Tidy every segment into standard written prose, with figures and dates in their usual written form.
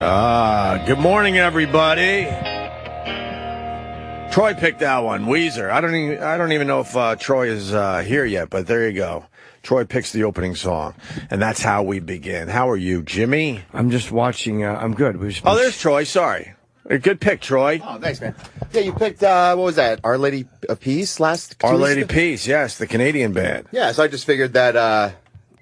Good morning, everybody. Troy picked that one, Weezer. I don't even know if Troy is here yet, but there you go. Troy picks the opening song, and that's how we begin. How are you, Jimmy? I'm just watching. I'm good. Oh, there's Troy. Sorry. A good pick, Troy. Oh, thanks, man. Yeah, you picked, what was that? Our Lady of Peace last 2 Our weeks Lady ago? Peace, yes, the Canadian band. Yeah, so I just figured that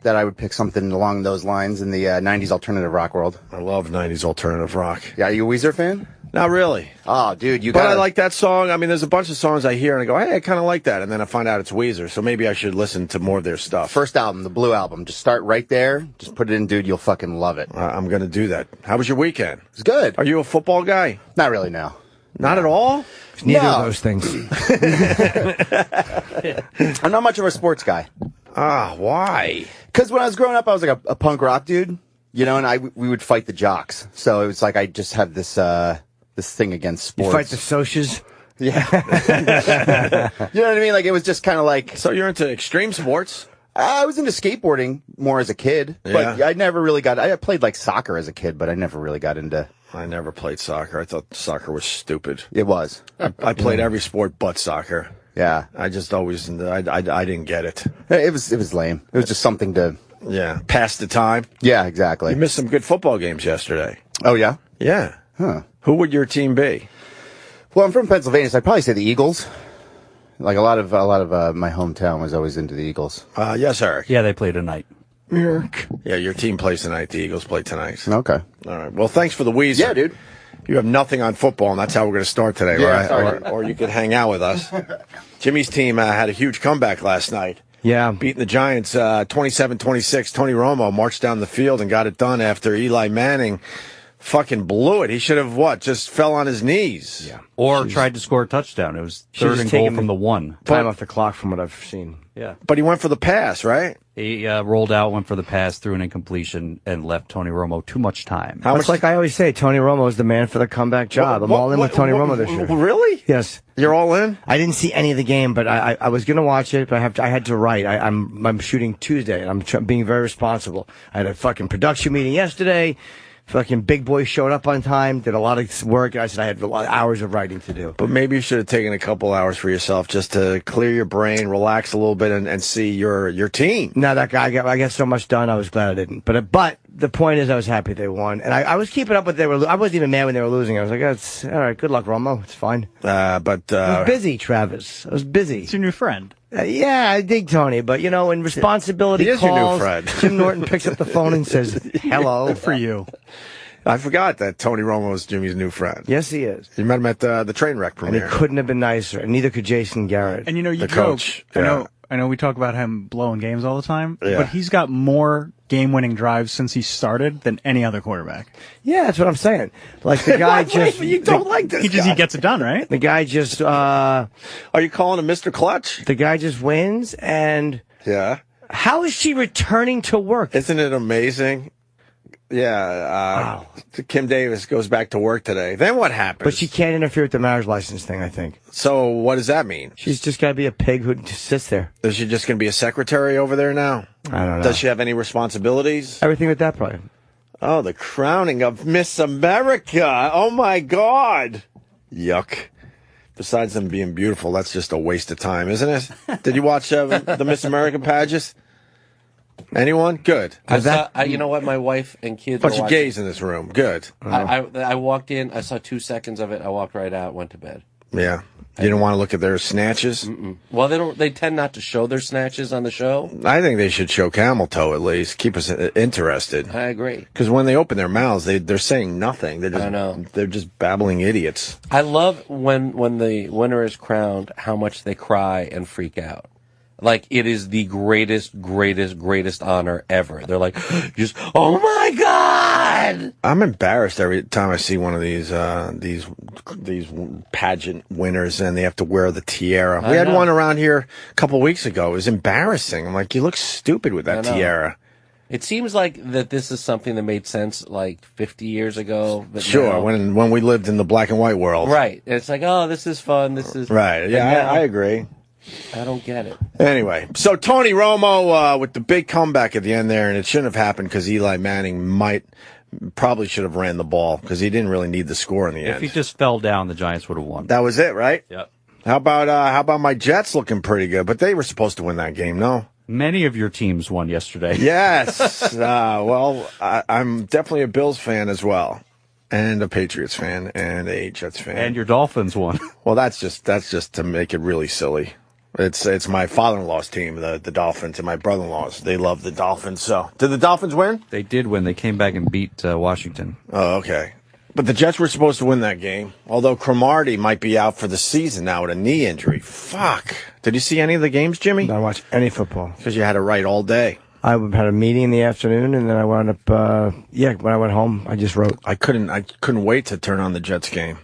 that I would pick something along those lines in the 90s alternative rock world. I love 90s alternative rock. Yeah, are you a Weezer fan? Not really. Oh, dude, But I like that song. I mean, there's a bunch of songs I hear and I go, hey, I kind of like that. And then I find out it's Weezer, so maybe I should listen to more of their stuff. First album, the Blue Album. Just start right there. Just put it in, dude. You'll fucking love it. I'm going to do that. How was your weekend? It's good. Are you a football guy? Not really, no. Not at all? neither No. of those things. I'm not much of a sports guy. Why? Because when I was growing up, I was like a punk rock dude, you know, and we would fight the jocks. So it was like I just had this this thing against sports. You fight the socias. Yeah. You know what I mean? Like, it was just kind of like... So you're into extreme sports? I was into skateboarding more as a kid, but Yeah. I never really got... I played, like, soccer as a kid, but I never really got into... I never played soccer. I thought soccer was stupid. It was. I played every sport but soccer. Yeah. I just always... I didn't get it. It was lame. It was just something to... Yeah. Pass the time. Yeah, exactly. You missed some good football games yesterday. Oh, yeah? Yeah. Huh. Who would your team be? Well, I'm from Pennsylvania, so I'd probably say the Eagles. Like, a lot of my hometown was always into the Eagles. Yes, Eric. Yeah, they play tonight. Eric. Yeah, your team plays tonight. The Eagles play tonight. Okay. All right. Well, thanks for the Weezer. Yeah, dude. You have nothing on football, and that's how we're going to start today, Yeah, right? sorry. Or you could hang out with us. Jimmy's team had a huge comeback last night. Yeah. Beating the Giants 27-26. Tony Romo marched down the field and got it done after Eli Manning fucking blew it. He should have, just fell on his knees. Yeah. Or tried to score a touchdown. It was Should've third and just goal taken from the one. Time off the clock from what I've seen. Yeah. But he went for the pass, right? He rolled out, went for the pass, threw an incompletion, and left Tony Romo too much time. How It's like I always say, Tony Romo is the man for the comeback job. I'm all in with Tony Romo this year. Really? Yes. You're all in? I didn't see any of the game, but I was going to watch it, but I had to write. I'm shooting Tuesday, and I'm being very responsible. I had a fucking production meeting yesterday. Fucking big boy showed up on time, did a lot of work. I said I had a lot of hours of writing to do. But maybe you should have taken a couple hours for yourself just to clear your brain, relax a little bit, and see your team. No, that guy, I got so much done, I was glad I didn't. But the point is, I was happy they won. And I was keeping up with I wasn't even mad when they were losing. I was like, it's all right, good luck, Romo. It's fine. But I was busy, Travis. I was busy. It's your new friend. Yeah, I dig Tony, but when responsibility He is calls, your new friend. Jim Norton picks up the phone and says, hello. For you. I forgot that Tony Romo is Jimmy's new friend. Yes, he is. You met him at the train wreck And premiere. he couldn't have been nicer, and neither could Jason Garrett. And you The joke. coach, yeah. I know we talk about him blowing games all the time, Yeah. but he's got more game-winning drives since he started than any other quarterback. Yeah, that's what I'm saying. Like the guy just... you don't like this guy. He gets it done, right? The guy just... Are you calling him Mr. Clutch? The guy just wins, and... Yeah. How is she returning to work? Isn't it amazing? Yeah. Kim Davis goes back to work today. Then what happens? But she can't interfere with the marriage license thing, I think. So what does that mean? She's just got to be a pig who just sits there. Is she just going to be a secretary over there now? I don't know. Does she have any responsibilities? Everything with that, probably. Oh, the crowning of Miss America. Oh, my God. Yuck. Besides them being beautiful, that's just a waste of time, isn't it? Did you watch the Miss America pageants? Anyone? Good. You know what? My wife and kids. Bunch were of watching. gays in this room. Good. I walked in. I saw 2 seconds of it. I walked right out. Went to bed. Yeah. You didn't want to look at their snatches? Well, they don't. They tend not to show their snatches on the show. I think they should show camel toe at least. Keep us interested. I agree. Because when they open their mouths, they're saying nothing. I know. They're just babbling idiots. I love when the winner is crowned, how much they cry and freak out. Like, it is the greatest honor ever. They're like, just, oh my God! I'm embarrassed every time I see one of these pageant winners and they have to wear the tiara. We had one around here a couple weeks ago. It was embarrassing. I'm like, you look stupid with that tiara. It seems like that this is something that made sense like 50 years ago. But Sure, now, when we lived in the black and white world. right. It's like, oh, this is fun. This is Right, yeah, I agree. I don't get it. Anyway, so Tony Romo with the big comeback at the end there, and it shouldn't have happened because Eli Manning might Probably should have ran the ball because he didn't really need the score in the If end. he just fell down, the Giants would have won. That was it, right? Yep. How about my Jets looking pretty good? But they were supposed to win that game, no? Many of your teams won yesterday. Yes. Well, I'm definitely a Bills fan as well, and a Patriots fan, and a Jets fan. And your Dolphins won. Well, that's just to make it really silly. It's my father-in-law's team, the Dolphins, and my brother-in-law's. They love the Dolphins. So, did the Dolphins win? They did win. They came back and beat Washington. Oh, okay. But the Jets were supposed to win that game. Although Cromartie might be out for the season now with a knee injury. Fuck. Did you see any of the games, Jimmy? I don't watch any football. Because you had to write all day. I had a meeting in the afternoon, and then I wound up. When I went home, I just wrote. I couldn't wait to turn on the Jets game.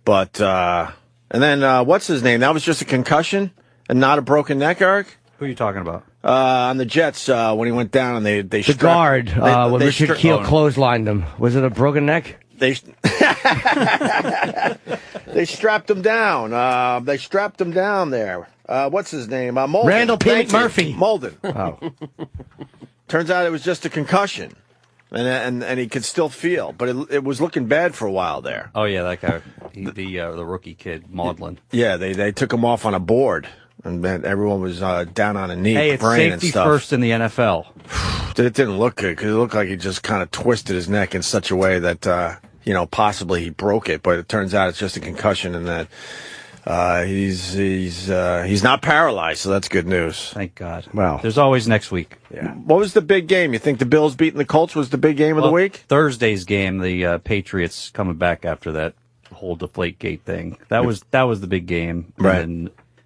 But and then what's his name? That was just a concussion and not a broken neck, Eric. Who are you talking about? On the Jets when he went down and they The guard, when Richard Keel clotheslined him. Was it a broken neck? They strapped him down. They strapped him down there. What's his name? Molden. Randall P. Thank you. Murphy. Molden. Oh. Turns out it was just a concussion, and he could still feel, but it was looking bad for a while there. Oh, yeah, that guy. The rookie kid, Maudlin. Yeah, they took him off on a board, and then everyone was down on a knee, Hey, it's praying and safety stuff. first in the NFL. It didn't look good because it looked like he just kind of twisted his neck in such a way that possibly he broke it. But it turns out it's just a concussion, and that he's not paralyzed. So that's good news. Thank God. Wow. There's always next week. Yeah. What was the big game? You think the Bills beating the Colts was the big game of the week? Thursday's game, the Patriots coming back after that whole Deflategate thing. That was the big game. Right.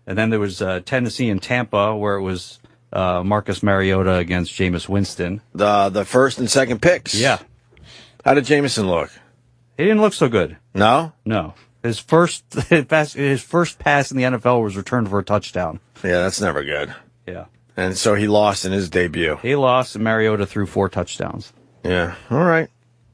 And then there was Tennessee and Tampa, where it was Marcus Mariota against Jameis Winston. The first and second picks. Yeah. How did Jameson look? He didn't look so good. No? No. His first pass in the NFL was returned for a touchdown. Yeah, that's never good. Yeah. And so he lost in his debut. He lost, and Mariota threw 4 touchdowns. Yeah. All right.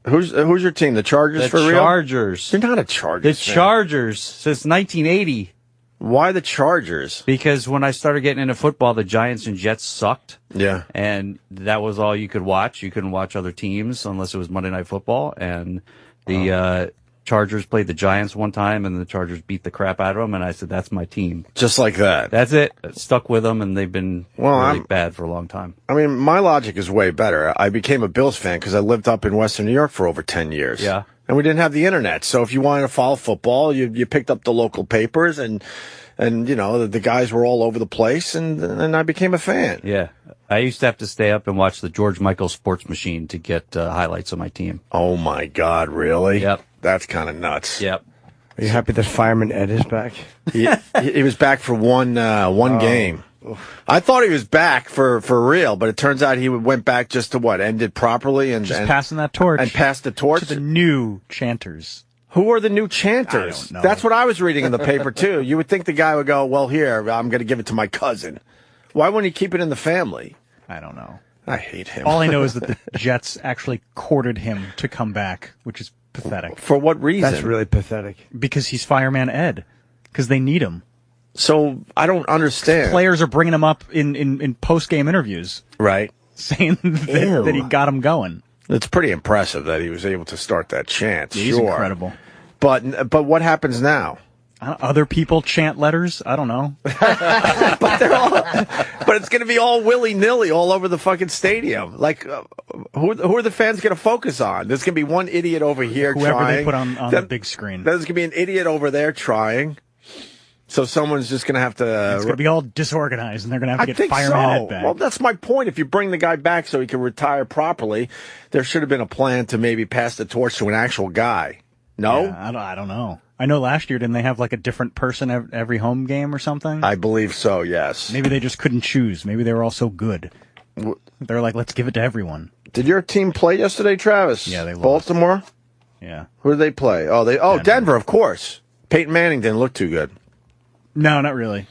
Who's your team? The Chargers The for real? Chargers. You're not a Chargers The fan. Chargers since 1980. Why the Chargers? Because when I started getting into football, the Giants and Jets sucked. Yeah. And that was all you could watch. You couldn't watch other teams unless it was Monday Night Football. And the Chargers played the Giants one time, and the Chargers beat the crap out of them. And I said, that's my team. Just like that. That's it. Stuck with them, and they've been really bad for a long time. I mean, my logic is way better. I became a Bills fan because I lived up in Western New York for over 10 years. Yeah. And we didn't have the internet. So if you wanted to follow football, you picked up the local papers and the guys were all over the place and I became a fan. Yeah. I used to have to stay up and watch the George Michael Sports Machine to get highlights of my team. Oh my God, really? Yep. That's kind of nuts. Yep. Are you happy that Fireman Ed is back? He was back for one game. I thought he was back for real, but it turns out he went back just to ended properly and Passing that torch. and passed the torch to the new chanters. Who are the new chanters? I don't know. That's what I was reading in the paper too. You would think the guy would go, well, here, I'm going to give it to my cousin. Why wouldn't he keep it in the family? I don't know. I hate him. All I know is that the Jets actually courted him to come back, which is pathetic. For what reason? That's really pathetic. Because he's Fireman Ed. Because they need him. So I don't understand. Players are bringing him up in post-game interviews, Right. saying that he got him going. It's pretty impressive that he was able to start that chant. He's sure. incredible. But what happens now? Other people chant letters? I don't know. But it's going to be all willy-nilly all over the fucking stadium. Like, who are the fans going to focus on? There's going to be one idiot over here Whoever trying. they put on the big screen. There's going to be an idiot over there trying. So someone's just going to have to... It's going to be all disorganized, and they're going to have to I get think Fireman so. Ed back. Well, that's my point. If you bring the guy back so he can retire properly, there should have been a plan to maybe pass the torch to an actual guy. No? Yeah, I don't know. I know last year, didn't they have like a different person every home game or something? I believe so, yes. Maybe they just couldn't choose. Maybe they were all so good. They're like, let's give it to everyone. Did your team play yesterday, Travis? Yeah, they lost. Baltimore? Yeah. Who did they play? Denver, of course. Peyton Manning didn't look too good. No, not really.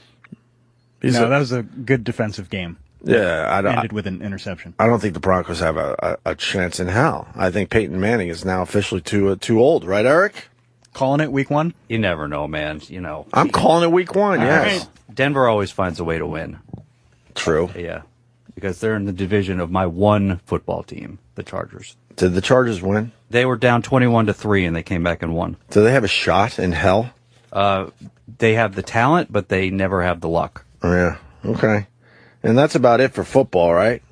That was a good defensive game. Yeah, Ended with an interception. I don't think the Broncos have a chance in hell. I think Peyton Manning is now officially too old, right, Eric? Calling it week 1? You never know, man. I'm calling it week 1, yes. right. Denver always finds a way to win. True. Yeah. Because they're in the division of my one football team, the Chargers. Did the Chargers win? They were down 21-3, and they came back and won. Do they have a shot in hell? They have the talent, but they never have the luck. Oh, yeah. Okay. And that's about it for football, right?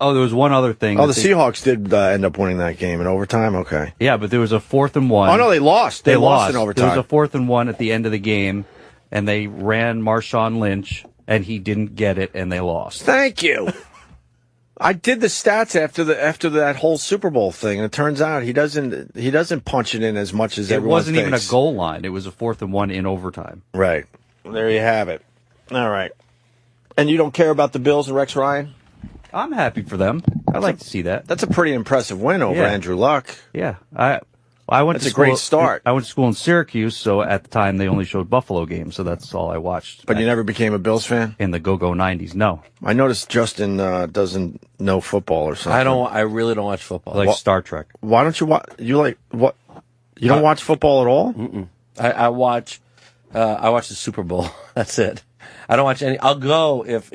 Oh, there was one other thing. Oh, the Seahawks did end up winning that game in overtime? Okay. Yeah, but there was a 4th and 1. Oh, no, they lost. They lost in overtime. There was a 4th and 1 at the end of the game, and they ran Marshawn Lynch, and he didn't get it, and they lost. Thank you. I did the stats after that whole Super Bowl thing, and it turns out he doesn't punch it in as much as everyone It wasn't even a thinks. goal line. It was a 4th and 1 in overtime. Right. There you have it. All right. And you don't care about the Bills and Rex Ryan? I'm happy for them. I'd like to see that. That's a pretty impressive win over Yeah. Andrew Luck. Yeah, I went That's to a great school- start. I went to school in Syracuse, so at the time they only showed Buffalo games, so that's all I watched. But you never became a Bills fan? In the go-go 90s, no. I noticed Justin doesn't know football or something. I really don't watch football. Like Star Trek. Why don't you watch? You like what? You don't watch football at all? I watch the Super Bowl. That's it. I don't watch any. I'll go if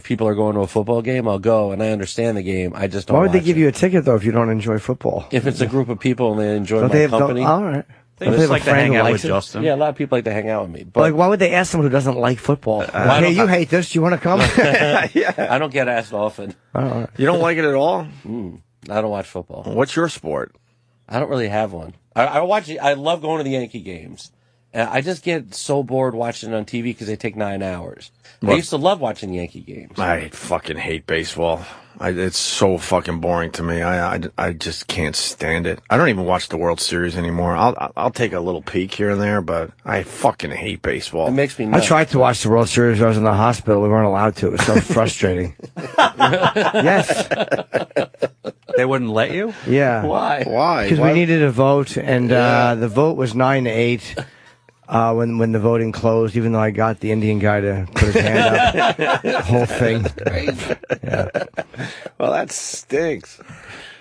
people are going to a football game, I'll go, and I understand the game. I just don't. Why would they watch give it. you a ticket though if you don't enjoy football? If it's a group of people and they enjoy Don't my they have? company, All right. They Don't just have a like to friend hang who out with likes it? Justin. yeah, a lot of people like to hang out with me. But But like, why would they ask someone who doesn't like football? Like, I hey, don't- you hate this. Do you want to come? I don't get asked often. You don't like it at all? I don't watch football. What's your sport? I don't really have one. I watch. I love going to the Yankee games. I just get so bored watching it on TV because they take 9 hours. I used to love watching Yankee games. I fucking hate baseball. It's so fucking boring to me. I just can't stand it. I don't even watch the World Series anymore. I'll take a little peek here and there, but I fucking hate baseball. It makes me I nuts. tried to watch the World Series. I was in the hospital. We weren't allowed to. It was so frustrating. Yes. They wouldn't let you? Yeah. Why? Why? Because Why- we needed a vote, and the vote was 9-8 when the voting closed. Even though I got the Indian guy to put his hand up, the whole thing. Well, that stinks.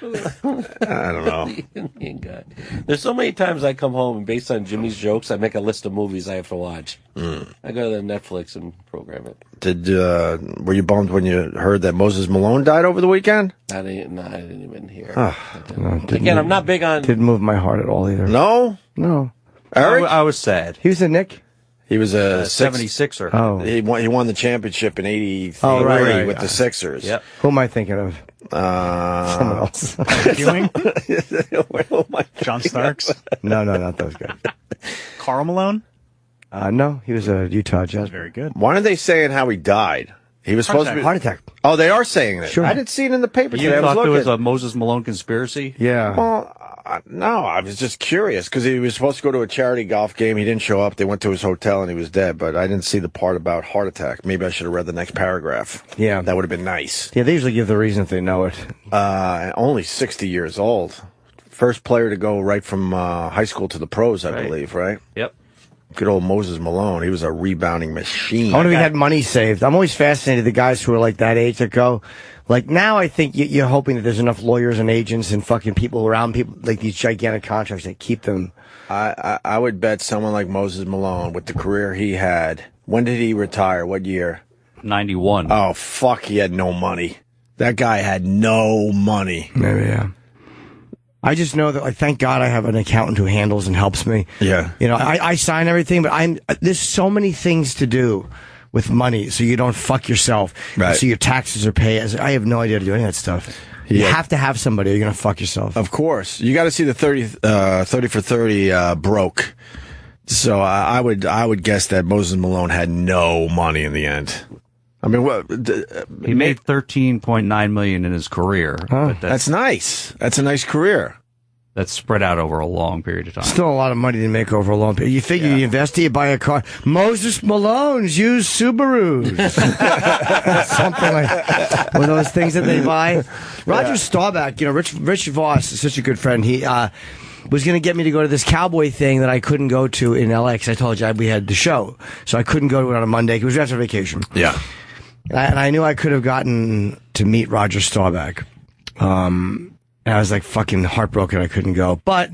I don't know. Indian guy. There's so many times I come home and based on Jimmy's jokes, I make a list of movies I have to watch. I go to Netflix and program it. Were you bummed when you heard that Moses Malone died over the weekend? I didn't even hear. No, Again, I'm not big on. Didn't move my heart at all either. No, No. Eric. I was sad. He was a Nick. He was a 76er. Oh. He won the championship in '83 Oh, right. with the Sixers. Yep. Who am I thinking of? Someone else. Ewing, Oh my John Starks, No, not those guys. Karl Malone. No, he was a Utah Jazz. Very good. Why aren't they saying how he died? He was supposed to be. Heart attack. Oh, they are saying it. Sure. I didn't see it in the paper You today. I was thought there was looking. a Moses Malone conspiracy? Yeah. Well, no, I was just curious because he was supposed to go to a charity golf game. He didn't show up. They went to his hotel and he was dead. But I didn't see the part about heart attack. Maybe I should have read the next paragraph. Yeah. That would have been nice. Yeah, they usually give the reason if they know it. Only 60 years old. First player to go right from high school to the pros, I believe, right? Yep. Good old Moses Malone. He was a rebounding machine. I wonder if he had money saved. I'm always fascinated the guys who are like that age that go. Like now, I think you're hoping that there's enough lawyers and agents and fucking people around people like these gigantic contracts that keep them. I would bet someone like Moses Malone, with the career he had, when did he retire? What year? 91. Oh, fuck, he had no money. That guy had no money. Maybe, yeah. I just know that, like, thank God I have an accountant who handles and helps me. Yeah. You know, I sign everything, but there's so many things to do with money so you don't fuck yourself. Right. So your taxes are paid. I have no idea how to do any of that stuff. You Yeah. have to have somebody or you're going to fuck yourself. Of course. You got to see the 30 for 30 broke. So I would guess that Moses Malone had no money in the end. I mean, what? He made $13.9 million in his career. But That's nice. That's a nice career. that's spread out over a long period of time. Still a lot of money to make over a long period. You figure you invest it, you buy a car. Moses Malone's used Subarus. Something like one of those things that they buy. Roger Staubach, you know, Rich Voss is such a good friend. He was going to get me to go to this cowboy thing that I couldn't go to in LA because I told you we had the show. So I couldn't go to it on a Monday because it was after vacation. Yeah. And I knew I could have gotten to meet Roger Staubach. And I was like fucking heartbroken I couldn't go. But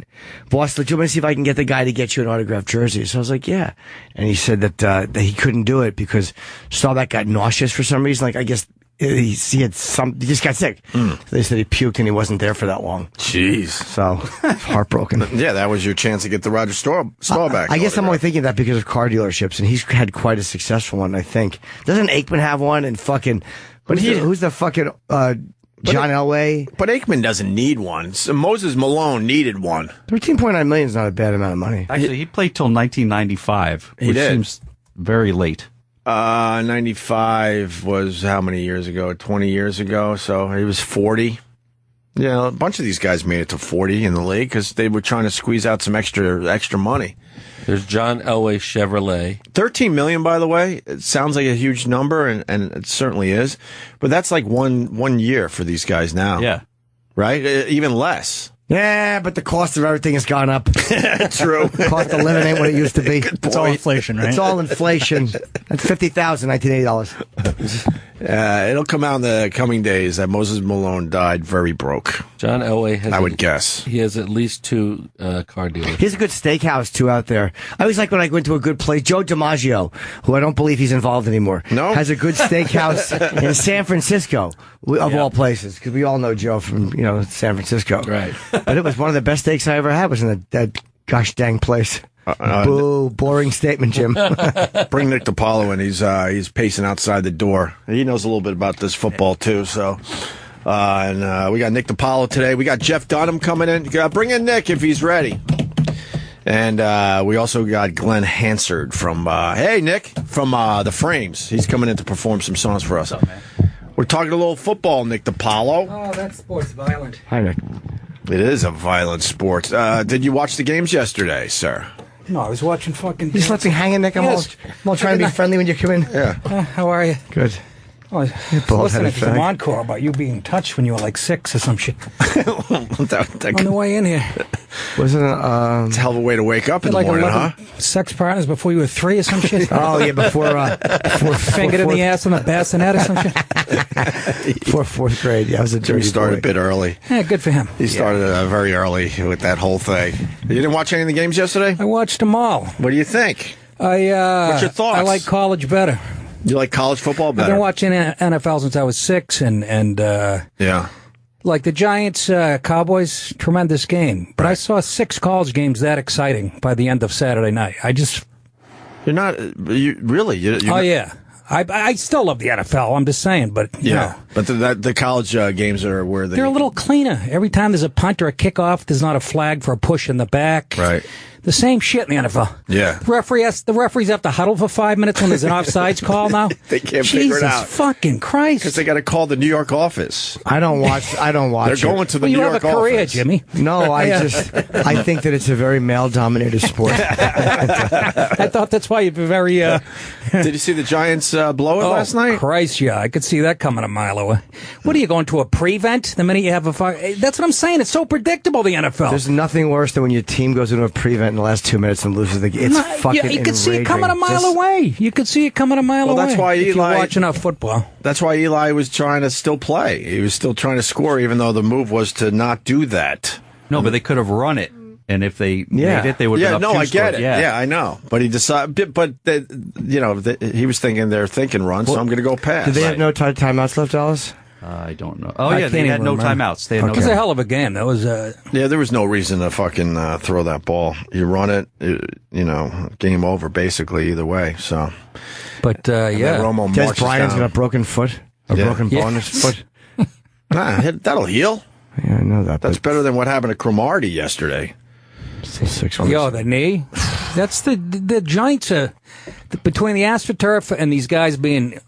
boss, do you want to see if I can get the guy to get you an autographed jersey? So I was like, yeah. And he said that he couldn't do it because Staubach got nauseous for some reason. Like, I guess he just got sick. They said he puked and he wasn't there for that long. Jeez. So, heartbroken. Yeah, that was your chance to get the Roger Staubach. I guess I'm only thinking that because of car dealerships, and he's had quite a successful one, I think. Doesn't Aikman have one? And fucking, but who's the fucking John Elway? But Aikman doesn't need one. So Moses Malone needed one. $13.9 million is not a bad amount of money. Actually, he played till 1995, which seems very late. 95 was how many years ago? 20 years ago. So he was 40. Yeah, a bunch of these guys made it to 40 in the league because they were trying to squeeze out some extra money. There's John Elway Chevrolet. $13 million, by the way. It sounds like a huge number, and it certainly is. But that's like one year for these guys now. Yeah. Right? Even less. Yeah, but the cost of everything has gone up. True. Cost of living ain't what it used to be. It's all inflation, right? It's all inflation. That's $50,000, $1980. It'll come out in the coming days that Moses Malone died very broke. John Elway has. I would guess. He has at least 2 car dealers. He has a good steakhouse, too, out there. I always like when I go into a good place. Joe DiMaggio, who I don't believe he's involved anymore, has a good steakhouse in San Francisco, of all places, because we all know Joe from, San Francisco. Right. But it was one of the best steaks I ever had was in that gosh dang place. Boo, boring statement, Jim. Bring Nick DiPaolo in. He's pacing outside the door. He knows a little bit about this football, too, so... and we got Nick DiPaolo today. We got Jeff Dunham coming in. Bring in Nick if he's ready. And we also got Glen Hansard from, hey, Nick, from the Frames. He's coming in to perform some songs for us. What's up, man? We're talking a little football, Nick DiPaolo. Oh, that sport's violent. Hi, Nick. It is a violent sport. Did you watch the games yesterday, sir? No, I was watching fucking... You just left me hanging, Nick. I'm all trying to be friendly when you come in. Yeah. how are you? Good. I was listening to some encore about you being touched when you were like 6 or some shit. On the way in here. Wasn't it, it's a hell of a way to wake up in the like morning, 11 sex partners before you were 3 or some shit? Oh, yeah, before fingered in the ass on the bassinet or some shit? Before 4th grade. Yeah, I was a dirty He started boy. a bit early. Yeah, good for him. He started very early with that whole thing. You didn't watch any of the games yesterday? I watched them all. What do you think? What's your thoughts? I like college better. You like college football better? I've been watching NFL since I was 6, and yeah. Like the Giants, Cowboys, tremendous game. But I saw 6 college games that exciting by the end of Saturday night. You're not really. Yeah. I still love the NFL. I'm just saying, but but the college games are where they're a little cleaner. Every time there's a punt or a kickoff, there's not a flag for a push in the back. Right. The same shit in the NFL. Yeah. The referees have to huddle for 5 minutes when there's an offsides call now. They can't figure it out. Jesus fucking Christ. Because they got to call the New York office. I don't watch. They're going to the New York office. You have a career, Jimmy. No, I think that it's a very male-dominated sport. I thought that's why you'd be very... Did you see the Giants blow it last night? Christ, yeah. I could see that coming a mile away. What are you going to a prevent the minute you have a... That's what I'm saying. It's so predictable, the NFL. There's nothing worse than when your team goes into a prevent in the last 2 minutes and loses the game. It's fucking you could see it enraging. coming a mile away. You could see it coming a mile away. Well, that's why if Eli... you watch enough football. That's why Eli was trying to still play. He was still trying to score, even though the move was to not do that. No, but they could have run it. And if they made it, they would have I two get scores. it. Yeah, I know. But he decided, he was thinking they're thinking run, so I'm going to go pass. Did they have no timeouts left, Alice? I don't know. Oh, yeah, they had no timeouts. They had It was a hell of a game. That was... Yeah, there was no reason to fucking throw that ball. You run it, game over, basically, either way. So, But, Romo Des marches Bryant's down. got a broken foot. Broken bone in his foot. That'll heal. Yeah, I know that. That's better than what happened to Cromartie yesterday. Still 6 weeks. the knee. That's the Giants. Between the AstroTurf and these guys being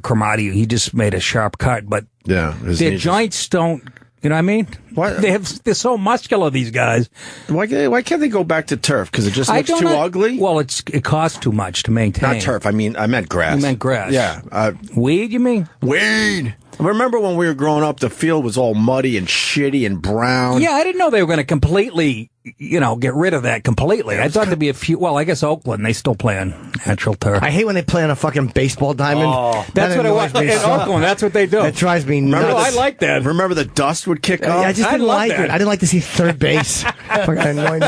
Cromartie, he just made a sharp cut. But the Giants don't. You know what I mean? What? They're so muscular, these guys. Why can't they go back to turf? Because it just looks too ugly. Well, it costs too much to maintain. Not turf. I meant grass. You meant grass. Yeah. Weed, you mean? Weed. Remember when we were growing up, the field was all muddy and shitty and brown? Yeah, I didn't know they were going to completely, get rid of that completely. I thought there'd be a few. Well, I guess Oakland, they still play on natural turf. I hate when they play on a fucking baseball diamond. Oh, that's what it was. In Oakland, that's what they do. It drives me nuts. I like that. Remember the dust would kick up? I just didn't like it. I didn't like to see third base. Fucking annoying me.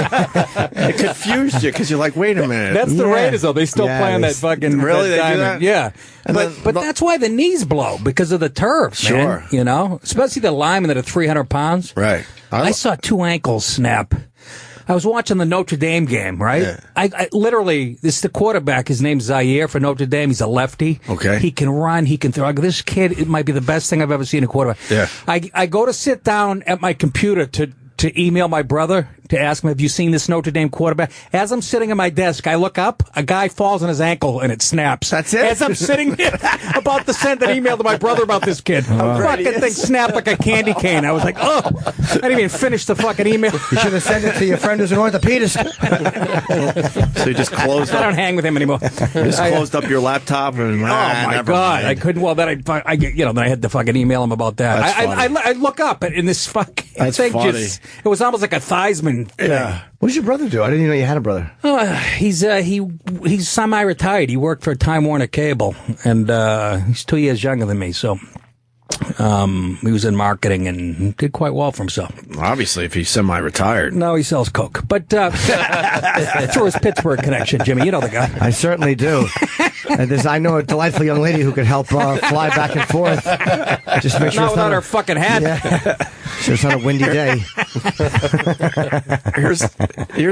It confused you because you're like, wait a minute. That's the Yeah. Raiders, though. They still Yeah, playing they that fucking Really? They do diamond. that? Yeah. And But then- that's why the knees blow, because of the turf, man. Sure. You know? Especially the linemen that are 300 pounds. Right. I saw 2 ankles snap. I was watching the Notre Dame game, right? Yeah. I literally, this is the quarterback. His name's Zaire for Notre Dame. He's a lefty. Okay. He can run. He can throw. This kid, it might be the best thing I've ever seen a quarterback. Yeah. I go to sit down at my computer to email my brother to ask him, have you seen this Notre Dame quarterback? As I'm sitting at my desk, I look up, a guy falls on his ankle and it snaps. That's it? As I'm sitting there about to send an email to my brother about this kid. Fucking thing snapped like a candy cane. I was like, oh, I didn't even finish the fucking email. You should have sent it to your friend who's an orthopedist. So you just closed I up. don't hang with him anymore. Just closed up your laptop and Oh my God! I couldn't. Well, then then I had to fucking email him about that. That's funny. I look up and this fucking That's thing funny. just. It was almost like a Theismann thing. Yeah. What does your brother do? I didn't even know you had a brother. He's semi-retired. He worked for Time Warner Cable, and he's 2 years younger than me. So he was in marketing and did quite well for himself. Obviously, if he's semi-retired. No, he sells coke, but through his Pittsburgh connection, Jimmy, you know the guy. I certainly do. And I know a delightful young lady who could help fly back and forth. Just make sure Not it's without not her fucking hat. Yeah. Sure it's not a windy day. Here's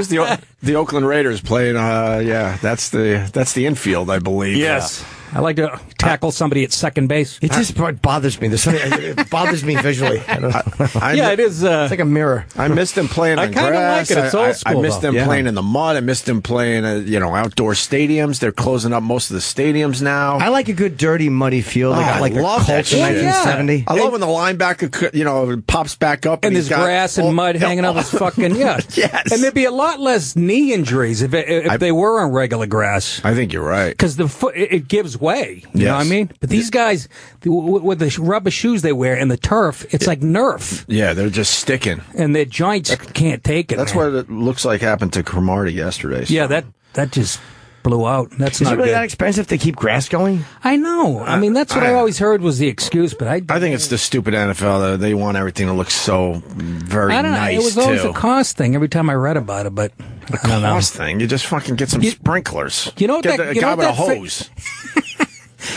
the Oakland Raiders playing. That's the infield, I believe. Yes. I like to tackle somebody at second base. It just bothers me. It bothers me visually. I don't know. Yeah, it is. It's like a mirror. I missed him playing I on kinda grass. like it. It's old school, I missed though. them Yeah. playing in the mud. I missed them playing, outdoor stadiums. They're closing up most of the stadiums now. I like a good, dirty, muddy field. I Like love the that Colts in shit. 1970. I love when the linebacker, pops back up And he's there's got grass and mud hanging off his fucking Yes. And there'd be a lot less knee injuries if they were on regular grass. I think you're right. Because the foot, it gives way. You know what I Yes. mean? But these guys, with the rubber shoes they wear and the turf, it's like Nerf. Yeah, they're just sticking. And their joints can't take it. That's man. what it looks like happened to Cromartie yesterday. Yeah, that just blew out. That's Is not it really good. that expensive to keep grass going? I know. I mean, that's what I always heard was the excuse, but I think it's the stupid NFL. They want everything to look so very I don't know. nice, It was always too. a cost thing every time I read about it, but I don't know. Cost thing. You just fucking get some sprinklers. You know what Get that- a you guy know with a what that hose.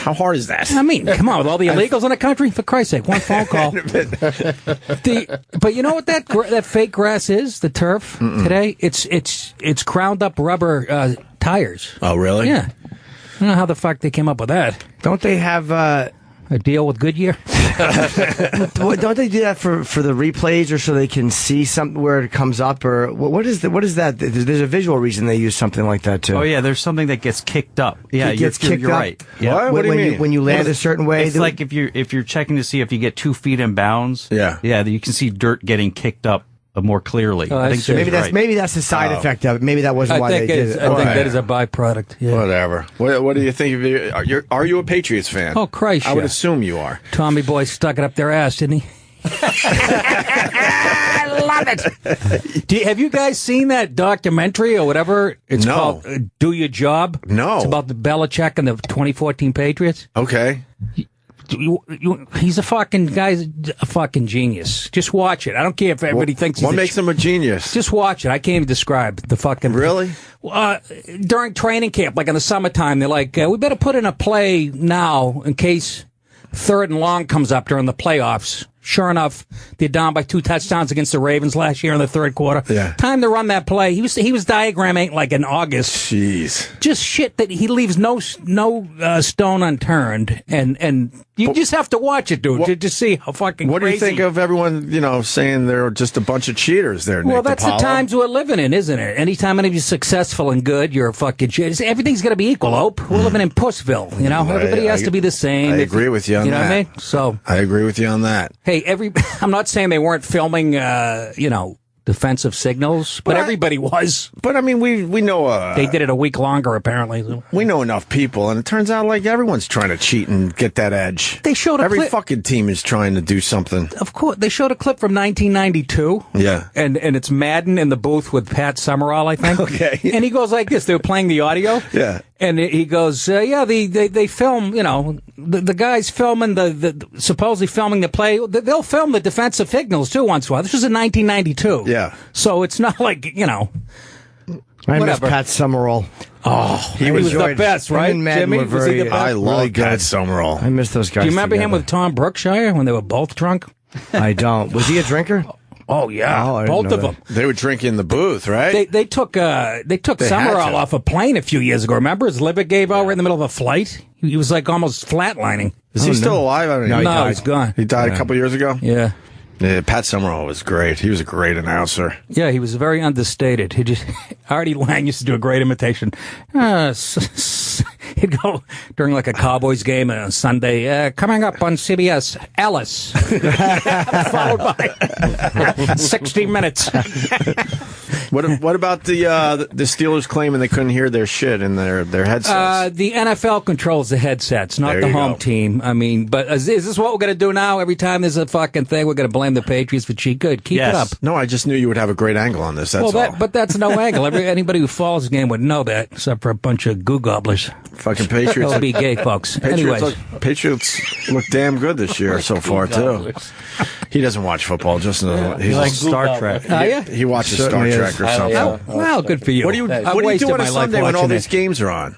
How hard is that? I mean, come on, with all the illegals in the country, for Christ's sake, one phone call. But you know what that fake grass is? The turf today. It's ground up rubber tires. Oh, really? Yeah. I don't know how the fuck they came up with that. Don't they have A deal with Goodyear? don't they do that for the replays or so they can see something where it comes up or what is that? There's a visual reason they use something like that too. Oh yeah, there's something that gets kicked up. Yeah, It gets kicked you're up? right. Yeah. What do you mean? When you land a certain way, It's like if you're checking to see if you get 2 feet in bounds. Yeah. Yeah, you can see dirt getting kicked up more clearly. Oh, I think that's true. Jim's maybe right. that's the side effect of it. Maybe that wasn't I why think they did it. I think that is a byproduct. Yeah. Whatever. What do you think of it? Are you a Patriots fan? Oh, Christ, I would yeah. assume you are. Tommy Boy stuck it up their ass, didn't he? I love it. Have you guys seen that documentary or whatever it's No. called? Do Your Job? No. It's about the Belichick and the 2014 Patriots. Okay. He's a fucking guy's a fucking genius. Just watch it. I don't care if everybody thinks he's What makes him a genius? Just watch it. I can't even describe the fucking. Really? During training camp, like in the summertime, they're like, we better put in a play now in case 3rd and long comes up during the playoffs. Sure enough, they're down by 2 touchdowns against the Ravens last year in the 3rd quarter. Yeah. Time to run that play. He was diagramming like in August. Jeez. Just shit that he leaves no stone unturned, and you just have to watch it, dude, to see how fucking. What do you crazy. think of everyone, saying they're just a bunch of cheaters there, Nick Well, that's DiPaolo? the times we're living in, isn't it? Anytime anybody's successful and good, you're a fucking shit. Everything's got to be equal, Ope. We're living in Pussville, Everybody has to be the same. I agree with you on You know that. what I mean? So, I agree with you on that. hey, I'm not saying they weren't filming, defensive signals, but everybody was. But I mean, we know They did it a week longer, apparently. we know enough people, and it turns out like everyone's trying to cheat and get that edge. They showed a Every clip. fucking team is trying to do something. Of course, they showed a clip from 1992. Yeah. And it's Madden in the booth with Pat Summerall, I think. Okay. And he goes like this. They were playing the audio. Yeah. And he goes, they film, the guys filming the supposedly filming the play, they'll film the defensive signals too once in a while. This was in 1992. Yeah. So it's not like, I miss whatever. Pat Summerall. Oh, he was the best, right, Him and Madden Jimmy? were Was he the very, best? I love really Pat good. Summerall. I miss those guys. Do you remember him together. with Tom Brookshire when they were both drunk? I don't. Was he a drinker? Oh yeah, Oh, I didn't both know of that. them. They would drink in the booth, right? They took had Summerall to. off a plane a few years ago. Remember his liver gave out right in the middle of a flight. He was like almost flatlining. Is he still alive? I don't No, know. he No, died. he's gone. He died a couple years ago? Yeah. Yeah, Pat Summerall was great. He was a great announcer. Yeah, he was very understated. He just Artie Lang used to do a great imitation. He'd go during like a Cowboys game on Sunday. Coming up on CBS, Alice, followed by 60 minutes. What about the Steelers claiming they couldn't hear their shit in their headsets? The NFL controls the headsets, not There the you home go. team. I mean, but is this what we're going to do now? Every time there's a fucking thing, we're going to blame the Patriots for cheat. Good, keep it up. No, I just knew you would have a great angle on this. That's all. But that's no angle. Anybody who follows the game would know that, except for a bunch of goo gobblers. Fucking Patriots. They'll be gay folks. Anyways, Patriots look damn good this year so far too. He doesn't watch football. Just he's like Star Trek. He watches Star Certainly Trek is. or something. yeah. well, good for you. What do you I've What do you wasted do on a my life Sunday when all watching these it. games are on?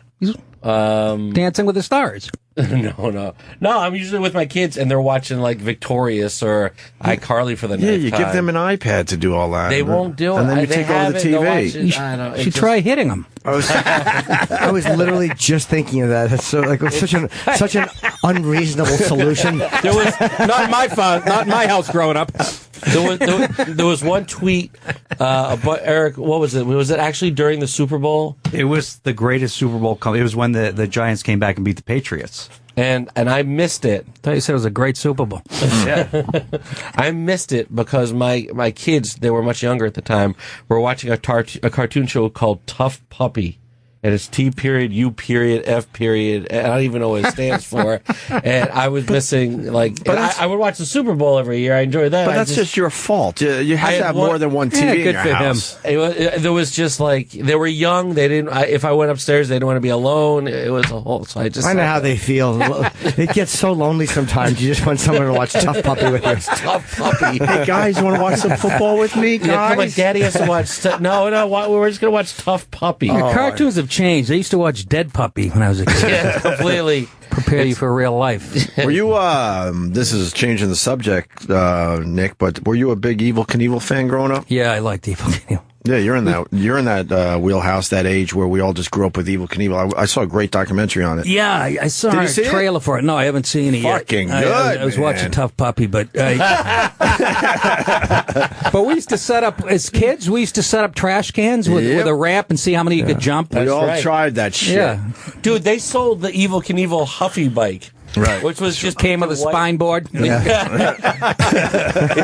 Dancing with the Stars. No. I'm usually with my kids, and they're watching like Victorious or iCarly for the Yeah, ninth you time. give them an iPad to do all that. They won't do it. And then you They take over the haven't. They'll watch TV. it. I know. You should try hitting them. I was literally just thinking of that. That's so like it's such an unreasonable solution. There was not my house growing up. There was one tweet about Eric. What was it? Was it actually during the Super Bowl? It was the greatest Super Bowl. It was when the Giants came back and beat the Patriots. And I missed it. I thought you said it was a great Super Bowl. I missed it because my kids, they were much younger at the time, were watching a cartoon show called Tough Puppy. And it's T period, U period, F period, and I don't even know what it stands for. And I was missing, I would watch the Super Bowl every year. I enjoyed that. But that's just your fault. You have to have more than one TV in good your for house. There was just they were young. They didn't. If I went upstairs, they didn't want to be alone. It was a whole. So I know how they feel. It gets so lonely sometimes. You just want someone to watch Tough Puppy with you. Tough Puppy. Hey guys, you want to watch some football with me, Yeah, come on, guys? Daddy has to watch. No, we're just gonna watch Tough Puppy. Cartoons have changed. I used to watch Dead Puppy when I was a kid. Yeah, completely. Prepare you for real life. Were you? This is changing the subject, Nick. But were you a big Evel Knievel fan growing up? Yeah, I liked Evel Knievel. Yeah, you're in that wheelhouse, that age where we all just grew up with Evel Knievel. I saw a great documentary on it. Yeah, I saw Did you a see it? trailer for it. No, I haven't seen it yet. Fucking I good, was man. watching Tough Puppy, but but we used to set up as kids. We used to set up trash cans with a ramp and see how many you could jump. We all right. tried that shit. Yeah, Dude, they sold the Evel Knievel Huffy bike. Right. Which was just came with a spine board. It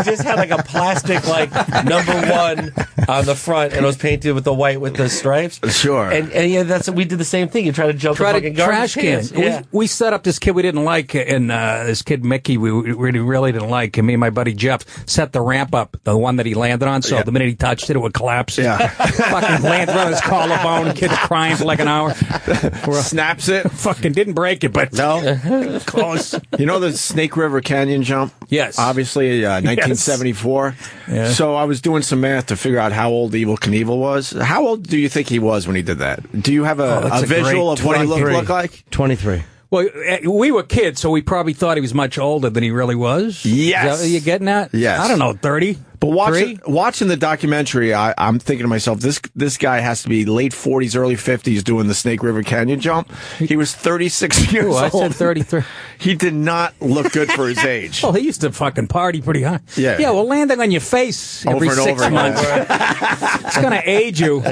just had like a plastic #1 on the front, and it was painted with the white with the stripes. Sure. And yeah, that's we did the same thing. You try to jump Tried the a fucking trash garbage can. cans. Yeah. We set up this kid we didn't like, and this kid Mickey we really didn't like. And me and my buddy Jeff set the ramp up, the one that he landed on. So the minute he touched it, it would collapse. Yeah. Fucking landed on his collarbone. Kid's crying for like an hour. Snaps it. Fucking didn't break it, but No. close. You know the Snake River Canyon jump? Yes. Obviously, 1974. Yeah. So I was doing some math to figure out how old Evel Knievel was. How old do you think he was when he did that? Do you have a that's a visual great of what he 23. looked like? 23. Well, we were kids, so we probably thought he was much older than he really was. Yes. Is that what you're getting at? Yes. I don't know, 30? But watching the documentary, I'm thinking to myself, this guy has to be late 40s, early 50s doing the Snake River Canyon jump. He was 36 years Ooh, I old. said 33. He did not look good for his age. Well, he used to fucking party pretty hard. Yeah. Yeah, well, landing on your face every Over and 6 over again. months. It's going to age you.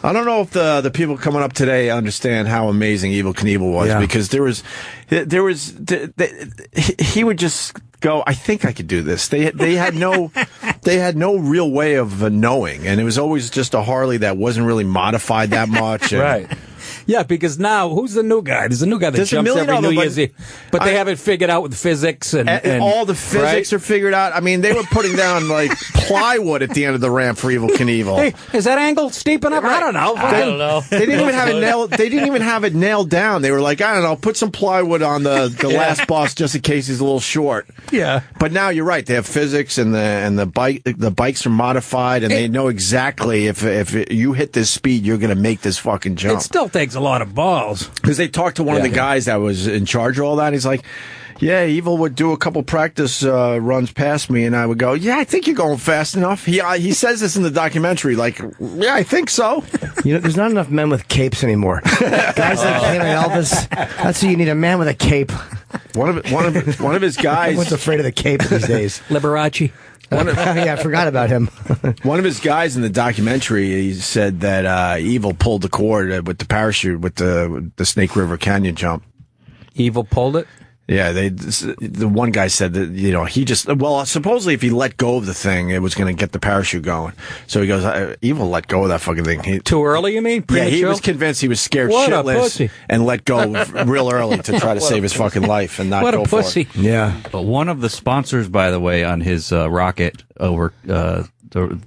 I don't know if the people coming up today understand how amazing Evel Knievel was, Yeah. because he would just go, I think I could do this. They had no real way of knowing, and it was always just a Harley that wasn't really modified that much. And Right. Yeah, because now, who's the new guy? There's a new guy that There's a jumps million every of them, New Year's Eve. But they I- haven't figured out with physics and all the physics right? are figured out. I mean, they were putting down like plywood at the end of the ramp for Evel Knievel. Hey, is that angle steep enough? I don't know. I don't know. They didn't even have it nailed. They didn't even have it nailed down. They were like, I don't know, put some plywood on the last bus just in case he's a little short. Yeah. But now you're right. They have physics, and the bikes are modified, and they know exactly if you hit this speed, you're going to make this fucking It jump. still takes a lot of balls. Because they talked to one of the guys that was in charge of all that. He's like, yeah, Evel would do a couple practice runs past me, and I would go, yeah, I think you're going fast enough. He says this in the documentary, like, yeah, I think so. You know, there's not enough men with capes anymore. Guys like him and Elvis, that's who you need, a man with a cape. One of his guys. Everyone's afraid of the cape these days. Liberace. Yeah, I forgot about him. One of his guys in the documentary, he said that Evel pulled the cord with the parachute with the Snake River Canyon jump. Evel pulled it. Yeah, the one guy said that, you know, he just, well, supposedly if he let go of the thing, it was going to get the parachute going. So he goes, Evel let go of that fucking thing. Too early, you mean? Yeah, he Premature? was convinced he was scared What a shitless pussy. and let go real early to try to save his fucking life and not What go a for pussy. it. Yeah. But one of the sponsors, by the way, on his rocket over the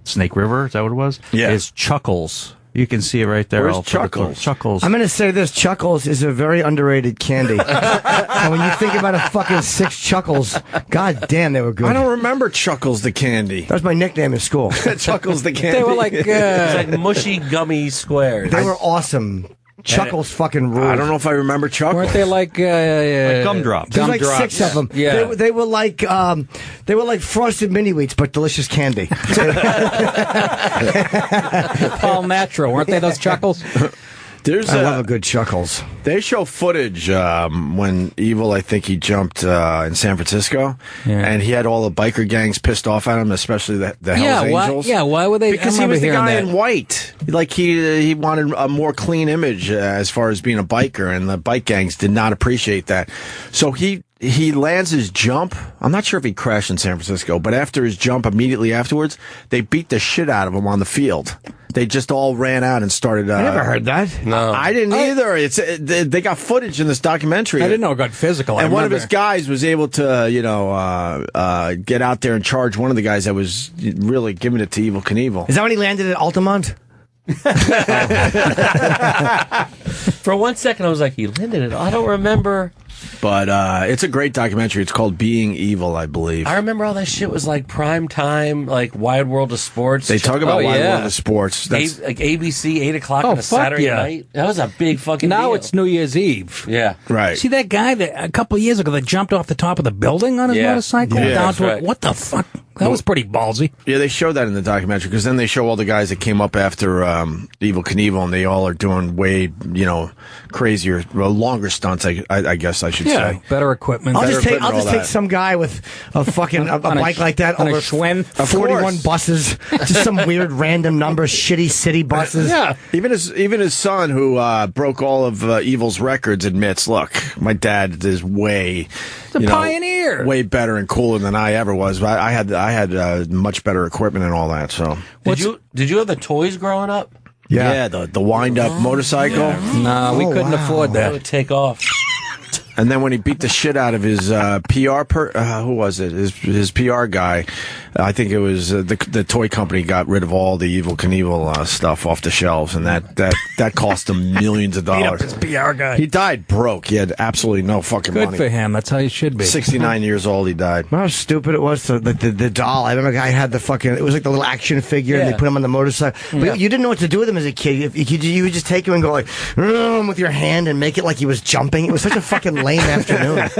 Snake River, is that what it was? Yeah. Is Chuckles. You can see it right there. Where's I'll put it- Chuckles? Chuckles. I'm going to say this, Chuckles is a very underrated candy. And when you think about a fucking 6 Chuckles, god damn, they were good. I don't remember Chuckles the candy. That was my nickname in school. Chuckles the candy. They were like, It's like mushy gummy squares. They were awesome. Chuckles fucking ruled. I don't know if I remember Chuckles. weren't they like gumdrops. There's like 6 of them. Yeah. They were like frosted mini wheats, but delicious candy. all natural? Weren't they those Chuckles? There's I love a good Chuckles. They show footage when Evel, I think he jumped in San Francisco, and he had all the biker gangs pissed off at him, especially the Hells Angels. Why were they? Because I he was the remember guy hearing in that. white. Like he wanted a more clean image as far as being a biker, and the bike gangs did not appreciate that. So he lands his jump. I'm not sure if he crashed in San Francisco, but after his jump, immediately afterwards, they beat the shit out of him on the field. They just all ran out and started. I never heard that. No. I didn't either. They got footage in this documentary. I didn't know it got physical. And I one of remember. his guys was able to, get out there and charge one of the guys that was really giving it to Evel Knievel. Is that when he landed at Altamont? For 1 second, I was like, he landed it. I don't remember. But it's a great documentary. It's called Being Evil, I believe. I remember all that shit was like prime time, like Wide World of Sports. They talk about Oh, Wide yeah. World of Sports. That's, Like ABC, 8 o'clock Oh, on a fuck Saturday yeah. night. That was a big fucking Now deal. it's New Year's Eve. Yeah. right. See that guy that a couple of years ago that jumped off the top of the building on his Yeah. motorcycle Yeah, down that's to right. it? What the fuck? That was pretty ballsy. Yeah, they show that in the documentary because then they show all the guys that came up after Evel Knievel, and they all are doing way, crazier, longer stunts. I guess I should say. better equipment. I'll Better just take equipment, all take that. some guy with a fucking a On a bike like that on a over Schwinn? Of 41 course. buses, just some weird random number, shitty city buses. Yeah. Even his son, who broke all of Evel's records, admits, "Look, my dad is way, a pioneer. way better and cooler than I ever was. But I had much better equipment and all that. So Did you have the toys growing up? yeah, the wind up motorcycle, No, we couldn't afford That that. would take off. and then when he beat the shit out of his PR, who was it? His PR guy. I think it was the toy company got rid of all the Evel Knievel stuff off the shelves, and that cost him millions of Beat up dollars. his PR guy. He died broke. He had absolutely no fucking Good money. for him. That's how you should be. 69 years old, he died. Remember how stupid it was? The doll. I remember a guy had the fucking. It was like the little action figure, and they Yeah. put him on the motorcycle. But you didn't know what to do with him as a kid. You would just take him and go like with your hand and make it like he was jumping. It was such a fucking lame afternoon.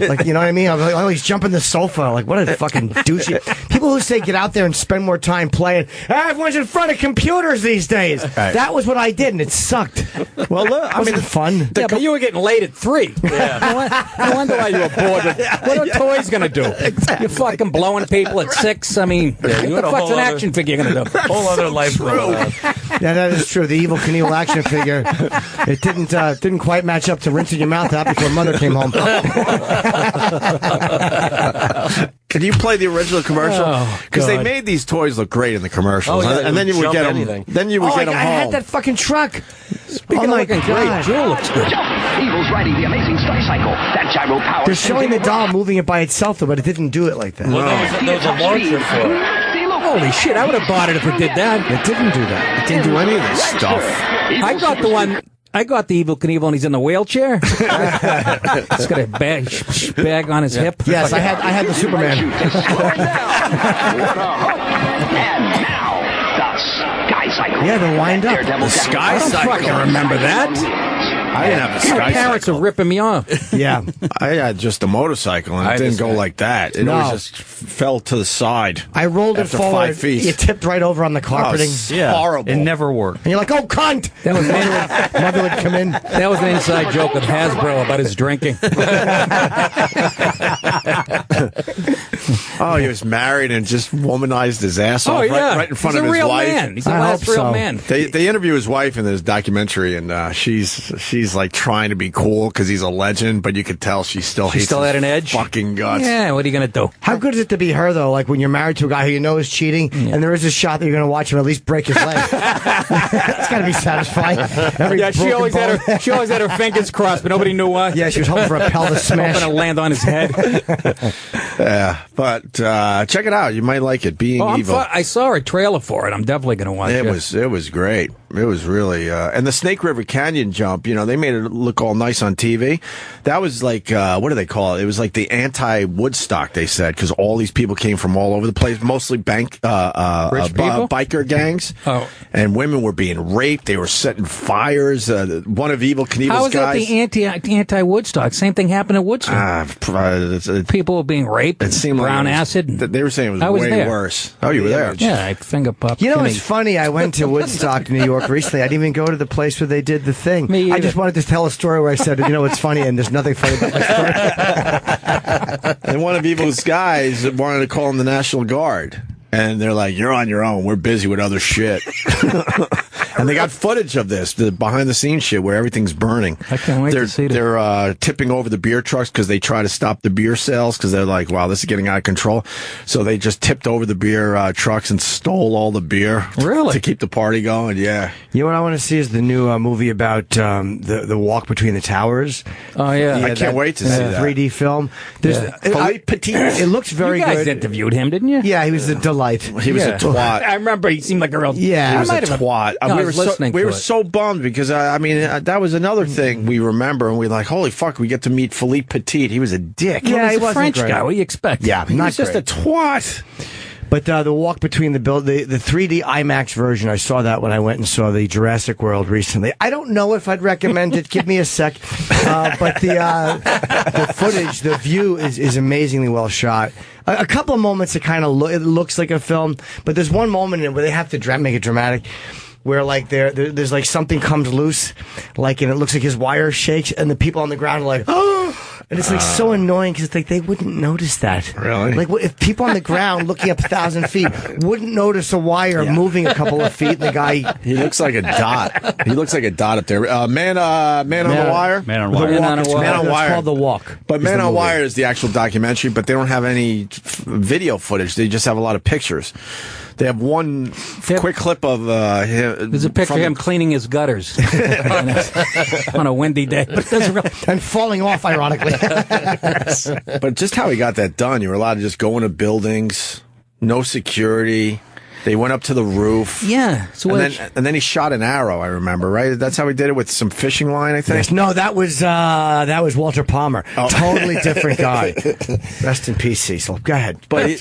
Like, you know what I mean? I was like, oh, he's jumping the sofa. Like, what a fucking douchey. People who say get out there and spend more time playing. Everyone's in front of computers these days. Right. That was what I did, and it sucked. Well, look, I mean, fun. Yeah, but you were getting late at 3. No wonder why you were bored. What are toys going to do? You're fucking blowing people at 6. I mean, you what had the a fuck's whole an other- action figure going to do? Whole other life going on. Yeah, that is true. The Evel Knievel action figure. It didn't quite match up to rinsing your mouth out before Mother came home. Can you play the original commercial? Because they God. made these toys look great in the commercials, Oh, yeah, and then you would jump get them. anything. Then you would get them I home. had that fucking truck. Speaking of looking great, Jewel looks good. Evil's riding the amazing Star Cycle. That gyro power. They're showing the doll moving it by itself, though, but it didn't do it like that. Well, there was a launcher for it. Holy shit, I would have bought it if it did that. It didn't do that. It didn't do any of this stuff. I got the one. I got the Evel Knievel and he's in the wheelchair. He's got a bag on his hip. Yes, I had the Superman. And now, the Sky Cycle. Yeah, the wind up. Daredevil The Jack- Sky I don't Cycle. fucking remember that. I didn't have a My Sky parents Cycle. are ripping me off. Yeah. I had just a motorcycle, and I it didn't just go had- like that. It No. always just fell to the side. I rolled it After forward. 5 feet. It tipped right over on the carpeting. Oh, horrible. It never worked. And you're like, oh, cunt! That was Mother would come in. That was an inside joke with Hasbro about his drinking. Oh, he was married and just womanized his ass off right in front He's of a his real wife. man. He's the I last hope real so. man. They interview his wife in this documentary, and she's like trying to be cool because he's a legend, but you could tell she still hates still his had an edge? fucking guts. Yeah, what are you gonna do? How good is it to be her, though? Like when you're married to a guy who you know is cheating, and there is a shot that you're going to watch him at least break his leg. It's got to be satisfying. Every Yeah, she broken always bone. had her fingers crossed, but nobody knew why. Yeah, she was hoping for a pelvis smash. Hoping to land on his head. Yeah, but check it out. You might like it. Being Evil. I saw a trailer for it. I'm definitely gonna watch it. It was great. It was really and the Snake River Canyon jump. You know, they made it look all nice on TV. That was like what do they call it? It was like the anti-Woodstock. They said because all these people came from all over the place, mostly Rich people? biker gangs. Oh. And women were being raped. They were setting fires. One of Evel Knievel's How is that guys. the anti-Woodstock? Same thing happened at Woodstock. People People were being raped. It seemed like brown it was- acid. They were saying it I was was way there. worse. Oh, you were there. Yeah, I finger popped. You know, Timmy. it's funny. I went to Woodstock, New York recently. I didn't even go to the place where they did the thing. Me I either. just wanted to tell a story where I said, you know, it's funny, and there's nothing funny about my story. And one of Evil's guys wanted to call him the National Guard. And they're like, you're on your own. We're busy with other shit. And they got footage of this, the behind-the-scenes shit where everything's burning. I can't wait to see it. They're tipping over the beer trucks because they try to stop the beer sales because they're like, wow, this is getting out of control. So they just tipped over the beer trucks and stole all the beer. Really? To keep the party going, yeah. You know what I want to see is the new movie about the walk between the towers. Oh yeah. I can't wait to see that. 3D film. Philippe Petit. It looks very you guys good. interviewed him, didn't you? Yeah, he was a delight. He was a Yeah. twat. I remember he seemed like a real. Yeah, He I was a might have- twat. No, I was listening we to were it. so bummed because that was another thing we remember, and we like, holy fuck, we get to meet Philippe Petit. He was a dick. Yeah, he He's a wasn't French great. guy. What do you expect? Yeah, He not was just great. a twat. But the walk between the 3D IMAX version, I saw that when I went and saw the Jurassic World recently. I don't know if I'd recommend it. Give me a sec. But the footage, the view is amazingly well shot. A couple of moments it kind of it looks like a film, but there's one moment in it where they have to make it dramatic. Where like there's like something comes loose, like, and it looks like his wire shakes, and the people on the ground are like, oh, and it's like so annoying because it's like they wouldn't notice that. Really? Like if people on the ground looking up 1,000 feet wouldn't notice a wire moving a couple of feet, and the guy. He looks like a dot. He looks like a dot up there. Man on the Wire. Man on The Wire. Walk, Man on it's Wire. Man on it's Wire. called The Walk. But is Man the on movie. Wire is the actual documentary, but they don't have any video footage. They just have a lot of pictures. They have one quick clip of him. There's a picture of him cleaning his gutters on a windy day. But it doesn't really. And falling off, ironically. But just how he got that done, you were allowed to just go into buildings, no security. They went up to the roof. Yeah. So And then he shot an arrow, I remember, right? That's how he did it with some fishing line, I think. Yes, no, that was Walter Palmer. Totally different guy. Rest in peace, Cecil. Go ahead. But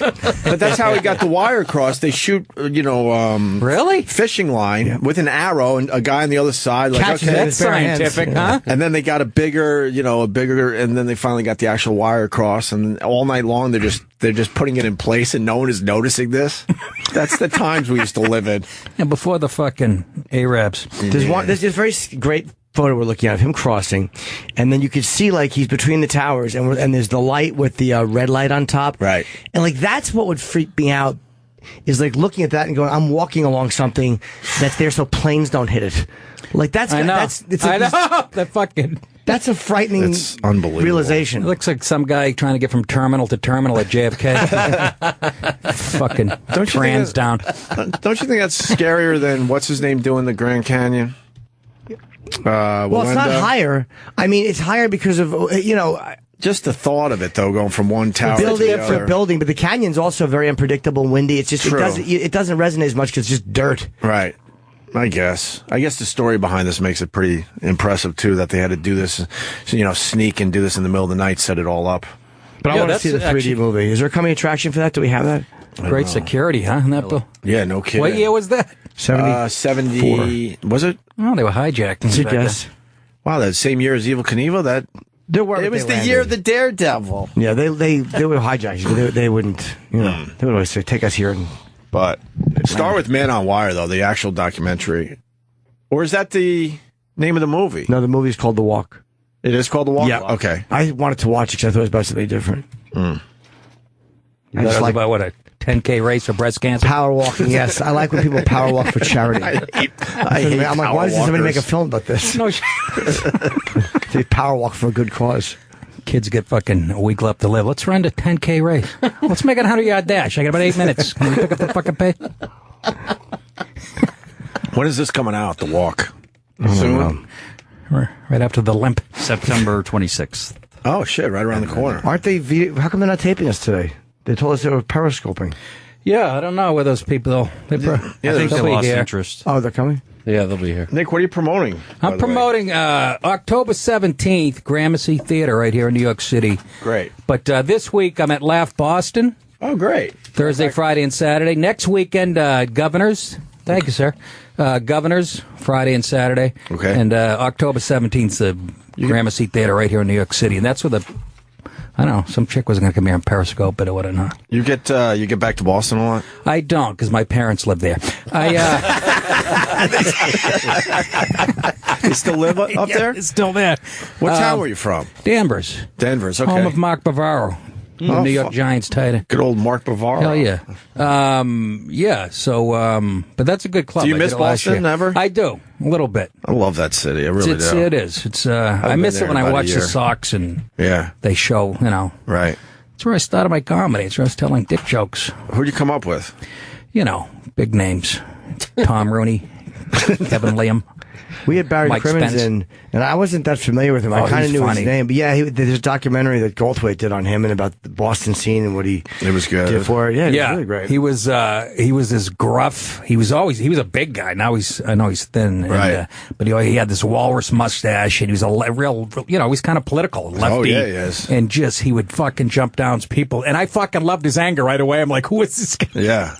that's how he got the wire across. They shoot, really? fishing line with an arrow and a guy on the other side. Like, Catches okay. it. That's bare hands. scientific, huh? And then they got a bigger, and then they finally got the actual wire across. And all night long, they're just putting it in place, and no one is noticing this. That's the times we used to live in. And before the fucking Arabs. There's this very great photo we're looking at of him crossing, and then you could see like he's between the towers, and there's the light with the red light on top. Right. And like that's what would freak me out. Is like looking at that and going, I'm walking along something that's there so planes don't hit it. Like that's I know. it's I like know. That fucking. That's a frightening It's unbelievable. realization. It looks like some guy trying to get from terminal to terminal at JFK. Fucking trans down. Don't you think that's scarier than what's his name doing the Grand Canyon? Well, it's not higher. I mean, it's higher because of, just the thought of it, though, going from one tower to building the for other. building, but the canyon's also very unpredictable and windy. It's just True. it doesn't resonate as much because it's just dirt. Right. I guess the story behind this makes it pretty impressive too. That they had to do this, sneak and do this in the middle of the night, set it all up. But I want to see the 3D movie. Is there a coming attraction for that? Do we have that? Great security, huh? In that bill. Yeah, no kidding. What year was that? 70. Was it? Oh, they were hijacked. I guess. Wow, that same year as Evel Knievel. That it was the year of the Daredevil. Yeah, they were hijacked. They wouldn't. They would always say, "Take us here." And But start with Man on Wire, though, the actual documentary. Or is that the name of the movie? no, the movie's called The Walk. It is called The Walk? Yeah. Okay. I wanted to watch it because I thought it was about something different. I That just was like about what, a 10K race for breast cancer? power walking. Yes, I like when people power walk for charity. I hate I'm like, why doesn't somebody make a walkers. film about this? No, They power walk for a good cause. kids get fucking a week left to live. Let's run the 10K race. Let's make it a 100-yard dash. I got about 8 minutes. Can we pick up the fucking pace? When is this coming out, The Walk? Soon. Right after the limp. September 26th. Oh, shit, right around the corner. Aren't they? How come they're not taping us today? They told us they were periscoping. Yeah, I don't know where those people. I think they they'll be lost here. interest. Oh, they're coming. Yeah, they'll be here. Nick, what are you promoting? by I'm the way? promoting October 17th, Gramercy Theater right here in New York City. Great. But this week I'm at Laugh Boston, Oh, great. Thursday, Friday, and Saturday. Next weekend, Governors. Thank you, sir. Governors, Friday and Saturday. Okay. And October 17th, the Gramercy Theater right here in New York City. And that's where I don't know, some chick was going to come here on Periscope, but it would not. You get back to Boston a lot? I don't, because my parents live there. You still live up there? It's still there. What town were you from? Danvers. Denver's, okay. Home of Mark Bavaro. The New York Giants tight end. Good old Mark Bavaro. Hell yeah. Yeah, so, but that's a good club. Do you I miss did it last Boston year. ever? I do, a little bit. I love that city. I really do. It is. It's, I been miss there it when I about a watch the year. Sox and Yeah, they show, right. It's where I started my comedy. It's where I was telling dick jokes. Who'd you come up with? Big names. Tom Rooney, Kevin Liam. We had Barry Mike Crimmins Spence. in, and I wasn't that familiar with him. I Oh, kind of he's knew funny. his name, but yeah, there's a documentary that Goldthwait did on him and about the Boston scene and what he It was good. did for it. Yeah, it was really great. He was this gruff. He was a big guy. Now I know he's thin. And, Right. but he had this walrus mustache and he was a real, he's kind of political. Lefty. Oh, yeah, he is. And he would fucking jump down people. And I fucking loved his anger right away. I'm like, who is this guy? Yeah.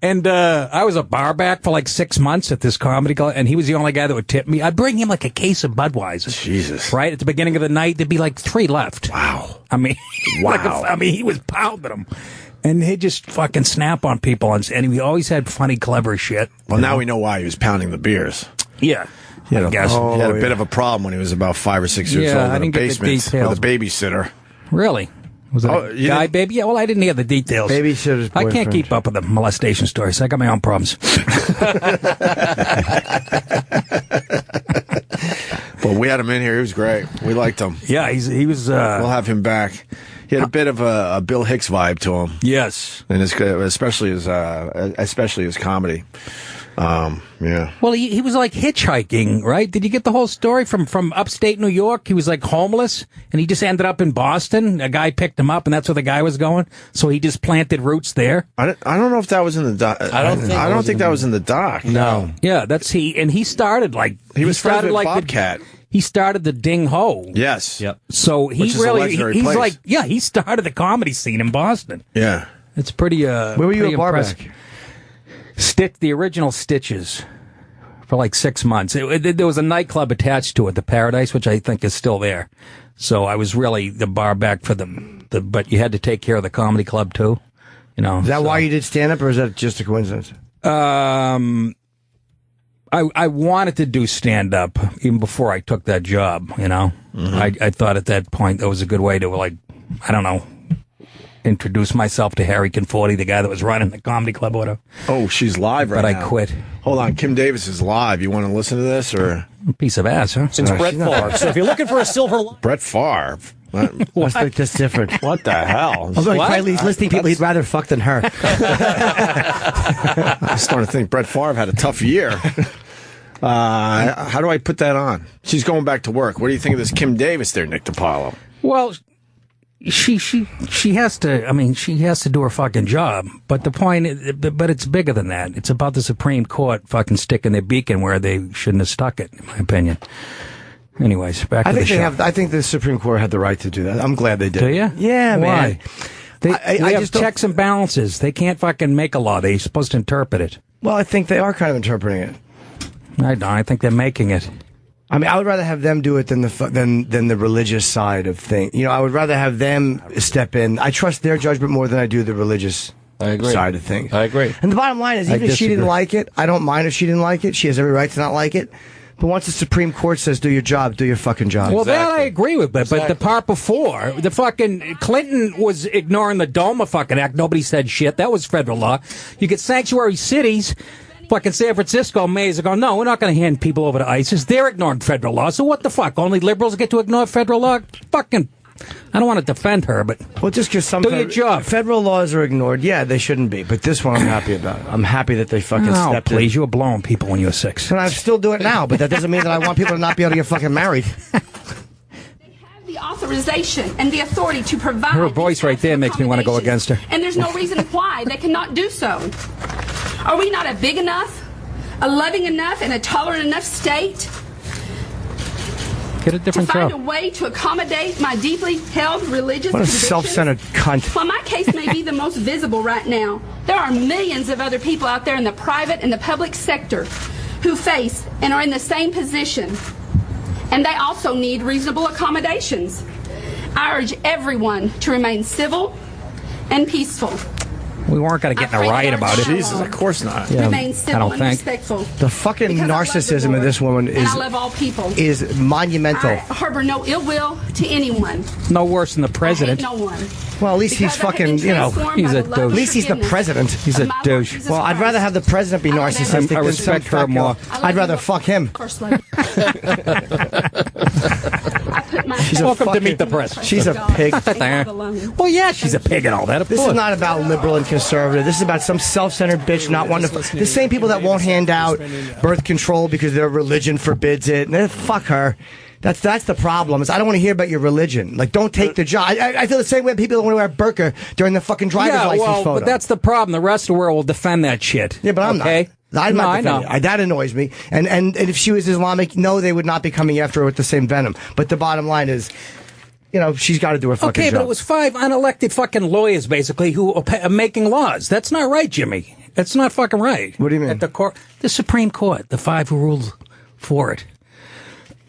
And I was a barback for like 6 months at this comedy club, and he was the only guy that would tip me. I'd bring him like a case of Budweiser. Jesus. Right? At the beginning of the night, there'd be like 3 left. Wow. I mean, Wow. he was pounding them. And he'd just fucking snap on people. And he always had funny, clever shit. Well, now we know why he was pounding the beers. Yeah. He had I guess. he had a bit of a problem when he was about 5 or 6 years Yeah, old I in a didn't get the basement details. with a babysitter. Really? Was it Oh, a you guy didn't- baby? Yeah, well, I didn't hear the details. Babysitter's I can't boyfriend. keep up with the molestation stories. I got my own problems. But we had him in here. He was great. We liked him. Yeah, he was. We'll have him back. He had a bit of a Bill Hicks vibe to him, Yes. and especially his comedy. Yeah. Well, he was like hitchhiking, right? Did you get the whole story from upstate New York? He was like homeless, and he just ended up in Boston. A guy picked him up, and that's where the guy was going. So he just planted roots there. I don't know if that was in the doc. I don't think that was in the doc. No. Yeah, and he started like He was friends started with like Bobcat. he started the Ding Ho. Yes. Yep. So Which he is a really legendary he's place. like he started the comedy scene in Boston. Yeah. It's pretty. Where were you pretty at Barback? impressive. The original Stitches. For like 6 months. There was a nightclub attached to it, the Paradise, which I think is still there. So I was really the bar back for but you had to take care of the comedy club too. Is that why you did stand up, or is that just a coincidence? I wanted to do stand up even before I took that job, Mm-hmm. I thought at that point that was a good way to introduce myself to Harry Conforti, the guy that was running the comedy club or whatever. Oh, she's live right But now. I quit. Hold on. Kim Davis is live. You want to listen to this or? Piece of ass, huh? Since Brett Favre. So if you're looking for a silver Brett Favre. That's different. What the hell? Although he's probably listing people he'd rather fuck than her. I'm starting to think Brett Favre had a tough year. How do I put that on? She's going back to work. What do you think of this Kim Davis there, Nick DiPaolo? Well, she has to. I mean, she has to do her fucking job. But the point, but it's bigger than that. It's about the Supreme Court fucking sticking their beacon where they shouldn't have stuck it, in my opinion. Anyways, back to the show. I think the Supreme Court had the right to do that. I'm glad they did. Do you? Yeah, man. Why? They have checks and balances. They can't fucking make a law. They're supposed to interpret it. Well, I think they are kind of interpreting it. I don't. I think they're making it. I mean, I would rather have them do it than the religious side of things. You know, I would rather have them step in. I trust their judgment more than I do the religious side of things. I agree. And the bottom line is, even if she didn't like it, I don't mind if she didn't like it. She has every right to not like it. But once the Supreme Court says, do your job, do your fucking job. Well, that I agree with, but the part before, the fucking Clinton was ignoring the DOMA fucking act. Nobody said shit. That was federal law. You get sanctuary cities. Fucking San Francisco mayors are going, no, we're not going to hand people over to ISIS. They're ignoring federal law. So what the fuck? Only liberals get to ignore federal law? Fucking, I don't want to defend her, but well, just because do your job. Federal laws are ignored. Yeah, they shouldn't be. But this one I'm happy about. I'm happy that they fucking stepped in. Please, you were blowing people when you were 6. And I still do it now, but that doesn't mean that I want people to not be able to get fucking married. The authorization and the authority to provide. Her voice right there makes me want to go against her. And there's no reason why they cannot do so. Are we not a big enough, a loving enough, and a tolerant enough state Get a different to find job. a way to accommodate my deeply held religious What a convictions? self-centered cunt. While my case may be the most visible right now, there are millions of other people out there in the private and the public sector who face and are in the same position. And they also need reasonable accommodations. I urge everyone to remain civil and peaceful. We weren't going to get in a riot about it. Jesus, of course not. Remain civil and respectful. The fucking narcissism of this woman And I love all people. is monumental. I harbor no ill will to anyone. No worse than the president. I hate no one. Well, at least he's fucking, you know, he's a douche. At least he's the president. He's a douche. Well, I'd rather have the president be narcissistic I than respect some her more. I'd rather fuck him. She's Welcome to Meet the Press. She's a pig. Well, yeah, she's a pig and all that. This is not about liberal and conservative. This is about some self-centered bitch not wanting to. The same people that won't hand out birth control because their religion forbids it. Fuck her. That's the problem. Is I don't want to hear about your religion. Like, don't take the job. I feel the same way people don't want to wear a burqa during the fucking driver's license photo. But that's the problem. The rest of the world will defend that shit. Yeah, but I'm not. I'm not defending it. That annoys me. And if she was Islamic, no, they would not be coming after her with the same venom. But the bottom line is, you know, she's got to do her fucking job. Okay, but it was 5 unelected fucking lawyers, basically, who are making laws. That's not right, Jimmy. That's not fucking right. What do you mean? At the Supreme Court, the 5 who ruled for it.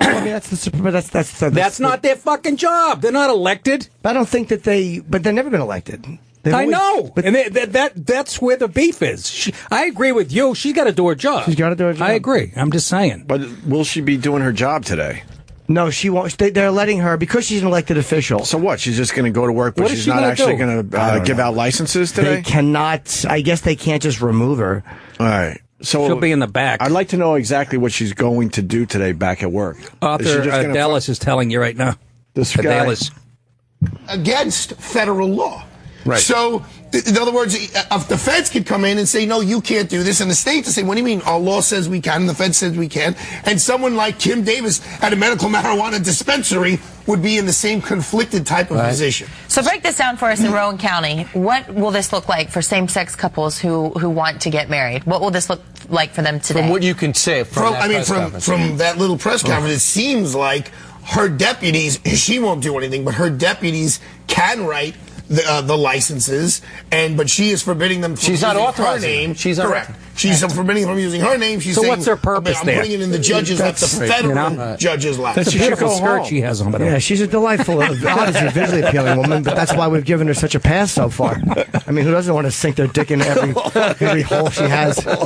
Well, I mean, that's not their fucking job. They're not elected. I don't think that but they've never been elected. I know, and that's where the beef is. I agree with you. She's got to do her job. She's got to do her job. I agree. I'm just saying. But will she be doing her job today? No, she won't. They're letting her because she's an elected official. So what? She's just going to go to work, but she's not actually going to give out licenses today? They cannot. I guess they can't just remove her. All right. So she'll be in the back. I'd like to know exactly what she's going to do today back at work. Author Dallas is telling you right now. This guy against federal law. Right. So, in other words, if the feds could come in and say, no, you can't do this, and the state to say, what do you mean? Our law says we can, and the fed says we can, and someone like Kim Davis at a medical marijuana dispensary would be in the same conflicted type of position. So break this down for us in Rowan County. What will this look like for same-sex couples who want to get married? What will this look like for them today? From what you can say from that little press conference, it seems like her deputies, she won't do anything, but her deputies can write the licenses, but she is forbidding them from She's not using authorizing her name. them. She's correct. She's forbidding them from using her name. She's so saying, what's her purpose I'm there? putting it in the judges at the federal judges' lap. That's a beautiful skirt she has on. Yeah, she's a delightful, honestly, visually appealing woman, but that's why we've given her such a pass so far. I mean, who doesn't want to sink their dick in every hole she has? Including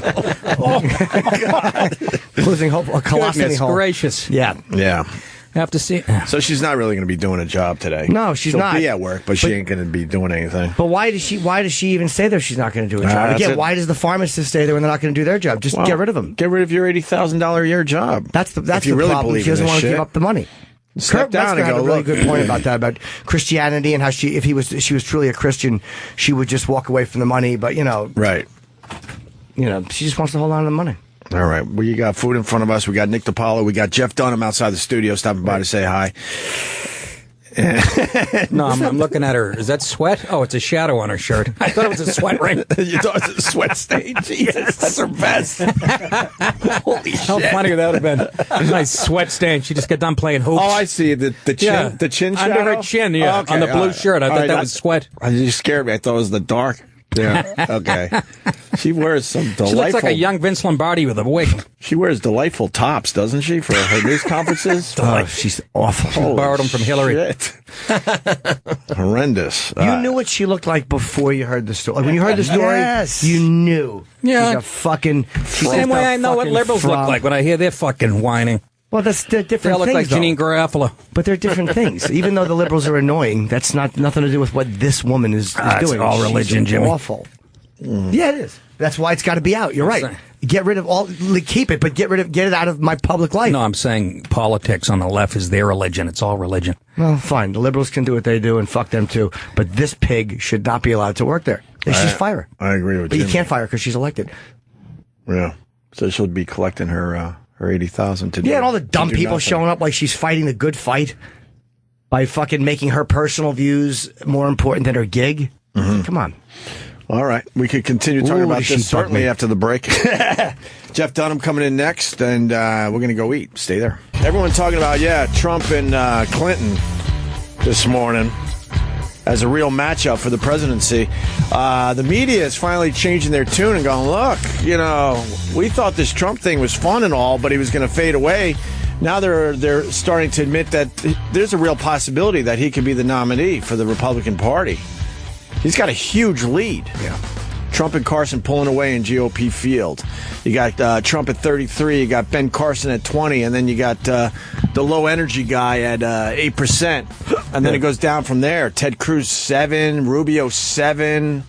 a colostomy hole. Gracious. Yeah. Yeah. Have to see. So she's not really going to be doing a job today. No, she'll not. She'll be at work, but she But- ain't going to be doing anything. But why does she even stay there if she's not going to do a job? that's Again, it. why does the pharmacist stay there when they're not going to do their job? Just Well, get rid of them. Get rid of your $80,000 a year job. That's if the you really problem. believe She doesn't in this want to shit. give up the money. Step Kurt down Metzger and had go, a really look. good point about that, about Christianity and how if she was truly a Christian, she would just walk away from the money. But Right. she just wants to hold on to the money. All right. We got food in front of us. We got Nick DiPaolo. We got Jeff Dunham outside the studio stopping by to say hi. No, I'm looking at her. Is that sweat? Oh, it's a shadow on her shirt. I thought it was a sweat ring. You thought it was a sweat stain? Jesus, that's her best. Holy shit. How funny would that have been? Nice sweat stain. She just got done playing hoops. Oh, I see. The chin, the chin shadow? Under her chin, yeah. Okay, on the blue all right. shirt. I All thought right, that was sweat. You scared me. I thought it was the dark. Yeah. Okay. She wears some delightful. She looks like a young Vince Lombardi with a wig. She wears delightful tops, doesn't she, for her news conferences? She's awful. She borrowed them from Hillary. Shit. Horrendous. You knew what she looked like before you heard the story. When you heard the story, Yes. you knew. Yeah. She's a fucking. Same way I know what liberals look like when I hear their fucking whining. Well, they're They different all look things, like Janine though. Garofalo. But they're different things. Even though the liberals are annoying, that's nothing to do with what this woman is It's doing. all She's religion, Jimmy. Awful. Yeah, it is. That's why it's got to be out. You're right. Get rid of all. Keep it, but get it out of my public life. No, I'm saying politics on the left is their religion. It's all religion. Well, fine. The liberals can do what they do, and fuck them too. But this pig should not be allowed to work there. They should just fire her. I agree with But you. you can't fire her because she's elected. Yeah. So she'll be collecting her 80,000 to do. Yeah, and all the dumb to do people nothing. showing up like she's fighting the good fight by fucking making her personal views more important than her gig. Come on. All right. We could continue talking Ooh, about does she this bug certainly me. after the break. Jeff Dunham coming in next, and we're going to go eat. Stay there. Everyone talking about, Trump and Clinton this morning as a real matchup for the presidency. The media is finally changing their tune and going, look, we thought this Trump thing was fun and all, but he was going to fade away. Now they're starting to admit that there's a real possibility that he could be the nominee for the Republican Party. He's got a huge lead. Yeah. Trump and Carson pulling away in GOP field. You got Trump at 33, you got Ben Carson at 20, and then you got the low energy guy at 8%. And then it goes down from there. Ted Cruz 7, Rubio 7,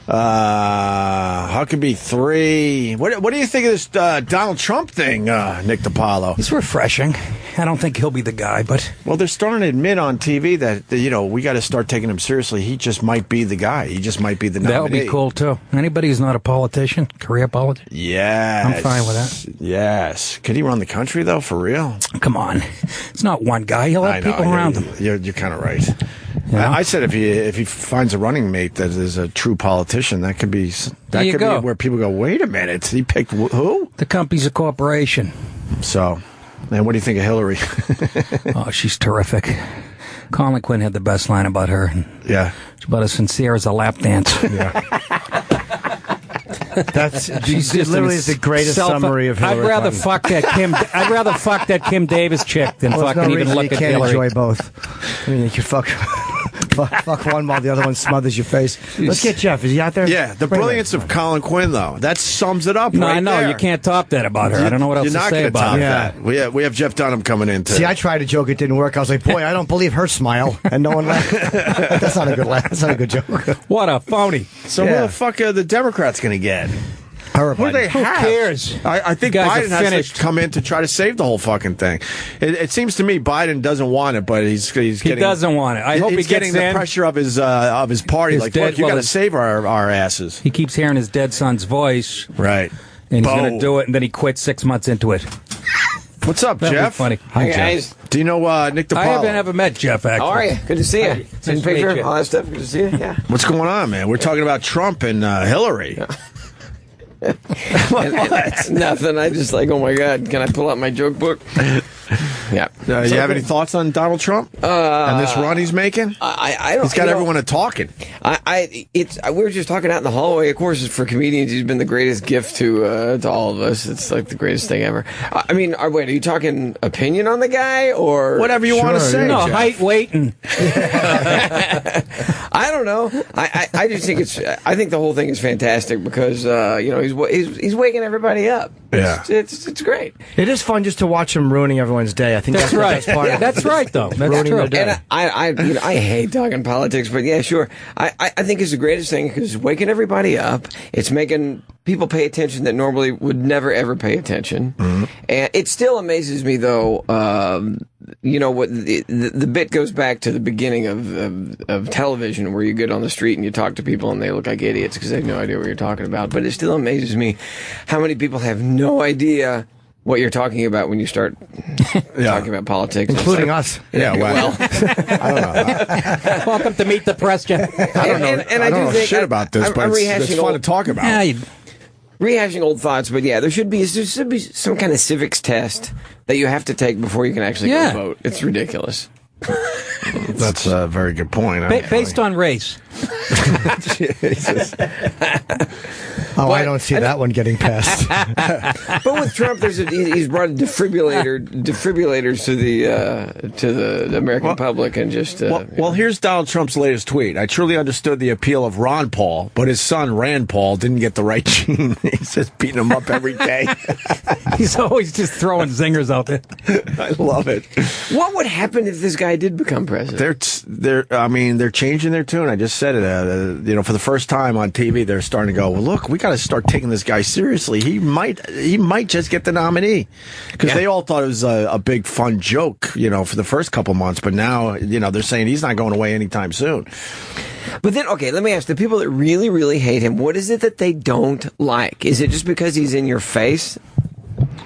Huckabee 3. What do you think of this Donald Trump thing, Nick DiPaolo? It's refreshing. I don't think he'll be the guy, but Well, they're starting to admit on TV that we got to start taking him seriously. He just might be the guy. He just might be the nominee. that would be cool too. Anybody who's not a politician, career politician. Yes. I'm fine with that. Yes. Could he run the country, though, for real? Come on, it's not one guy. He'll have people around him. You're kind of right. I said if he finds a running mate that is a true politician, that could be There you be go. where people go, wait a minute, he picked who? The company's a corporation. So, man, what do you think of Hillary? Oh, she's terrific. Colin Quinn had the best line about her. Yeah. She's about as sincere as a lap dance. Yeah. That's She's just literally the greatest summary of Hillary I'd rather Clinton. fuck that Kim. I'd rather fuck that Kim Davis chick than Well, there's fucking no even reason look you at can't Hillary. enjoy both. I mean, you can fuck one while the other one smothers your face. Let's get Jeff. Is he out there? Yeah, the Bring him brilliance in. of Colin Quinn, though, that sums it up. No, right I know there. you can't top that about her. I don't know what else You're to not say gonna about top her. Yeah. that. We have Jeff Dunham coming in today. See, I tried a joke. It didn't work. I was like, boy, I don't believe her smile. And no one laughed. That's not a good laugh. That's not a good joke. What a phony. So Yeah. who the fuck are the Democrats going to get? Who do they Who have? cares? I think You guys Biden are has finished. to come in to try to save the whole fucking thing. It seems to me Biden doesn't want it, but he's He getting, doesn't want it. I hope he he's gets getting the in. pressure of his party. His Like, dead- look, you well, got to his- save our asses. He keeps hearing his dead son's voice, Right. and he's Bo. going to do it, and then he quits 6 months into it. What's up, That'd be Jeff? funny. Hi, guys. Do you know Nick DiPaolo? I haven't ever met Jeff, actually. How are you? Good to see you. Seen to meet picture, you. all that stuff. Good to see you. Yeah. What's going on, man? We're talking about Trump and Hillary. It's nothing. I just like, oh my God, can I pull out my joke book? Yeah. You have any thoughts on Donald Trump and this run he's making? I don't. He's got everyone talking. We were just talking out in the hallway. Of course, for comedians, he's been the greatest gift to all of us. It's like the greatest thing ever. I mean, wait, are you talking opinion on the guy or Whatever you want to say. No, Jeff. height, weight, and I don't know. I just think I think the whole thing is fantastic because he's he's waking everybody up. Yeah. It's great. It is fun just to watch him ruining everyone's day. I think that's right. The best part. That's right, though. That's Ruining true. their day. And I hate talking politics, but yeah, sure. I think it's the greatest thing because it's waking everybody up. It's making people pay attention that normally would never ever pay attention. Mm-hmm. And it still amazes me though. What the bit goes back to the beginning of television, where you get on the street and you talk to people and they look like idiots because they have no idea what you're talking about. But it still amazes me how many people have no idea what you're talking about when you start talking about politics, including us. Yeah, well, I don't know. Welcome to Meet the Press, Jeff. I don't know. I don't know shit about this, but it's fun to talk about. Rehashing old thoughts, but yeah, there should be some kind of civics test that you have to take before you can actually go vote. It's ridiculous. That's a very good point. Based on race. Jesus. I don't see that one getting passed. But with Trump, he's brought defibrillators to the American public, and just well, here's Donald Trump's latest tweet. I truly understood the appeal of Ron Paul, but his son Rand Paul didn't get the right gene. He's just beating him up every day. He's always just throwing zingers out there. I love it. What would happen if this guy did become president? They're changing their tune. I just said it. For the first time on TV, they're starting to go, well, look, we got to start taking this guy seriously. He might just get the nominee, because they all thought it was a big fun joke, for the first couple months. But now, they're saying he's not going away anytime soon. But then, okay, let me ask the people that really, really hate him, what is it that they don't like? Is it just because he's in your face?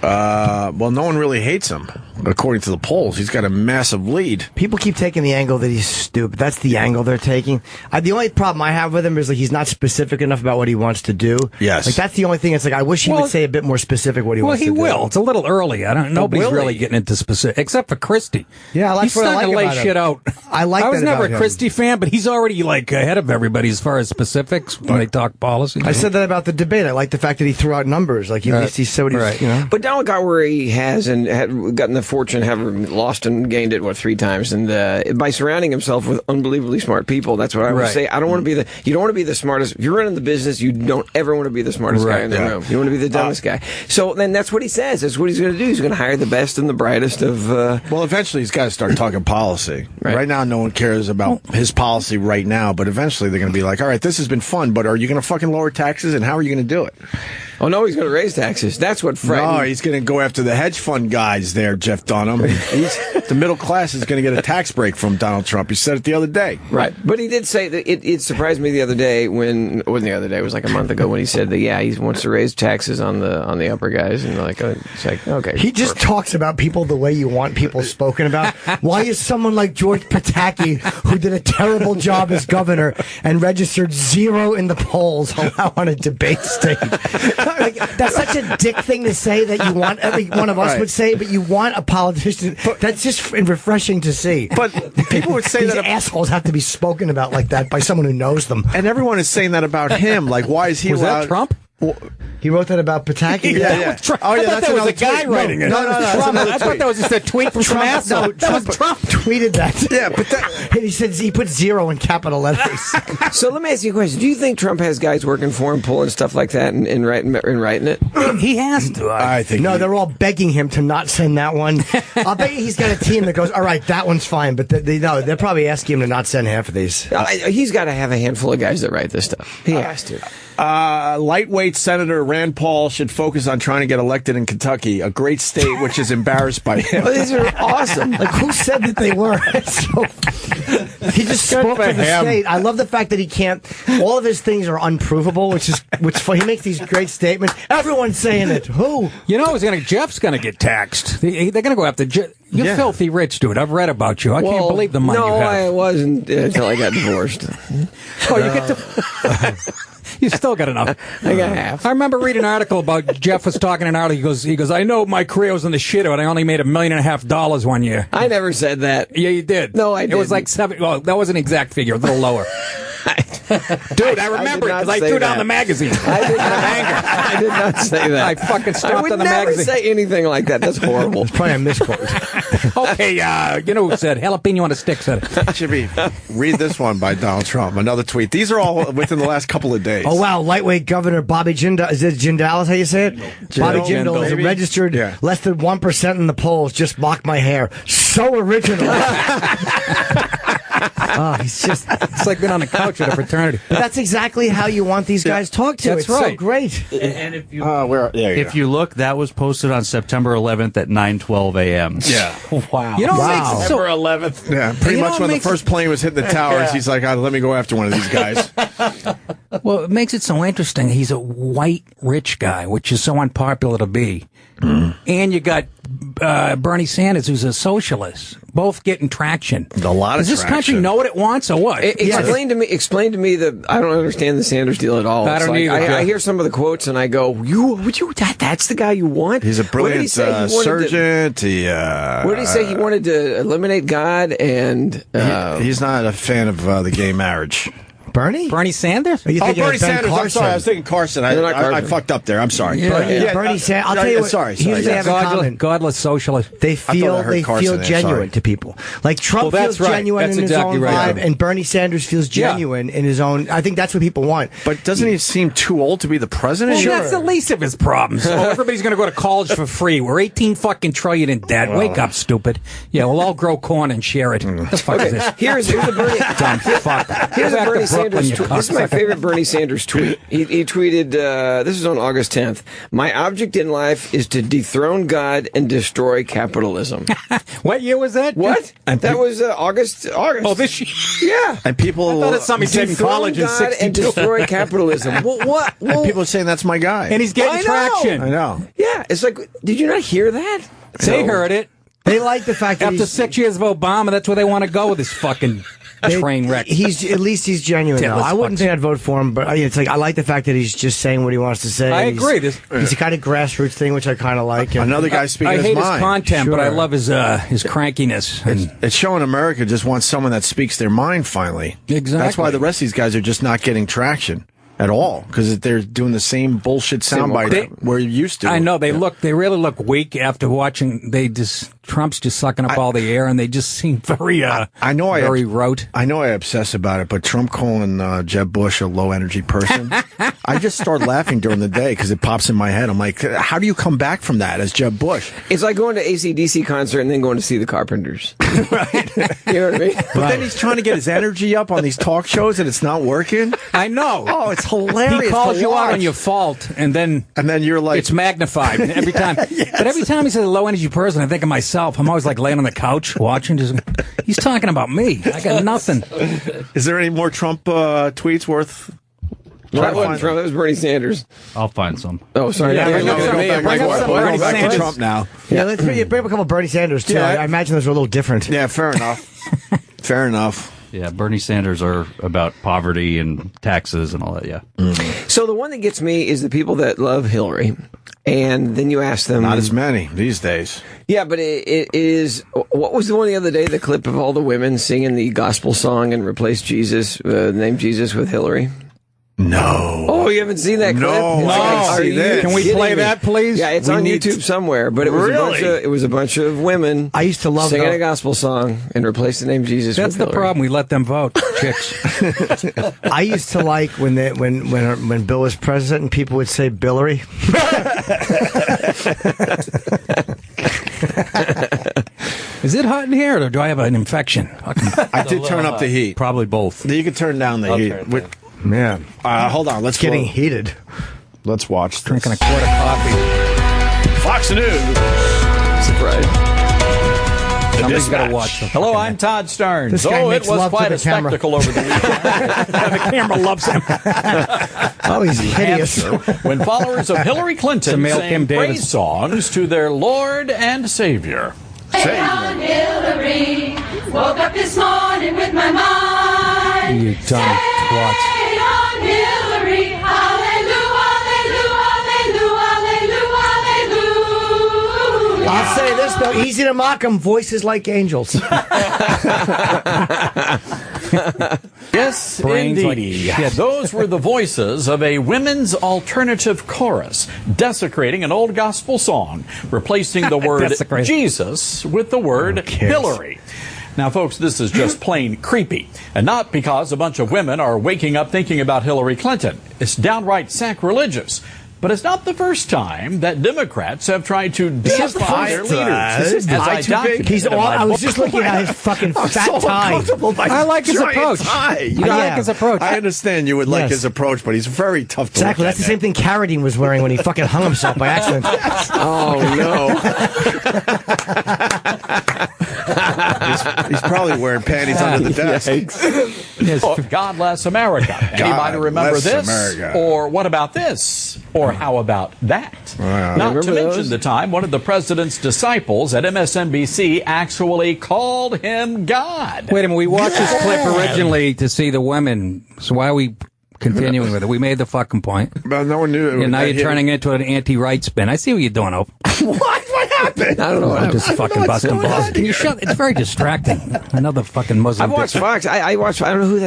Well, no one really hates him. According to the polls, he's got a massive lead. People keep taking the angle that he's stupid. That's the angle they're taking. The only problem I have with him is he's not specific enough about what he wants to do. Yes. That's the only thing. It's I wish he would say a bit more specific what he wants to do. Well, he will. It's a little early. Nobody's really getting into specific, except for Christie. Yeah, he's starting to lay shit out. I was never a him. Christie fan, but he's already ahead of everybody as far as specifics when they talk policy. I said that about the debate. I like the fact that he threw out numbers. At least he said what he was, But Donald got where he has and had gotten the fortune, have lost and gained it 3 times, and by surrounding himself with unbelievably smart people. That's what I would say. I don't want to be you don't want to be the smartest. If you're running the business, you don't ever want to be the smartest guy in the room. You want to be the dumbest guy. So then that's what he says. That's what he's going to do. He's going to hire the best and the brightest of. Well, eventually he's got to start talking policy. Right now, no one cares about his policy right now, but eventually they're going to be like, all right, this has been fun, but are you going to fucking lower taxes, and how are you going to do it? Oh, no, he's going to raise taxes. That's what frightens. No, he's going to go after the hedge fund guys there, Jeff Dunham. The middle class is going to get a tax break from Donald Trump. He said it the other day. Right. But he did say that it surprised me the other day when, it wasn't the other day, it was like a month ago when he said that, he wants to raise taxes on the upper guys. And it's like, okay. He just talks about people the way you want people spoken about. Why is someone like George Pataki, who did a terrible job as governor and registered 0 in the polls, allowed on a debate stage? That's such a dick thing to say that you want every one of us would say, but you want a politician. That's just refreshing to see. But people would say these that assholes have to be spoken about like that by someone who knows them. And everyone is saying that about him. Like, why is he was allowed? That Trump? He wrote that about Pataki. Yeah. Oh, yeah, I thought that was a guy writing it. No. I thought that was just a tweet from some asshole. No, that was Trump tweeted that. Yeah, but and he said he put 0 in capital letters. So let me ask you a question. Do you think Trump has guys working for him, pulling stuff like that and writing it? He has to. I think. No, they're all begging him to not send that one. I'll bet you he's got a team that goes, all right, that one's fine, but they're probably asking him to not send half of these. He's got to have a handful of guys that write this stuff. He has to. Lightweight Senator Rand Paul should focus on trying to get elected in Kentucky, a great state which is embarrassed by him. Oh, these are awesome. Who said that they were? He just spoke for the state. I love the fact that he can't. All of his things are unprovable, which he makes these great statements. Everyone's saying it. Who? Jeff's going to get taxed. They're going to go after Jeff. You're filthy rich, dude. I've read about you. I can't believe the money you have. No, I wasn't until I got divorced. You get to. You still got enough. I got half. I remember reading an article about Jeff was talking in an article. He goes, I know my career was in the shitter, but I only made $1.5 million 1 year. I never said that. Yeah, you did. No, I didn't. It was like 7. Well, that was an exact figure, a little lower. Dude, I remember it because I threw down the magazine. I did not say that. I fucking I stomped would on the never magazine. say anything like that. That's horrible. It's probably a misquote. Okay, you know who said jalapeno on a stick said it. Jimmy, read this one by Donald Trump. Another tweet. These are all within the last couple of days. Oh, wow. Lightweight Governor Bobby Jindal. Is it Jindal? Is how you say it? Bobby Jindal is registered less than 1% in the polls. Just mocked my hair. So original. Oh, it's like being on the couch at a fraternity. But that's exactly how you want these guys talked to. That's it's right. so great. And if you if you look, that was posted on September 11th at 9:12 a.m. Yeah. Wow. You know what makes it September 11th. Yeah, pretty much when the first plane was hitting the towers, he's like, let me go after one of these guys. Well, it makes it so interesting. He's a white, rich guy, which is so unpopular to be. And you got Bernie Sanders, who's a socialist, both getting traction. A lot of Does this country know what it wants or what? Explain to me the. I don't understand the Sanders deal at all. I don't It's like, either. I hear some of the quotes and I go, that's the guy you want? He's a What did he brilliant say? He wanted to- surgeon. What did he say? He wanted to eliminate God and. He's not a fan of the gay marriage. Bernie Sanders? Are you Oh, thinking Bernie of Ben Sanders. I'm Carson? sorry. I was thinking Carson. I fucked up there. I'm sorry. Bernie Sanders. I'll tell you what. Sorry. Here's what they have in common. Godless socialist. They thought I feel heard Carson there, genuine sorry. to people. Like Trump Well, that's feels right. genuine That's in his exactly own right. vibe, and Bernie Sanders feels genuine in his own. I think that's what people want. But doesn't he seem too old to be the president? Well, that's the least of his problems. Oh, everybody's going to go to college for free. We're 18 fucking trillion in debt. Wake up, stupid. Yeah, we'll all grow corn and share it. The fuck is this? Here's a Bernie. Dumb fuck. Here's Go a back to Bernie Brooklyn, Sanders you tweet. This is my cocksucker. favorite Bernie Sanders tweet. He tweeted, this is on August 10th. My object in life is to dethrone God and destroy capitalism. What year was that? What? That was August. Oh, this year? Yeah. And people. I thought it's something he said in Dethrone college in God and 62. destroy capitalism. What? And people are saying that's my guy. And he's getting I know. traction. I know. Yeah. It's like, did you not hear that? They heard it. They like the fact that After 6 years of Obama, that's where they want to go with this fucking train wreck. He's at least he's genuine. Yeah, Though. let's I wouldn't fuck- say I'd vote for him, but it's like I like the fact that he's just saying what he wants to say. I and agree. He's a kind of grassroots thing, which I kind of like. And Another guy speaking I his hate mind. his content, but I Sure. love his crankiness. And It's showing America just wants someone that speaks their mind finally. Exactly. That's why the rest of these guys are just not getting traction at all because they're doing the same bullshit soundbite that we're used to. I know they really look weak after watching. Trump's just sucking up all the air, and they just seem very very rote. I know I obsess about it, but Trump calling Jeb Bush a low energy person, I just start laughing during the day because it pops in my head. I'm like, how do you come back from that as Jeb Bush? It's like going to AC/DC concert and then going to see the Carpenters. Right. You know what I mean? But then he's trying to get his energy up on these talk shows and it's not working. I know. Oh, it's hilarious. He calls to you out watch. on your fault, and then you're like, it's magnified every time. Yes. But every time he says a low energy person, I think of myself. I'm always like laying on the couch watching. He's talking about me. I got nothing. Is there any more Trump tweets worth? That wasn't Trump. That was Bernie Sanders. I'll find some. Oh, sorry. Yeah, You're looking at me. I'm like, what? We're going Bernie back to Sanders. Trump now. Yeah, let's bring up a couple of Bernie Sanders too. Yeah. I imagine those are a little different. Yeah, fair enough. Fair enough. Yeah, Bernie Sanders are about poverty and taxes and all that. Yeah. So the one that gets me is the people that love Hillary. And then you ask them. Not as many these days. Yeah, but it is. What was the one the other day? The clip of all the women singing the gospel song and replaced Jesus, name Jesus with Hillary. No. Oh, you haven't seen that clip? No, It's I like, gotta are see you this. Can we kidding play me? that, please? Yeah, it's We on need YouTube somewhere. But it was a bunch of women. I used to love singing the- a gospel song and replaced the name Jesus. That's with the Hillary. problem. We let them vote, chicks. I used to like when Bill was president and people would say Billary. Is it hot in here, or do I have an infection? I did turn up the heat. Probably both. You can turn down the heat. Man, Hold on. Let's it's getting heated. Let's watch this. Drinking a quart of coffee. Fox News. Surprise. Somebody's got to watch them. Hello, I'm Todd Starnes. This guy Oh, it makes was love to quite the a camera. spectacle over the weekend. The camera loves him. Oh, he's hideous. When followers of Hillary It's a Clinton male sang Kim Davis. praise songs to their Lord and Savior. On Hillary, woke up this morning with my mind. You dumb twats. Say on Hillary, hallelujah, hallelujah, hallelujah, hallelujah. I'll say this though, easy to mock them. Voices like angels. Yes, Brains like indeed. shit. Those were the voices of a women's alternative chorus desecrating an old gospel song, replacing the word Desecrating. Jesus with the word Hillary. Now, folks, this is just plain creepy. And not because a bunch of women are waking up thinking about Hillary Clinton. It's downright sacrilegious. But it's not the first time that Democrats have tried to deify their leaders. I was just looking at his fucking fat tie. I like his approach. I like his approach. I understand you would like Yes. his approach, but he's very tough to Exactly. look That's the at. same thing Carradine was wearing when he fucking hung himself by accident. Oh, no. he's probably wearing panties under the desk. Oh, God bless America. Anybody remember bless this? America. Or what about this? Or how about that? Not Remember to mention those? the time one of the president's disciples at MSNBC actually called him God. Wait a minute, we watched this clip originally to see the women, so why are we continuing with it? We made the fucking point. But no one knew. And now you're turning it into an anti-right spin. I see what you're doing, Hope. What happened? I don't know. I'm just fucking busting balls. Can you shut? It's very distracting. Another fucking Muslim. I've watched Fox. I watched. I don't know who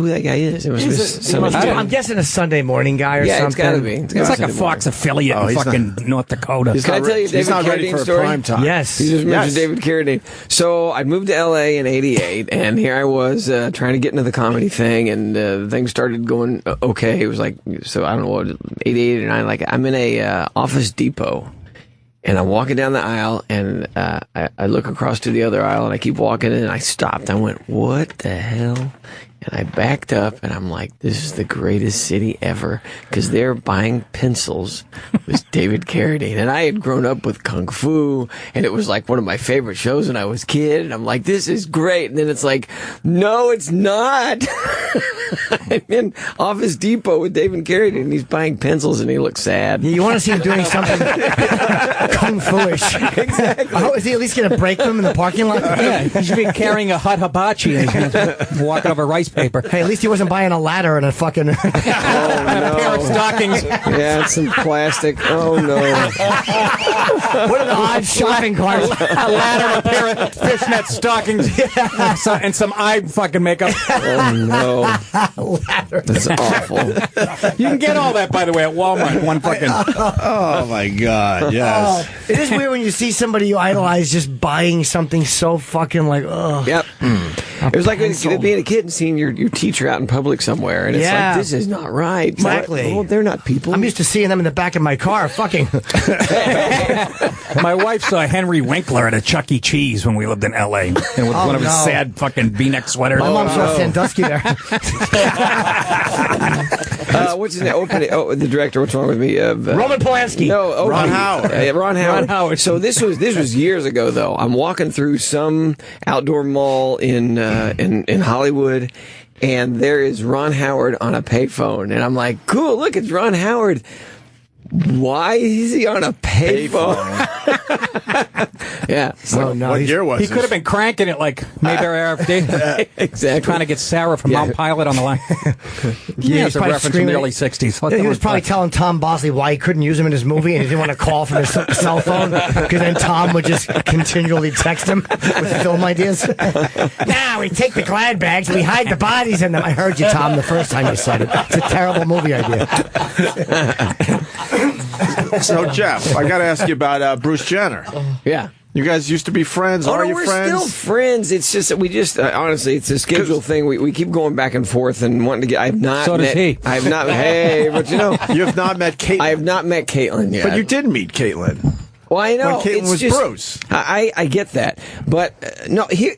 that guy is. It was just somebody. I'm guessing a Sunday morning guy or Yeah, something. it's gotta be. It's like a Fox affiliate in he's fucking North Dakota. Can I tell you He's David not ready for Carradine's a story? prime time. Yes. You just mentioned Yes. David Carradine. So I moved to L.A. in '88, and here I was trying to get into the comedy thing, and things started going okay. It was like, so I don't know what, 88 or 9. Like I'm in a Office Depot, and I'm walking down the aisle, and I look across to the other aisle, and I keep walking, and I stopped. I went, what the hell? And I backed up, and I'm like, this is the greatest city ever, because they're buying pencils with David Carradine. And I had grown up with Kung Fu, and it was like one of my favorite shows when I was a kid, and I'm like, this is great. And then it's like, no, it's not. I'm in Office Depot with David Carradine, and he's buying pencils, and he looks sad. Yeah, you want to see him doing something kung fu-ish. Exactly. Oh, is he at least going to break them in the parking lot? Yeah, he should be carrying a hot hibachi and he's gonna walk over rice paper. Hey, at least he wasn't buying a ladder and a fucking Oh, no. pair of stockings. Yeah, it's some plastic. Oh, no. What are the odd shopping carts? A ladder and a pair of fishnet stockings. And some eye fucking makeup. Oh, no. Ladder. That's awful. You can get all that, by the way, at Walmart. One fucking. Oh, my God. Yes. It is weird when you see somebody you idolize just buying something so fucking like, ugh. Yep. It was like being a kid and seeing your teacher out in public somewhere, and it's Yeah. like, this is not right. Exactly. Oh, they're not people. I'm used to seeing them in the back of my car, fucking. My wife saw Henry Winkler at a Chuck E. Cheese when we lived in L.A. And with one of his no. sad fucking V-neck sweaters. My mom saw Sandusky there. What's his name? Oh, the director. What's wrong with me? Roman Polanski. No, Opie. Ron Howard. Ron Howard. Ron Howard. So this was years ago, though. I'm walking through some outdoor mall in Hollywood, and there is Ron Howard on a payphone, and I'm like, cool, look, it's Ron Howard. Why is he on a payphone? Yeah. So, What year was He this? could have been cranking it like Mayberry RFD. exactly. Trying to get Sarah from Mount Pilot on the line. Yeah, it's a reference from the early 60s. He was probably telling Tom Bosley why he couldn't use him in his movie, and he didn't want to call from his cell phone because then Tom would just continually text him with film ideas. Now we take the Glad bags and we hide the bodies in them. I heard you, Tom, the first time you said it. It's a terrible movie idea. So, Jeff, I got to ask you about Bruce Jenner. Yeah. You guys used to be friends. Oh, Are no, you we're friends? still friends. It's just that we just honestly, it's a schedule thing. We keep going back and forth and wanting to get. I've not. So does met, he. I've not. Hey, but you know, You have not met Caitlyn. I have not met Caitlyn yet. But you did meet Caitlyn. Well, I know When Caitlyn it's was just, Bruce. I get that, but no, he.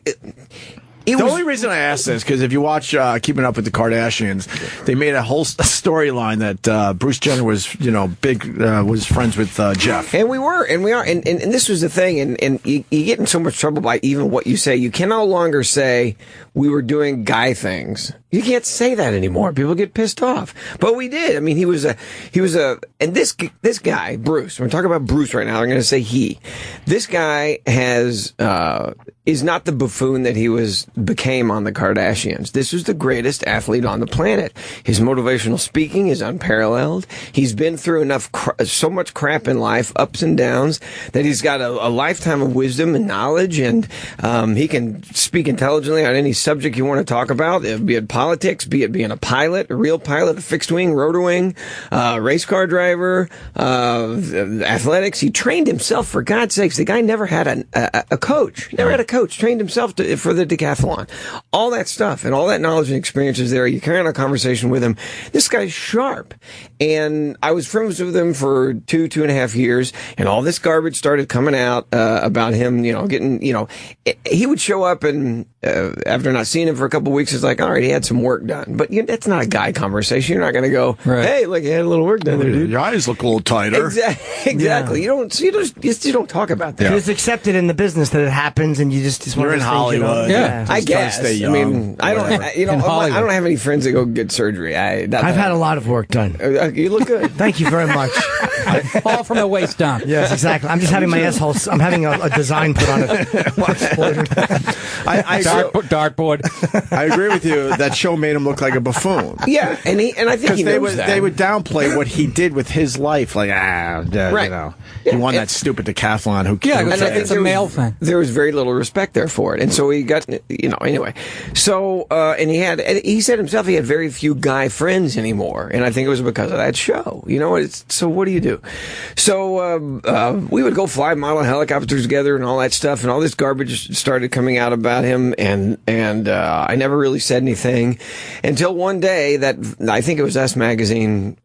The only reason I ask this because if you watch Keeping Up with the Kardashians, they made a whole storyline that Bruce Jenner was, was friends with Jeff. And we are, and this was the thing, and you get in so much trouble by even what you say. You can no longer say we were doing guy things. You can't say that anymore. People get pissed off. But we did. I mean, he was and this guy, Bruce, we're talking about Bruce right now. I'm going to say he. This guy is not the buffoon that he was became on the Kardashians. This was the greatest athlete on the planet. His motivational speaking is unparalleled. He's been through so much crap in life, ups and downs, that he's got a lifetime of wisdom and knowledge, and he can speak intelligently on any subject you want to talk about, be it politics, be it being a pilot, a real pilot, a fixed wing, rotor wing, race car driver, athletics. He trained himself, for God's sakes. The guy never had a coach. Never had a coach. Trained himself for the decathlon. All that stuff and all that knowledge and experience is there. You carry on a conversation with him. This guy's sharp. And I was friends with him for 2.5 years, and all this garbage started coming out about him, getting, he would show up and after not seeing him for a couple of weeks, it's like, all right, he had some work done. But that's not a guy conversation. You're not going to go, hey, look, you had a little work done there, dude. Your eyes look a little tighter. Exactly. Yeah. You don't talk about that. It's accepted in the business that it happens, and you just you're in Hollywood. Yeah, I guess. I mean, I don't have any friends that go get surgery. I've had a lot of work done. You look good. Thank you very much. All from the waist down. Yes, exactly. I'm just having my asshole. I'm having a design put on it. Dartboard. I agree with you. That show made him look like a buffoon. Yeah, and I think he knows that. They would downplay what he did with his life, like he won that stupid decathlon. Who cares? Yeah, it's a male thing. There was very little respect there for it, and so he got anyway. So and he said himself he had very few guy friends anymore, and I think it was because of that show. So what do you do? So we would go fly model helicopters together and all that stuff, and all this garbage started coming out about him, and I never really said anything until one day that I think it was Us Magazine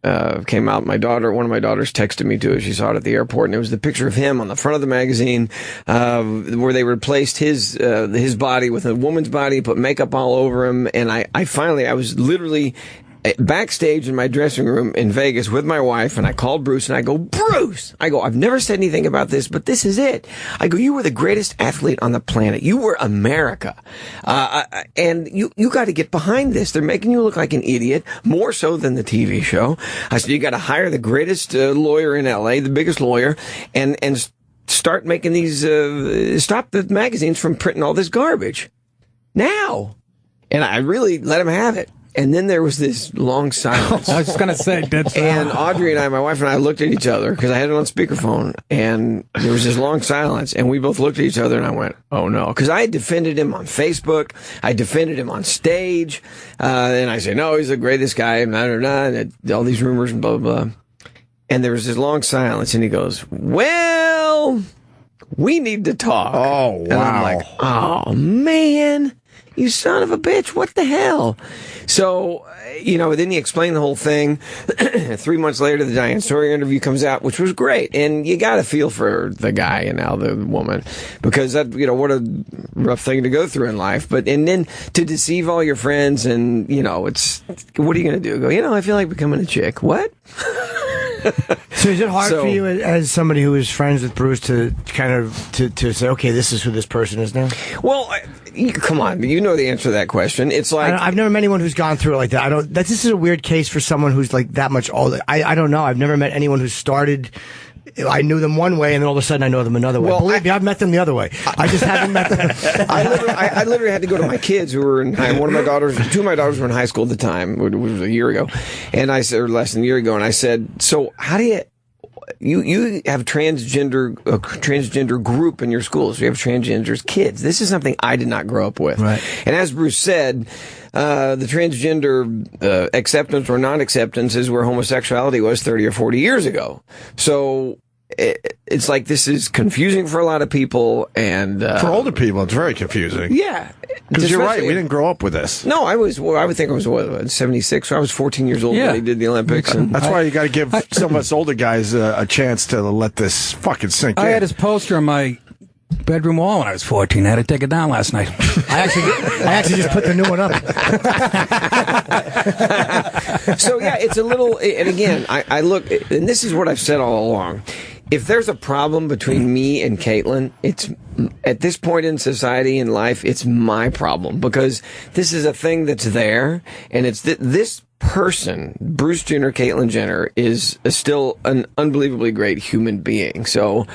came out. One of my daughters texted me to it. She saw it at the airport, and it was the picture of him on the front of the magazine where they replaced his body with a woman's body, put makeup all over him, and I was literally backstage in my dressing room in Vegas with my wife, and I called Bruce, and I go, Bruce! I've never said anything about this, but this is it. I go, you were the greatest athlete on the planet. You were America. And you got to get behind this. They're making you look like an idiot, more so than the TV show. I said, you got to hire the greatest lawyer in LA, the biggest lawyer, and start making these, stop the magazines from printing all this garbage. Now. And I really let him have it. And then there was this long silence. I was just going to say, and Audrey and my wife and I looked at each other because I had it on speakerphone, and there was this long silence, and we both looked at each other, and I went, oh no. Because I had defended him on Facebook. I defended him on stage. And I said, no, he's the greatest guy, and all these rumors and blah, blah, blah. And there was this long silence, and he goes, well, we need to talk. Oh, wow. And I'm like, oh, man. You son of a bitch, what the hell? So, then he explained the whole thing. 3 months later, the Diane Sawyer interview comes out, which was great. And you got to feel for the guy and now the woman, because that, what a rough thing to go through in life. And then to deceive all your friends and, what are you going to do? Go, I feel like becoming a chick. What? So is it hard for you as somebody who is friends with Bruce to kind of to say, okay, this is who this person is now? Well, come on, you know the answer to that question. It's like I've never met anyone who's gone through it like that. This is a weird case for someone who's like that much older. I don't know. I've never met anyone who started. I knew them one way, and then all of a sudden I know them another way. Well, believe me, I've met them the other way. I just haven't met them. I literally had to go to my kids who were in high. Two of my daughters were in high school at the time, which was a year ago, and I said, or less than a year ago, and I said, so how do you have a transgender group in your schools? You have transgenders kids. This is something I did not grow up with. Right. And as Bruce said, the transgender acceptance or non-acceptance is where homosexuality was 30 or 40 years ago. So it's like this is confusing for a lot of people, and for older people, it's very confusing. Yeah, because you're right. We didn't grow up with this. No, I would think I was 76. So I was 14 years old when they did the Olympics. And that's why you got to give some of us older guys a chance to let this fucking sink in. I had his poster on my bedroom wall when I was 14. I had to take it down last night. I actually just put the new one up. So yeah, it's a little. And again, I look, and this is what I've said all along. If there's a problem between me and Caitlin, it's at this point in society and life, it's my problem, because this is a thing that's there, and it's this person, Bruce Jenner, Caitlyn Jenner, is still an unbelievably great human being. So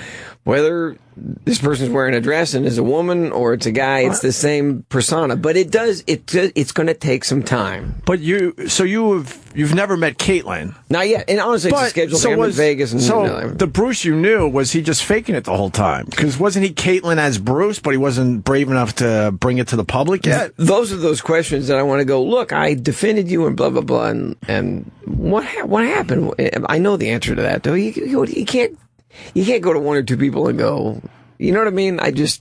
whether this person's wearing a dress and is a woman or it's a guy, it's the same persona. But it's going to take some time. But you've never met Caitlyn. Not yet. And honestly, it's a scheduled thing. I'm in Vegas. And, the Bruce you knew, was he just faking it the whole time? Because wasn't he Caitlyn as Bruce, but he wasn't brave enough to bring it to the public yet? Those are those questions that I want to go, look, I defended you and blah, blah, blah. And what happened? I know the answer to that, though. You can't go to one or two people and go, you know what I mean?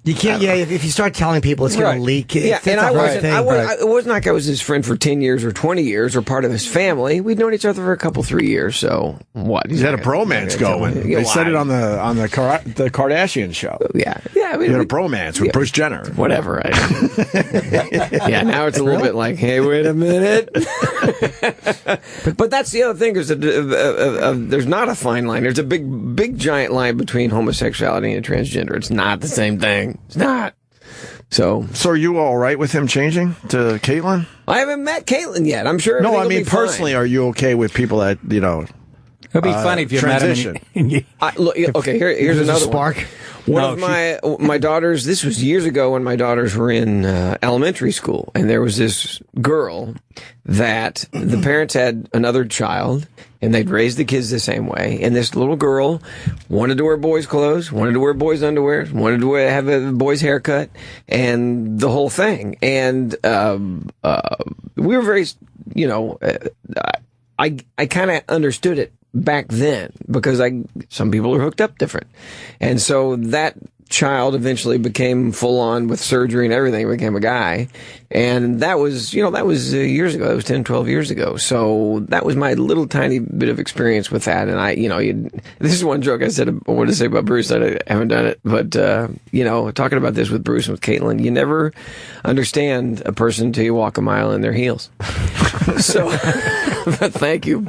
You can't. If you start telling people, it's going to leak. Yeah, and it wasn't like I was his friend for 10 years or 20 years or part of his family. We'd known each other for a couple, 3 years. So what? He's had a bromance going. They said it on the Kardashian show. Yeah. He had a bromance with Bruce Jenner. Whatever. Yeah. Now it's a little bit like, hey, wait a minute. But that's the other thing. There's not a fine line. There's a big giant line between homosexuality and transgender. It's not the same thing. It's not. So are you all right with him changing to Caitlyn? I haven't met Caitlyn yet. I'm sure. No, I mean personally, are you okay with people that It'd be funny if you transition? met him. Okay, here's another spark. One of my daughters, this was years ago when my daughters were in elementary school, and there was this girl that the parents had another child, and they'd raised the kids the same way, and this little girl wanted to wear boys' clothes, wanted to wear boys' underwear, wanted to have a boy's haircut, and the whole thing. And we were very, I kind of understood it back then because some people are hooked up different. And so that child eventually became full on with surgery and everything, became a guy. And that was years ago. That was 10, 12 years ago. So that was my little tiny bit of experience with that. And this is one joke I wanted to say about Bruce. I haven't done it, but, talking about this with Bruce and with Caitlyn, you never understand a person until you walk a mile in their heels. So, thank you.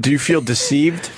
Do you feel deceived?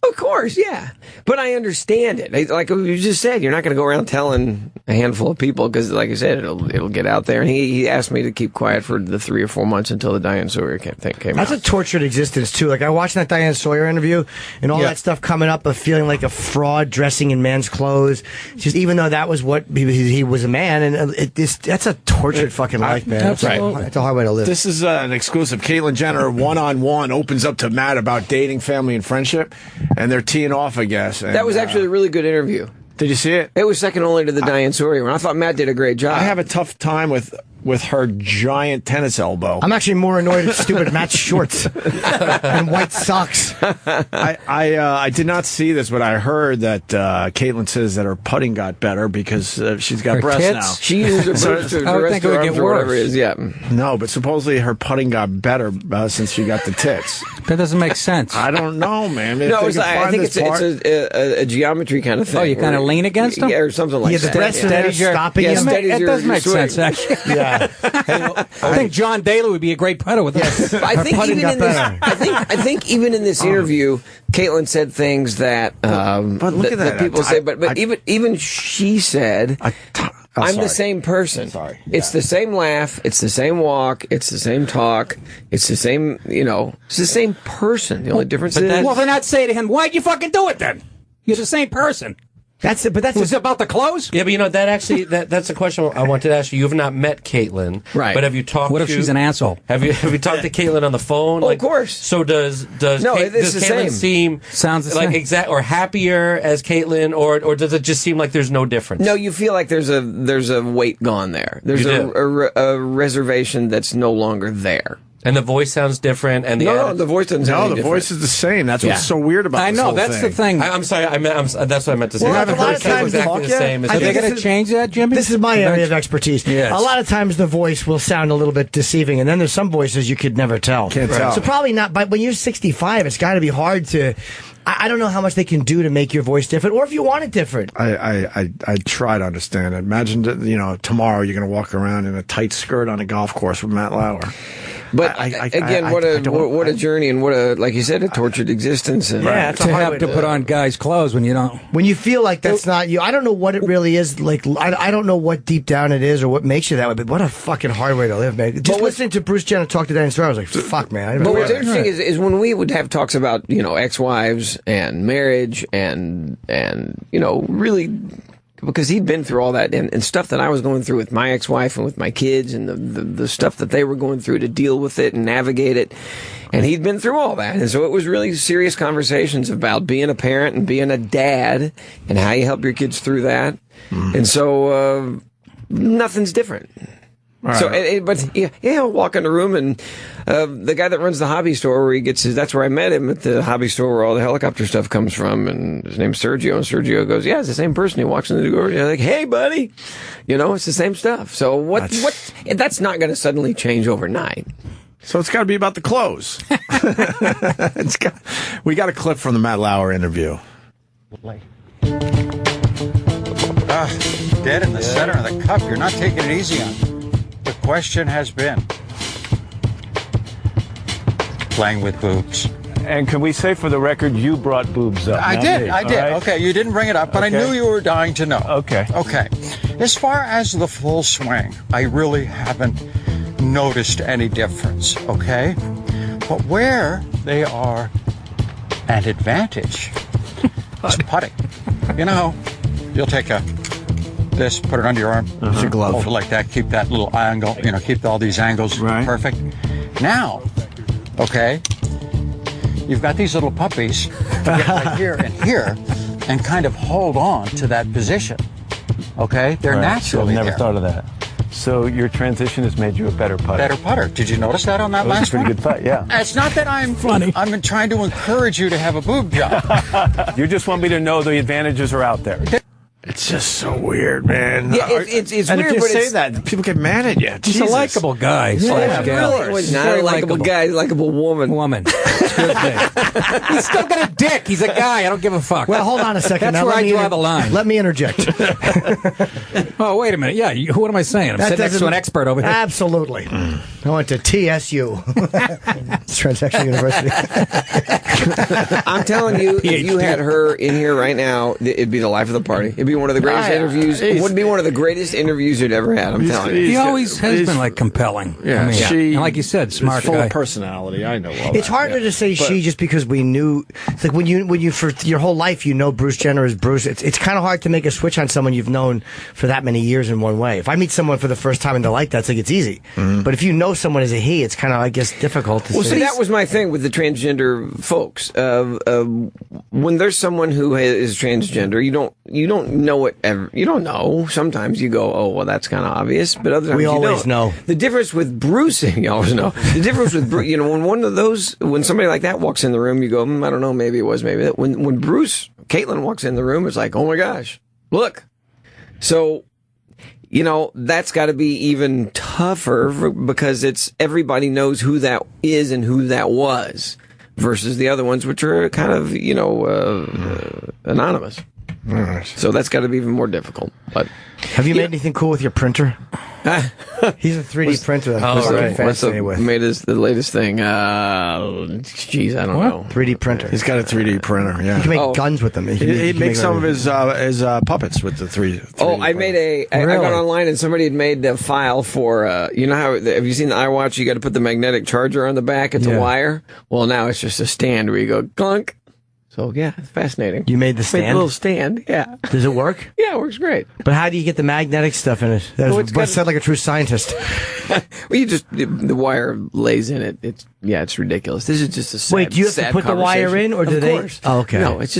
Of course, yeah. But I understand it. Like you just said, you're not going to go around telling a handful of people because, like I said, it'll get out there. And he asked me to keep quiet for the 3 or 4 months until the Diane Sawyer thing came out. That's a tortured existence, too. Like, I watched that Diane Sawyer interview and all that stuff coming up of feeling like a fraud dressing in men's clothes. Just even though that was what he was a man. And that's a tortured fucking life, man. That's right. It's a hard way to live. This is an exclusive. Caitlyn Jenner, one-on-one, opens up to Matt about dating, family, and friendship. And they're teeing off, I guess. And, that was actually a really good interview. Did you see it? It was second only to the Diane Sawyer one. I thought Matt did a great job. I have a tough time with her giant tennis elbow. I'm actually more annoyed at stupid Matt's shorts and white socks. I did not see this, but I heard that Caitlyn says that her putting got better because she's got breasts now. She uses her breasts to rest her arms or whatever it is. Yeah. No, but supposedly her putting got better since she got the tits. That doesn't make sense. I don't know, man. No, I think it's a geometry kind of thing. Oh, you kind of lean against them? Yeah, or something like that. Yeah, the breasts are stopping you. him. It does make sense, actually. Yeah. I think John Daly would be a great putter with this. I think even in this interview, Caitlyn said things that but look at that people say. But even she said, "I'm the same person. Sorry. It's the same laugh. It's the same walk. It's the same talk. It's the same. It's the same person. The only difference is well, then I'd say to him, "Why'd you fucking do it then? You're the same person." That's it. But that's about the clothes. Yeah, but that's a question I wanted to ask you. You have not met Caitlyn, right? But have you talked? What if she's an asshole? Have you talked to Caitlyn on the phone? Of course. So does Caitlyn seem sounds the like same. exact or happier as Caitlyn, or does it just seem like there's no difference? No, you feel like there's a weight gone there. There's a reservation that's no longer there. And the voice sounds different. And the voice doesn't sound the voice is the same. That's what's so weird about this whole that's the thing. I'm sorry. that's what I meant to say. Well, a lot of times exactly the same. Are they going to change that, Jimmy? This is my area of expertise. Yes. A lot of times the voice will sound a little bit deceiving, and then there's some voices you could never tell. Can't tell. So probably not. But when you're 65, it's got to be hard to. I don't know how much they can do to make your voice different, or if you want it different. I try to understand it. Imagine that, tomorrow you're going to walk around in a tight skirt on a golf course with Matt Lauer. But again, what a journey, and what a, like you said, a tortured existence. And Yeah, it's a To hard have way to put on guys' clothes when you don't. When you feel like that's not you, I don't know what it really is. Like, I don't know what deep down it is or what makes you that way, but what a fucking hard way to live, man. Just listening to Bruce Jenner talk to Diane Sawyer, I was like, fuck, man. But what's interesting is when we would have talks about, ex-wives and marriage and really, because he'd been through all that and stuff that I was going through with my ex-wife and with my kids and the stuff that they were going through to deal with it and navigate it. And he'd been through all that. And so it was really serious conversations about being a parent and being a dad and how you help your kids through that. And so nothing's different. Right. So, I'll walk in the room and the guy that runs the hobby store where he gets that's where I met him, at the hobby store where all the helicopter stuff comes from, and his name's Sergio, and Sergio goes, yeah, it's the same person. He walks in the door, and you're like, hey, buddy, it's the same stuff. So that's not going to suddenly change overnight. So it's got to be about the clothes. We got a clip from the Matt Lauer interview. Dead in the center of the cup. You're not taking it easy on him. The question has been playing with boobs. And can we say for the record, you brought boobs up? I did. Right? Okay, you didn't bring it up, but I knew you were dying to know. Okay. As far as the full swing, I really haven't noticed any difference, okay? But where they are an advantage is putting. You'll take this, put it under your arm. It's a glove. Hold it like that. Keep that little angle, keep all these angles perfect. Now, okay, you've got these little puppies to get right here and here and kind of hold on to that position. Okay? They're naturally I've never there. thought of that. So your transition has made you a better putter. Better putter. Did you notice that on that was last a pretty one? good putt, yeah. It's not that I'm trying to encourage you to have a boob job. You just want me to know the advantages are out there. It's just so weird, man. Yeah, it's and weird, if you but say that, people get mad at you. He's Jesus. a likable guy. Yeah, really. He's not a likable guy. He's a likable woman. He's still got a dick. He's a guy. I don't give a fuck. Well, hold on a second. That's Now, where I draw the line. Let me interject. Oh, wait a minute. Yeah, what am I saying? I'm sitting next to an expert over here. Absolutely. I went to TSU, Transsexual University. I'm telling you, if you had her in here right now, it'd be the life of the party. It'd be one of the greatest interviews. It would be one of the greatest interviews you'd ever had. I'm telling you. He always has been compelling. Yeah, I mean, and like you said, smart full guy. of personality. I know. It's harder to say she just because we knew. It's like when you for your whole life Bruce Jenner is Bruce. It's kind of hard to make a switch on someone you've known for that many years in one way. If I meet someone for the first time and they like that, it's like it's easy. But if you know someone as a he, it's kind of difficult to say. Well, see, that was my thing with the transgender folks. When there's someone who is transgender, you don't know it ever. You don't know. Sometimes you go, oh, well, that's kind of obvious. But other times we you always don't. know. The difference with Bruce, you always know. The difference with Bruce, when somebody like that walks in the room, you go, I don't know, maybe it was, maybe that. When Caitlin walks in the room, it's like, oh my gosh, look. So, that's got to be even tougher because everybody knows who that is and who that was versus the other ones, which are kind of, anonymous. So that's got to be even more difficult. But have you made anything cool with your printer? He's a 3D printer. What's the latest thing? Geez, I don't know. 3D printer. He's got a 3D printer. Yeah, you can make guns with them. He makes some of his puppets with the 3D. Oh, I made I got online and somebody had made the file for. Have you seen the iWatch? You got to put the magnetic charger on the back. It's a wire. Well, now it's just a stand where you go clunk. So, yeah, it's fascinating. You made the stand? Made a little stand, yeah. Does it work? Yeah, it works great. But how do you get the magnetic stuff in it? That said like a true scientist. Well, the wire lays in it. It's ridiculous. This is just a sad Wait, do you have to put the wire in, or do they? Course. Oh, okay. No, it's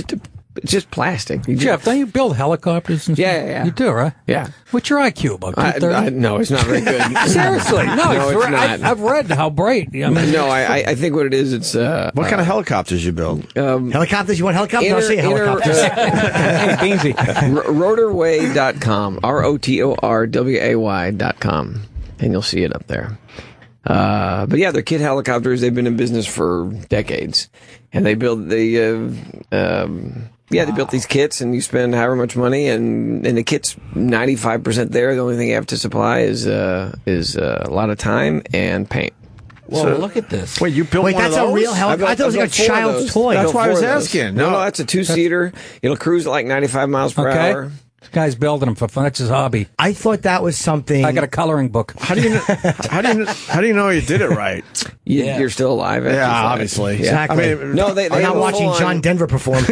just plastic. Jeff, don't you build helicopters and stuff? Yeah. You do, right? Yeah. What's your IQ, about 230? No, it's not very good. Seriously, no, it's not. I've read how bright. No, I think what it is, it's... what kind of helicopters you build? Helicopters? You want helicopters? I'll say helicopters. Rotorway.com. ROTORWAY.com. And you'll see it up there. But yeah, they're kid helicopters. They've been in business for decades. And they build they built these kits, and you spend however much money, and the kit's 95% there. The only thing you have to supply is a lot of time and paint. Well, look at this. Wait, you built Wait, one of that's a those? real helicopter? I thought it was like a child's toy. That's why I was asking. No, that's a two-seater. It'll cruise at like 95 miles per hour. This guy's building them for fun. That's his hobby. I thought that was something. I got a coloring book. How do you know you did it right? You're still alive. Yeah, obviously. Exactly. I mean, No, they I'm not have a watching full-on- John Denver perform.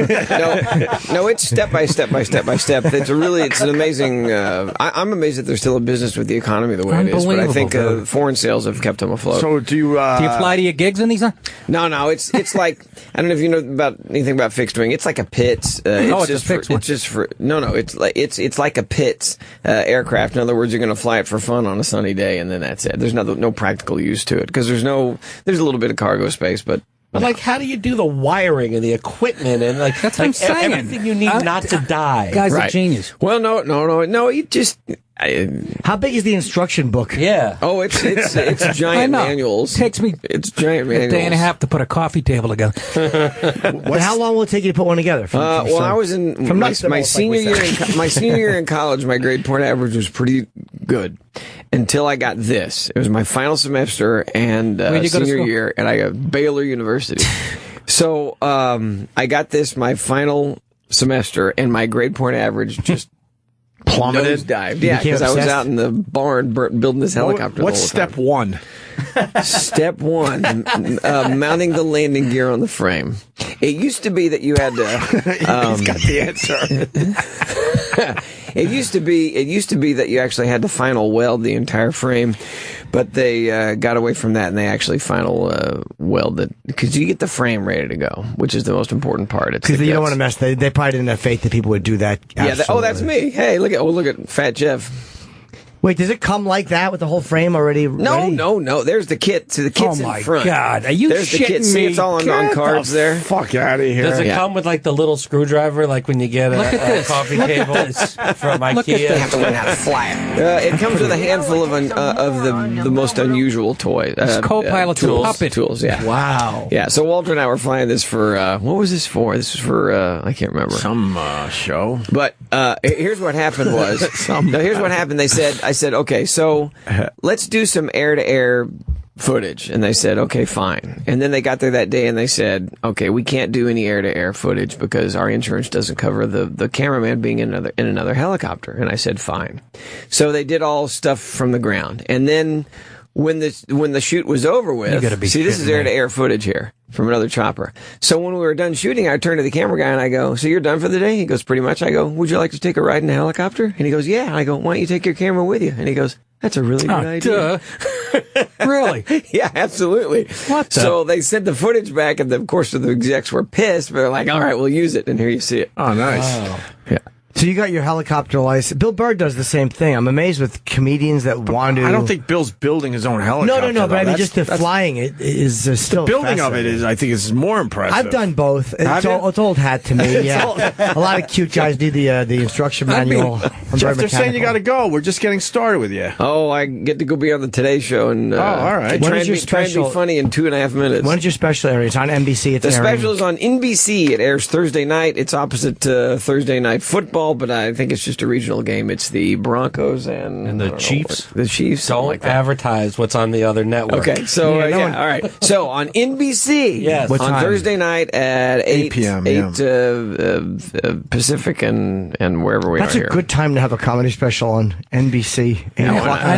No, it's step by step by step by step. It's an amazing. I'm amazed that they're still in business with the economy the way it is. But I think foreign sales have kept them afloat. So do you fly to your gigs in these? No. It's like I don't know if you know about anything about fixed wing. It's like a Pitts. It's a fixed one. It's just for no. It's like a Pitts aircraft. In other words, you're going to fly it for fun on a sunny day, and then that's it. There's no practical use to it because there's a little bit of cargo space, but. But like, how do you do the wiring and the equipment and like that's what I'm saying. Everything you need not to die? Guy's a genius. Well, no. You just. How big is the instruction book? Yeah. Oh, it's giant manuals. Takes me it's giant manuals. a day and a half to put a coffee table together. But how long will it take you to put one together? Well, I was in my senior year. My senior year in college, my grade point average was pretty good until I got this. It was my final semester and senior year, and I got Baylor University. So I got this my final semester, and my grade point average just plummeted. Dived. Yeah, because I was out in the barn building this helicopter. What's step one? Step one, mounting the landing gear on the frame. It used to be that you had to. He's got the answer. It used to be that you actually had to final weld the entire frame, but they got away from that and they actually final weld it because you get the frame ready to go, which is the most important part. Because you don't want to mess. They probably didn't have faith that people would do that. Yeah. That's me. Hey, look at Fat Jeff. Wait, does it come like that with the whole frame already? No. There's the kit. So the kit's in front. Oh my God, are you There's shitting the kit. me? See, it's all on cards there. Fuck out of here. Does it come with like the little screwdriver, like when you get a coffee table from IKEA? You have to learn how to fly it. It comes with a handful of the most unusual toys. It's co-pilot tools. Yeah. Wow. Yeah. So Walter and I were flying this for what was this for? This was for I can't remember. Some show. But here's what happened was. Here's what happened. I said, okay, so let's do some air-to-air footage. And they said, okay, fine. And then they got there that day and they said, okay, we can't do any air-to-air footage because our insurance doesn't cover the cameraman being in another helicopter. And I said, fine. So they did all stuff from the ground. And then when the shoot was over with, this is air-to-air footage here from another chopper. So when we were done shooting, I turned to the camera guy and I go, so you're done for the day? He goes, pretty much. I go, would you like to take a ride in a helicopter? And he goes, yeah. And I go, why don't you take your camera with you? And he goes, that's a really good idea. Really? Yeah, absolutely. So they sent the footage back, and of course the execs were pissed, but they're like, all right, we'll use it. And here you see it. Oh, nice. Wow. Yeah. So you got your helicopter license. Bill Burr does the same thing. I'm amazed with comedians that want to. I don't think Bill's building his own helicopter. No. But I mean, just the flying it is still. The building of it is, I think, is more impressive. I've done both. It's old hat to me. Yeah, a lot of cute guys need the instruction manual. Jeff, they're saying you got to go. We're just getting started with you. Oh, I get to go be on the Today Show and all right. Try and be funny in 2.5 minutes. When's your special airing? It's on NBC. The special is on NBC. It airs Thursday night. It's opposite Thursday Night Football, but I think it's just a regional game. It's the Broncos and the Chiefs. The Chiefs. Don't advertise what's on the other network. Okay, so all right. So on NBC, yes, on Thursday night at 8 p.m. 8 Pacific and wherever we are. That's a good time to have a comedy special on NBC. I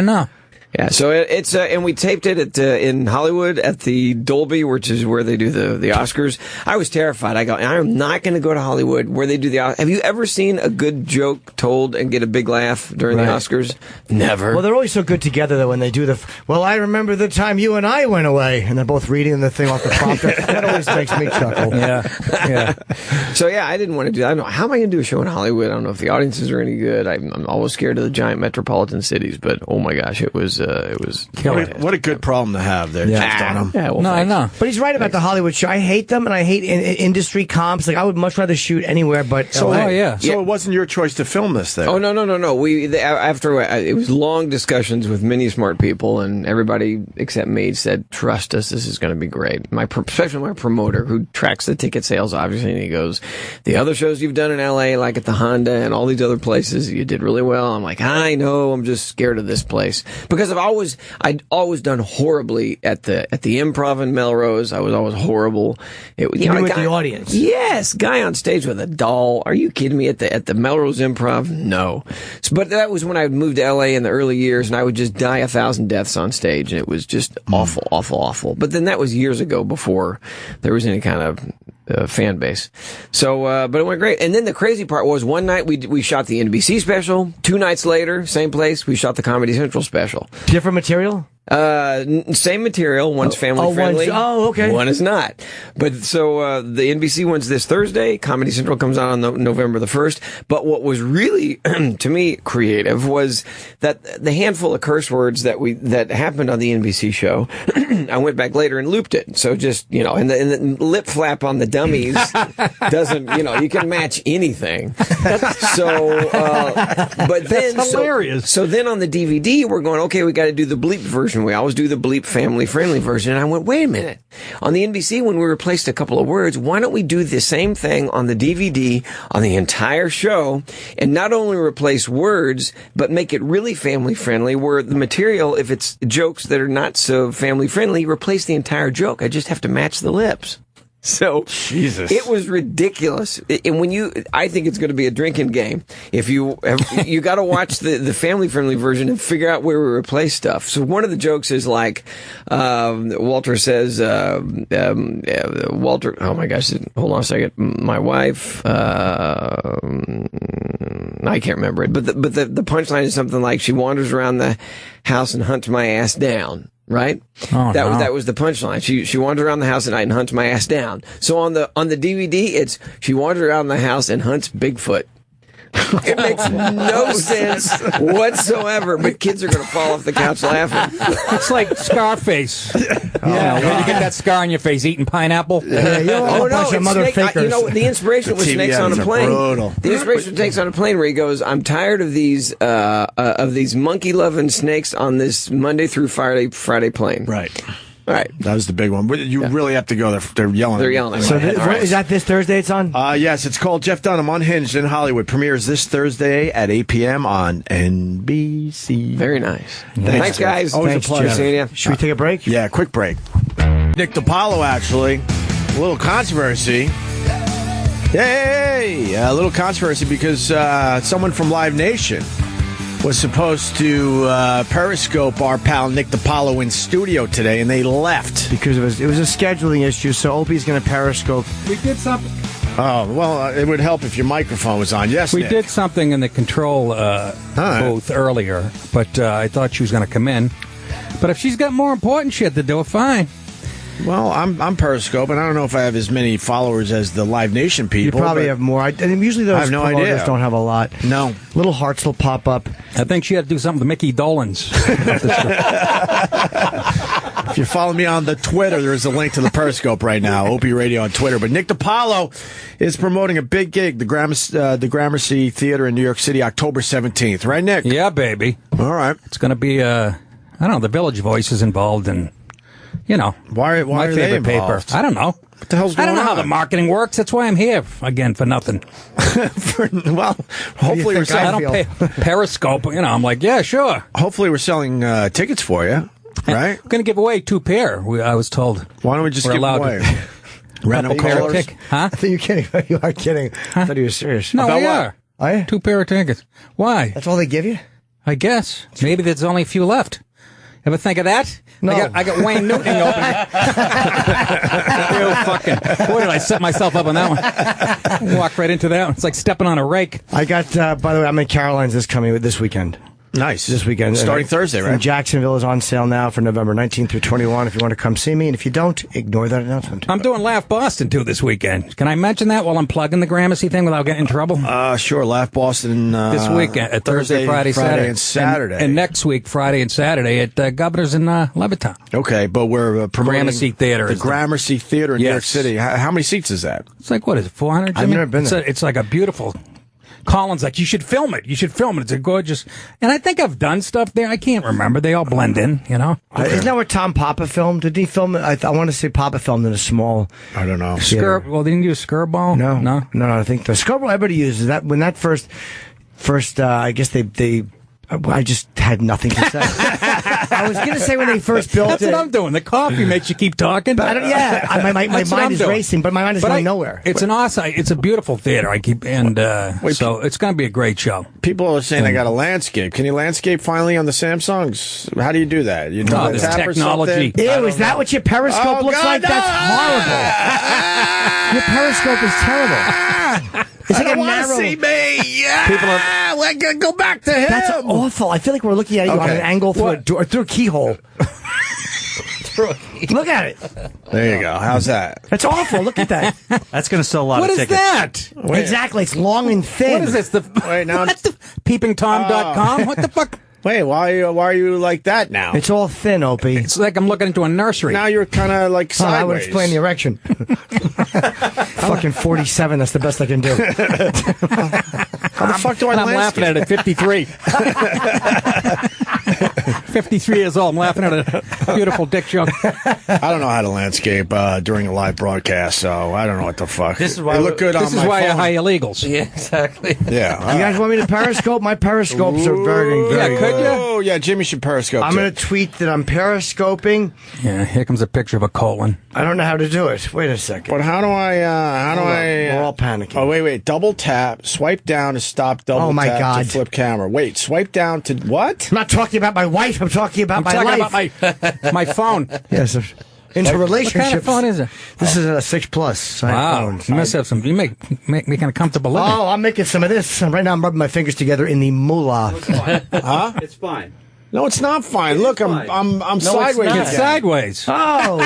know. Yeah, so it's and we taped it in Hollywood at the Dolby, which is where they do the Oscars. I was terrified. I go, I'm not going to go to Hollywood where they do the Oscars. Have you ever seen a good joke told and get a big laugh during the Oscars? Never. Well, they're always so good together that when they do I remember the time you and I went away, and they're both reading the thing off the prompter. That always makes me chuckle. Yeah. So I didn't want to do that. I don't know, how am I going to do a show in Hollywood? I don't know if the audiences are any good. I'm always scared of the giant metropolitan cities, but oh my gosh, it was what a good problem to have there, Jeff Dunham. Yeah, well, I know. But he's right about the Hollywood show. I hate them, and I hate industry comps. Like, I would much rather shoot anywhere but So, LA. So it wasn't your choice to film this thing? Oh, no. After it was long discussions with many smart people, and everybody except me said, trust us, this is going to be great. Especially my promoter, who tracks the ticket sales, obviously, and he goes, the other shows you've done in LA, like at the Honda and all these other places, you did really well. I'm like, I know, I'm just scared of this place. Because I'd always done horribly at the Improv in Melrose. I was always horrible. With the audience. Yes, guy on stage with a doll. Are you kidding me? At the Melrose Improv? No. But that was when I moved to LA in the early years, and I would just die 1,000 deaths on stage, and it was just awful, awful, awful. But then that was years ago before there was any kind of fan base. So, but it went great. And then the crazy part was one night we shot the NBC special. 2 nights later, same place, we shot the Comedy Central special. Different material? Same material. One's family friendly. Okay. One is not. But so the NBC one's this Thursday. Comedy Central comes out on November the 1st. But what was really to me creative was that the handful of curse words that happened on the NBC show. I went back later and looped it. So just and the lip flap on the dummies doesn't you can match anything. So but then that's hilarious. So then on the DVD we're going we got to do the bleep version. We always do the bleep family-friendly version. And I went, wait a minute. On the NBC, when we replaced a couple of words, why don't we do the same thing on the DVD on the entire show and not only replace words, but make it really family-friendly where the material, if it's jokes that are not so family-friendly, replace the entire joke. I just have to match the lips. So Jesus, it was ridiculous. And I think it's going to be a drinking game. If you got to watch the family friendly version and figure out where we replace stuff. So one of the jokes is like, Walter says, Walter, oh my gosh, hold on a second. My wife, I can't remember it, but the punchline is something like she wanders around the house and hunts my ass down. Right? That was the punchline. She wandered around the house at night and hunts my ass down. So on the DVD, it's she wandered around the house and hunts Bigfoot. It makes no sense whatsoever, but kids are going to fall off the couch laughing. It's like Scarface. When you get that scar on your face eating pineapple. The inspiration was Snakes on a Plane. The inspiration takes on a plane where he goes, I'm tired of these monkey-loving snakes on this Monday through Friday plane. Right. All right. That was the big one. You really have to go. They're yelling. They're yelling. So is that this Thursday it's on? Yes, it's called Jeff Dunham Unhinged in Hollywood. Premieres this Thursday at 8 p.m. on NBC. Very nice. Thanks guys. Always Thanks, a pleasure. Seeing you. Should we take a break? Yeah, quick break. Nick DiPaolo, actually. A little controversy. Yay! A little controversy because someone from Live Nation was supposed to Periscope our pal Nick DiPaolo in studio today, and they left. Because it was a scheduling issue, so Opie's going to Periscope. We did something. Oh, well, it would help if your microphone was on. Yes, We Nick. did something in the control booth earlier, but I thought she was going to come in. But if she's got more important shit to do, fine. Well, I'm Periscope, and I don't know if I have as many followers as the Live Nation people. You probably have more. Usually those promoters don't have a lot. No. Little hearts will pop up. I think she had to do something with Mickey Dolenz. If you follow me on the Twitter, there's a link to the Periscope right now, Opie Radio on Twitter. But Nick DiPaolo is promoting a big gig, the Gramercy Theater in New York City, October 17th. Right, Nick? Yeah, baby. All right. It's going to be, I don't know, the Village Voice is involved in... why my are favorite they involved? paper. I don't know. What the hell's going on? I don't know how the marketing works. That's why I'm here again for nothing. Well, hopefully we're selling. I don't pay Periscope. I'm like, yeah, sure. Hopefully we're selling tickets for you, right? I'm going to give away 2 pair. I was told. Why don't we just give them away? Random callers. Huh? I think you're kidding. You are kidding. I thought you were serious. No, About we what? are. Are you? 2 pair of tickets. Why? That's all they give you? I guess. Maybe there's only a few left. Ever think of that? No. I got Wayne Newton open. Boy, did I set myself up on that one. Walked right into that one. It's like stepping on a rake. I got, by the way, I'm in Caroline's this weekend. Nice. This weekend. Starting Thursday, right? And Jacksonville is on sale now for November 19th through 21 if you want to come see me. And if you don't, ignore that announcement. I'm doing Laugh Boston, too, this weekend. Can I mention that while I'm plugging the Gramercy thing without getting in trouble? Sure. Laugh Boston this weekend, Thursday, Friday, Saturday. And next week, Friday and Saturday at Governor's in Levittown. Okay, but we're promoting Gramercy Theater. The Gramercy Theater in New York City. How many seats is that? It's like, what is it, 400? I've never been there. It's like a beautiful... Colin's like, you should film it. It's a gorgeous... And I think I've done stuff there. I can't remember. They all blend in, Isn't that where Tom Papa filmed? Did he film it? I want to say Papa filmed in a small... I don't know. Well, didn't you use Skirball? No. I think the Skirball everybody uses that. When that first I guess they I just had nothing to say. I was going to say when they first built That's it. what I'm doing. The coffee makes you keep talking. But I don't, yeah, my That's what mind I'm is doing. racing, but my mind is going nowhere. It's an awesome. It's a beautiful theater. So it's going to be a great show. People are saying I got a landscape. Can you landscape finally on the Samsungs? How do you do that? You No, the there's tap or technology. something? Ew, is that what your Periscope looks God, like? no! That's horrible. Your Periscope is terrible. It's I like don't a want to narrow. see me. Yeah, we're gonna go back to him. That's awful. I feel like we're looking at you on Okay. an angle through a door, through a keyhole. Look at it. There you go. How's that? That's awful. Look at that. That's going to sell a lot What of is tickets. that? Exactly. It's long and thin. What is this? Wait, now peepingtom.com? What the fuck? Wait, why are you like that now? It's all thin, Opie. It's like I'm looking into a nursery. Now you're kind of like Oh, sideways. I would explain the erection. Fucking 47. That's the best I can do. How the fuck do I I'm laughing at it at 53. 53 years old. I'm laughing at a beautiful dick joke. I don't know how to landscape during a live broadcast, so I don't know what the fuck. This is why it look good on This is my why you phone. hire illegals. Yeah, exactly. Yeah. You guys want me to Periscope? My Periscopes are very, very could good. you? Oh, yeah, Jimmy should Periscope. I'm too. going to tweet that I'm Periscoping. Yeah, here comes a picture of a colon. I don't know how to do it. Wait a second. But how do I? We're all panicking. Oh, wait. Double tap. Swipe down to stop. Double Oh, my tap God. to flip camera. Wait. Swipe down to what? I'm not talking about my wife. I'm talking about my life. About my phone. Yes. Into relationships. What kind of phone is it? This is a 6 Plus. Wow, iPhone. you must have some. You make making a comfortable living. Oh, I'm making some of this. Right now, I'm rubbing my fingers together in the moolah. Huh? It's fine. No, it's not fine. Look, I'm sideways. It's again. sideways. Oh.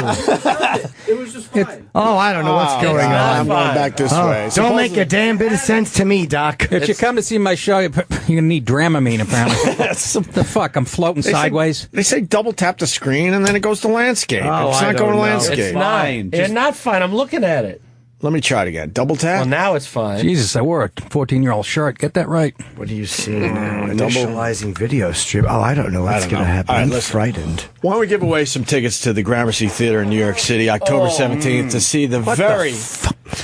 It was just fine. Oh, I don't know what's going on. I'm going back this way. Don't make a damn bit of sense to me, Doc. If you come to see my show, you're gonna need Dramamine. Apparently, what the fuck? I'm floating sideways. They say double tap the screen and then it goes to landscape. Oh, it's I not going to don't know. landscape. It's not. Fine. It's not fine. I'm looking at it. Let me try it again. Double tap. Well, now it's fine. Jesus, I wore a 14-year-old shirt. Get that right. What do you see now? Initializing video stream. Oh, I don't know what's don't going to know. happen. All right, I'm listen. frightened. Why don't we give away some tickets to the Gramercy Theater in New York City, October 17th, to see the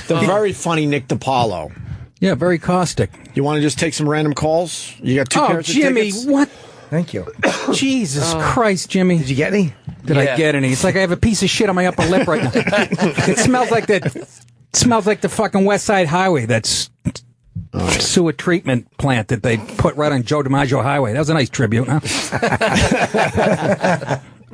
very funny Nick DiPaolo. Yeah, very caustic. You want to just take some random calls? You got two Oh, pairs of Jimmy, tickets? what? Thank you. Jesus Christ, Jimmy. Did you get any? Did I get any? It's like I have a piece of shit on my upper lip right now. It smells like that. Smells like the fucking West Side Highway. That's sewer treatment plant that they put right on Joe DiMaggio Highway. That was a nice tribute, huh?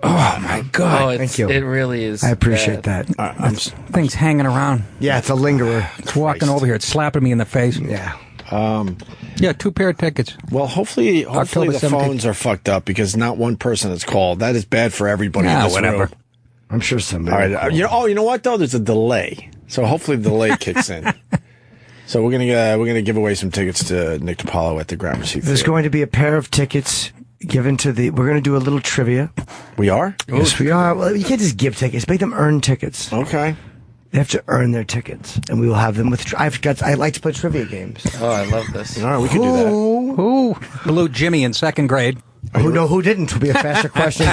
Oh my God! Thank you. It really is. I appreciate bad. that. Thing's hanging around. Yeah, it's a lingerer. It's walking over here. It's slapping me in the face. Yeah. Yeah, 2 pair of tickets. Well, hopefully October the 17th. phones are fucked up because not one person has called. That is bad for everybody in this whatever. room. I'm sure somebody. All will right. call. You know what though? There's a delay, so hopefully the delay kicks in. So we're gonna give away some tickets to Nick DiPaolo at the Gramercy Theater. There's going to be a pair of tickets given to the. We're going to do a little trivia. We are. Yes, we are. Well, you can't just give tickets. Make them earn tickets. Okay. They have to earn their tickets, and we will have them with. I like to play trivia games. Oh, I love this. All right, we can do that. Who blew Jimmy in 2nd grade? Who didn't? Will be a faster question.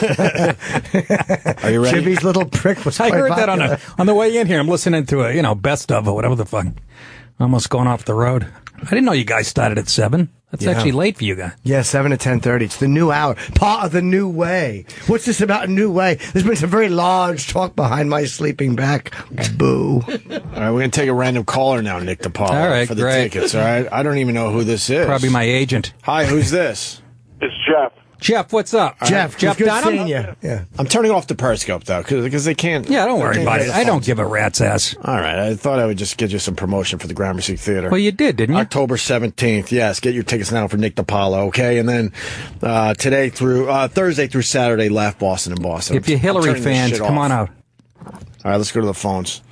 Are you ready? Jimmy's little prick was. I quite heard that popular. on the way in here. I'm listening to a best of or whatever the fuck. Almost going off the road. I didn't know you guys started at 7. That's Yeah. actually late for you guys. Yeah, 7 to 10:30. It's the new hour. Part of the new way. What's this about a new way? There's been some very large talk behind my sleeping back. Boo. All right, we're gonna take a random caller now, Nick DiPaolo, All right, for the great. tickets. All right, I don't even know who this is. Probably my agent. Hi, who's this? It's Jeff. Jeff, what's up? Jeff, Jeff good Dunham? seeing you. Yeah. I'm turning off the Periscope though, because they can't. Yeah, don't worry they can't about hear it. the I don't phones. give a rat's ass. All right, I thought I would just get you some promotion for the Gramercy Theater. Well, you did, didn't you? October 17th. Yes, get your tickets now for Nick DiPaolo, okay? And then Thursday through Saturday, Laugh Boston and Boston. If you're I'm Hillary turning this fans, shit come off. on out. All right, let's go to the phones.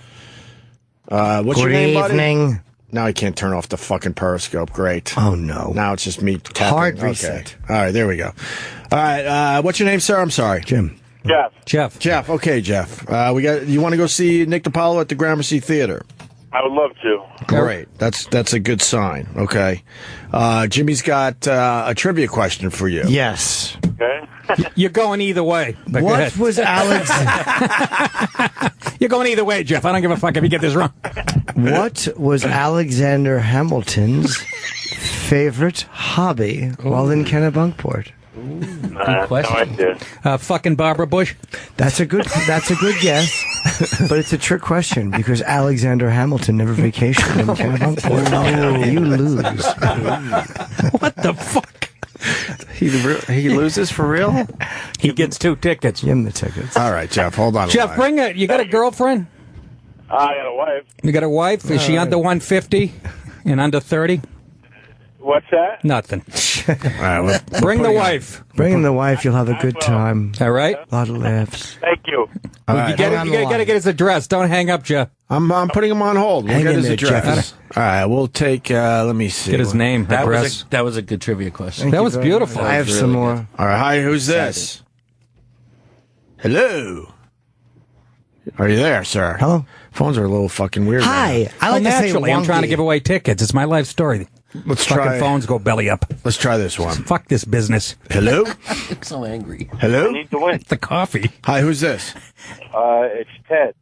What's your Good name, buddy? evening. Now I can't turn off the fucking Periscope. Great. Oh no. Now it's just me tapping. Hard Okay. reset. All right, there we go. All right, what's your name, sir? I'm sorry. Jim. Jeff. Jeff. Okay, Jeff. You want to go see Nick DiPaolo at the Gramercy Theater? I would love to. Great. That's a good sign. Okay. Jimmy's got a trivia question for you. Yes. Okay. You're going either way. But go What ahead. was Alex? You're going either way, Jeff. I don't give a fuck if you get this wrong. What was Alexander Hamilton's favorite hobby while in Kennebunkport? Good question. No idea. Fucking Barbara Bush. That's a good guess, but it's a trick question because Alexander Hamilton never vacationed in Canada. You lose. What the fuck? He loses for real? He gets 2 tickets. Give him the tickets. All right, Jeff, hold on. Jeff, you got a girlfriend? I got a wife. You got a wife? Is she under 150 and under 30? What's that? Nothing. All right, Bring the wife. Bring the wife. You'll have a good time. All right. A lot of laughs. Thank you. All right. You got to get his address. Don't hang up, Jeff. I'm putting him on hold. We'll Hang get in his there, address. Jeff. All right, we'll take. Let me see. Get his name, That address. was a good trivia question. That was beautiful. I have some more. All right, hi. Who's this? Hello. Are you there, sir? Hello. Phones are a little fucking weird. Hi. I like to say naturally, I'm trying to wonky. give away tickets. It's my life story. Let's Fucking try. phones go belly up. Let's try this one. Fuck this business. Hello. I'm so angry. Hello. I need to win. The coffee. Hi. Who's this? It's Ted.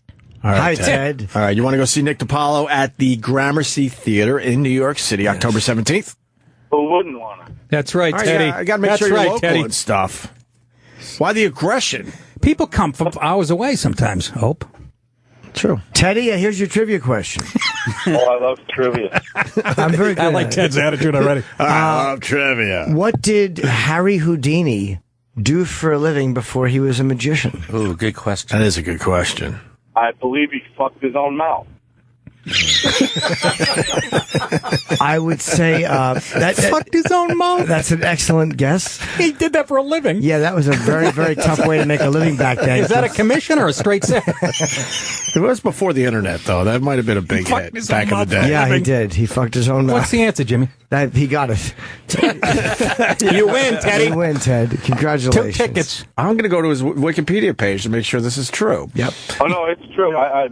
All right, Hi, Ted. All right, you want to go see Nick DiPaolo at the Gramercy Theater in New York City, October 17th? Who wouldn't want to? That's right, All right, Teddy. yeah, I got to make That's sure you're right, local Teddy. and stuff. Why the aggression? People come from hours away sometimes. Hope. True. Teddy, here's your trivia question. Oh, I love trivia. I'm very good. I like Ted's attitude already. I love trivia. What did Harry Houdini do for a living before he was a magician? Ooh, good question. That is a good question. I believe he fucked his own mouth. I would say that Fucked his own mouth. that's an excellent guess. He did that for a living. Yeah, that was a very, very tough way to make a living back then. Is that a commission or a straight set? It was before the internet, though. That might have been a big fucked hit his back own in the mouth. day. Yeah, he did. He fucked his own mouth. What's the answer, Jimmy? That he got it. You win, Teddy. You win, Ted. 2 Congratulations. tickets. I'm going to go to his Wikipedia page to make sure this is true. Yep. Oh no, it's true. I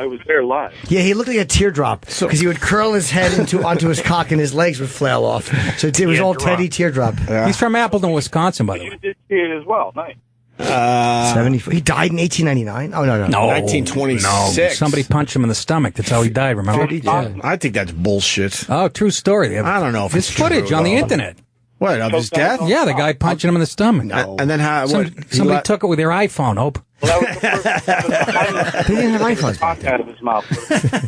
was there live. Yeah, he looked like a teardrop because he would curl his head onto his cock and his legs would flail off. So it was all Teddy teardrop. He's from Appleton, Wisconsin, by the way. You did see it as well. Nice. 74. He died in 1899. Oh no. No. 1926. Somebody punched him in the stomach. That's how he died, remember? I think that's bullshit. Oh, true story. They have I don't know if There's it's footage true, on the though. internet. What, of his death? Yeah, the guy punching him in the stomach. And then how? What? Somebody took it with their iPhone, Hope. Well, that was the first They didn't have iPhones back cock out of his mouth.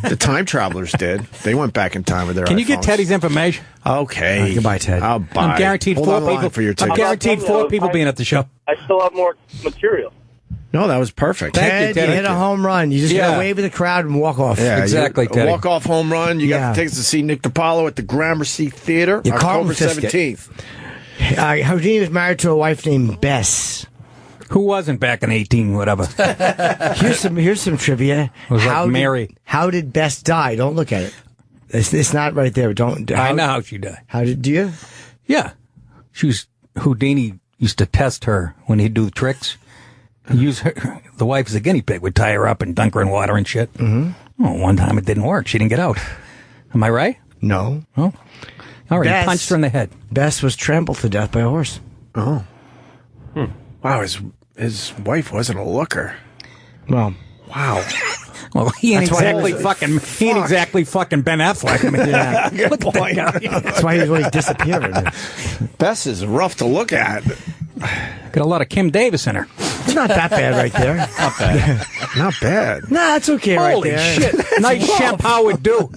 The time travelers did. They went back in time with their Can you get iPhones. Teddy's information? Okay. Goodbye, Ted. I'll buy. I'm guaranteed Hold 4 on the line people. for your I'm ticket. guaranteed 4 people being at the show. I still have more material. No, that was perfect. Thank you, Ted, you Ted. hit a home run. You just Yeah. gotta wave at the crowd and walk off. Yeah, Exactly, Teddy. Walk off home run. You Yeah. got the tickets to see Nick DiPaolo at the Gramercy Theater, You October Carlton Fiskett. 17th. Houdini was married to a wife named Bess. Who wasn't back in 18, whatever? Here's some trivia. It was like Mary. How did Bess die? Don't look at it. It's not right there. Don't. I know how she died. How did do you? Yeah. Houdini used to test her when he'd do the tricks. He'd use her, the wife as a guinea pig, would tie her up and dunk her in water and shit. Mm-hmm. Well, one time it didn't work. She didn't get out. Am I right? No. Oh. All right, Bess- he punched her in the head. Bess was trampled to death by a horse. Oh. Wow, his wife wasn't a looker. Well, wow. Well, he ain't That's why exactly he fucking. He ain't exactly fucking Ben Affleck. I mean, Yeah. look at that guy. That's why he was really disappeared. Bess is rough to look at. Got a lot of Kim Davis in her. It's not that bad right there. Not bad. Not bad. Nah, it's okay Holy right there. shit! Nice shampoo would do.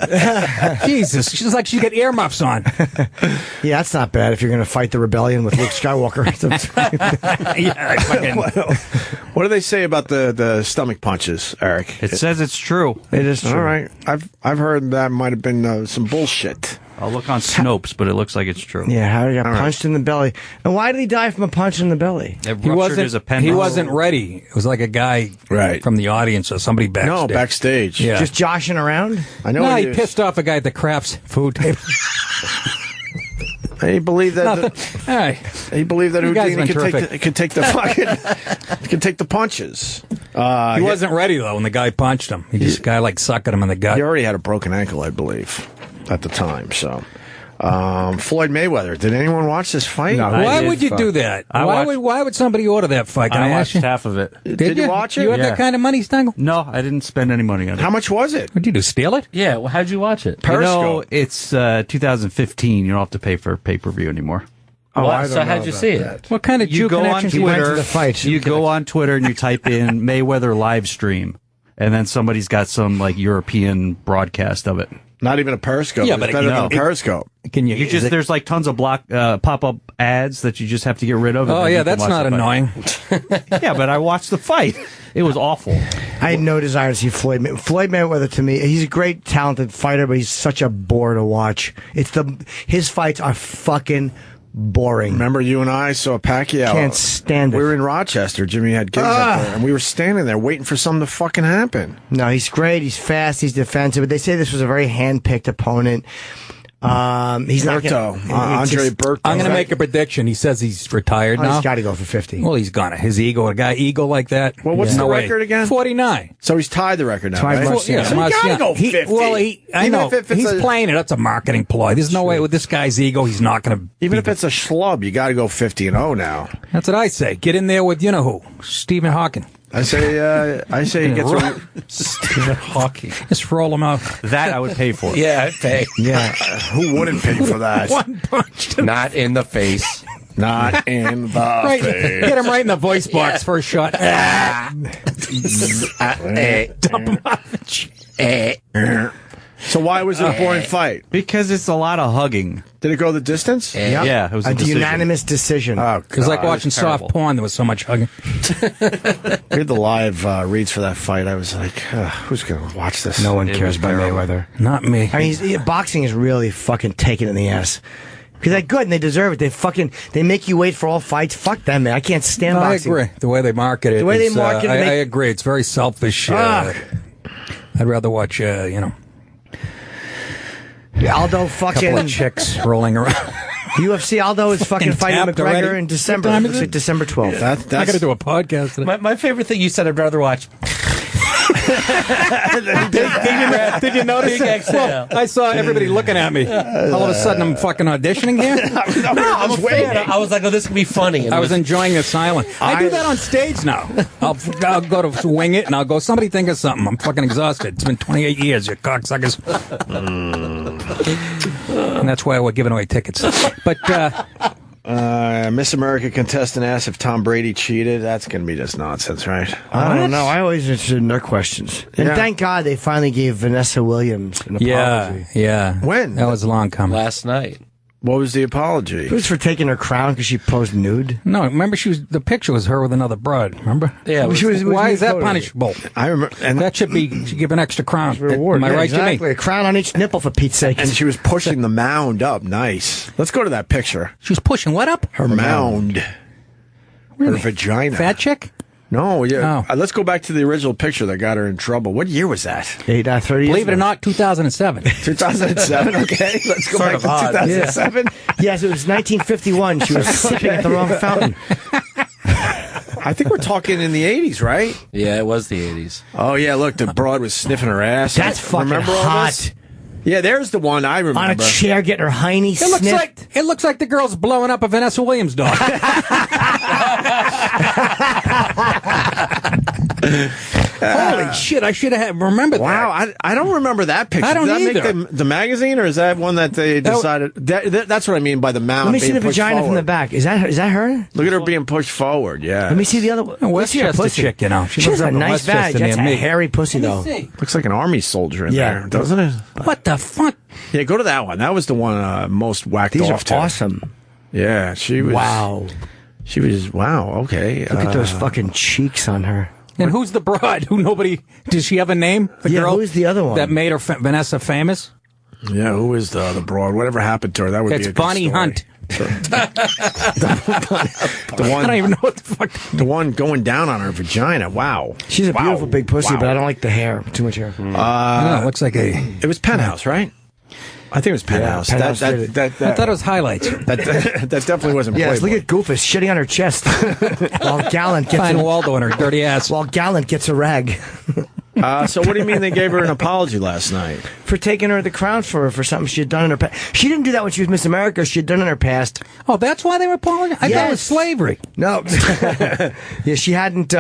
Jesus, she's like she's got earmuffs on. Yeah, that's not bad if you're going to fight the rebellion with Luke Skywalker. Yeah, fucking. What do they say about the stomach punches, Eric? It says it's true. It is true. All right. I've heard that might have been some bullshit. I'll look on Snopes, but it looks like it's true. Yeah, how he got punched in the belly. And why did he die from a punch in the belly? It He ruptured his wasn't. appendix. He wasn't ready. It was like a guy from the audience or somebody backstage. No, backstage. Yeah. Just joshing around? I know No, he he is. pissed off a guy at the Crafts food table. He believed that. All right. He believed that You guys Houdini been could take the fucking could take the punches. He wasn't ready though when the guy punched him. He just guy like sucking him in the gut. He already had a broken ankle, I believe, at the time. So, Floyd Mayweather. Did anyone watch this fight? No. Why would you do that? Why would somebody order that fight? Can I, I ask watched you? half of it. Did you watch it? You have that kind of money, Stengel? No, I didn't spend any money on it. How much was it? What'd you do? Steal it? Yeah, well, how'd you watch it? You know, Periscope. it's 2015. You don't have to pay for pay-per-view anymore. Oh, What? I don't So know how'd you about see that. it? What kind of You Jew go on connections He went to Twitter. the fight. You go on Twitter and you type in Mayweather live stream, and then somebody's got some like European broadcast of it. Not even a Periscope. Yeah, It's but better no. than a Periscope. Can you? You just there's like tons of pop-up ads that you just have to get rid of. and Oh then yeah, you can that's watch not the fight. annoying. Yeah, but I watched the fight. It was awful. I had no desire to see Floyd. Floyd Mayweather, to me, he's a great, talented fighter, but he's such a bore to watch. His fights are fucking boring. Remember, you and I saw Pacquiao. Can't stand it. We were in Rochester. Jimmy had gigs up there, and we were standing there waiting for something to fucking happen. No, he's great. He's fast. He's defensive. But they say this was a very hand-picked opponent. He's not Berto, gonna, Andre just- Berto. I'm going to make a prediction. He says he's retired Oh, now. he's got to go for 50. Well, he's gonna. His ego, a guy ego like that. Well, what's the record again? 49. So he's tied the record now, Tied right? Marciano. Yeah, So you gotta go 50. I Even know. if it's He's a- playing it. That's a marketing ploy. There's no way with this guy's ego, he's not going to. Even if it's a schlub, you got to go 50-0 now. That's what I say. Get in there with you know who, Stephen Hawking. I say he gets a... Stephen Hawking. Just roll him out. That I would pay for. Yeah, I'd pay. Yeah. Who wouldn't pay for that? One punch. Not in the face. Not in the Right, face. get him right in the voice box for a shot. Eh. Dump him off. So why was it a boring fight? Because it's a lot of hugging. Did it go the distance? Yep. Yeah, it was a decision. unanimous decision. Oh, It was like God. watching soft porn. There was so much hugging. We had the live reads for that fight. I was like, who's going to watch this? No one It cares was about terrible. Mayweather. Not me. I mean, boxing is really fucking taken in the ass. Because they're good and they deserve it. They make you wait for all fights. Fuck them, man. I can't stand I boxing. agree. The way they market it. The way they is, market it, I they- agree. It's very selfish. Ugh. I'd rather watch, Aldo a couple fucking of chicks rolling around. UFC. Aldo is fucking fighting tapped McGregor already. in December. What time Looks is it? like December 12th. I got to do a podcast today. My favorite thing you said, I'd rather watch. Did you notice Big it? XL. Well, I saw everybody looking at me. All of a sudden, I'm fucking auditioning here. I'm a fan. I was like, oh, this could be funny. And I was enjoying the silence. I do that on stage now. I'll go to wing it, and I'll go, somebody think of something. I'm fucking exhausted. It's been 28 years, you cocksuckers. And that's why we're giving away tickets. But Miss America contestant asked if Tom Brady cheated. That's going to be just nonsense, right? I don't know. I always interested in their questions. And Yeah. thank God they finally gave Vanessa Williams an apology. yeah. When? That was a long coming. last night. What was the apology? It was for taking her crown because she posed nude. No, remember the picture was her with another broad. Remember? Yeah. Why is that nude punishable? I remember, and That should give an extra crown. Reward. Am I Yeah, right, exactly. Jimmy? A crown on each nipple, for Pete's sake. and she was pushing the mound up. Nice. Let's go to that picture. She was pushing what up? Her mound. Her vagina. Fat chick? No, yeah. Oh. Let's go back to the original picture that got her in trouble. What year was that? 30 years Believe it or ago. not, 2007. 2007. Okay, let's go back to 2007. Yes, it was 1951. She was sipping at the wrong fountain. I think we're talking in the 80s, right? Yeah, it was the 80s. Oh yeah, look, the broad was sniffing her ass. That's fucking Remember all hot. this? Yeah, there's the one I remember. On a chair, getting her hiney sniffed. It looks like the girl's blowing up a Vanessa Williams dog. Holy shit! I should have remembered that. Wow, I don't remember that picture. I don't Did that either. make the magazine, or is that one that they decided? That's what I mean by the mound. Let me see being the pushed vagina from forward. the back. Is that her? Look at her being pushed forward. Yeah. Let me see the other one. Let's see her Westchester pussy. chick, you know. She lives has a up in nice Westchester badge. That's a near me. hairy pussy, though. Looks like an army soldier in Yeah. there, doesn't it? What the fuck? Yeah, go to that one. That was the one most whacked These off are to. awesome. Yeah, she was. Wow. She was. Wow. Okay. Look at those fucking cheeks on her. And who's the broad? Who nobody? Does she have a name? The Yeah, girl who's the other one? that made her Vanessa famous? Yeah, who is the broad? Whatever happened to her? That would It's be a good Bonnie story. Hunt. The one. I don't even know what the fuck. The one going down on her vagina. Wow. She's a beautiful big pussy, Wow. but I don't like the hair. Too much hair. No, it looks like a. It was Penthouse, right? I think it was Penthouse. Penthouse did it. I thought it was highlights. that definitely wasn't Yes, Playboy. look at Goofus shitting on her chest while Gallant gets Find a, Waldo in her dirty ass. while Gallant gets a rag So what do you mean they gave her an apology last night? for taking her the crown for something she had done in her past. She didn't do that when she was Miss America. She had done it in her past. Oh, that's why they were apologizing? I thought it was Yes. slavery. No, yeah, she hadn't.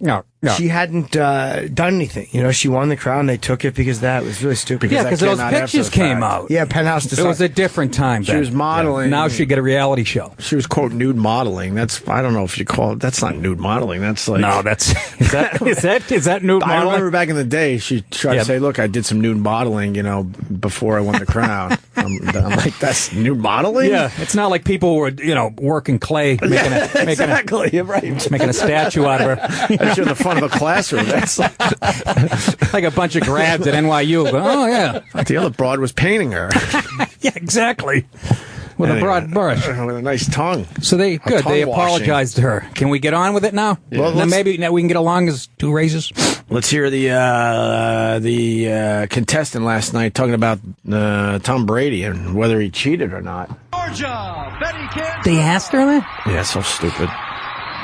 No. She hadn't done anything. You know, she won the crown. They took it because that was really stupid. Yeah, because those pictures came out. Yeah, Penthouse It decided. was a different time. She then. was modeling. Now she get a reality show. She was, quote, nude modeling. That's, I don't know if you call it, that's not nude modeling. That's like. No, that's, is that nude I modeling? remember back in the day, she tried to say, look, I did some nude modeling, you know, before I won the crown. I'm like, that's nude modeling? Yeah, it's not like people were, you know, working clay, making a statue out of her. That's in the front of a classroom. That's like a bunch of grads at NYU. Oh, yeah. The other broad was painting her. Yeah, exactly. With a broad brush. With a nice tongue. So they tongue apologized to her. Can we get on with it now? Yeah. Well, Then maybe now we can get along as two races. Let's hear the contestant last night talking about Tom Brady and whether he cheated or not. Georgia, Betty Kansas. They asked her that? Yeah, so stupid.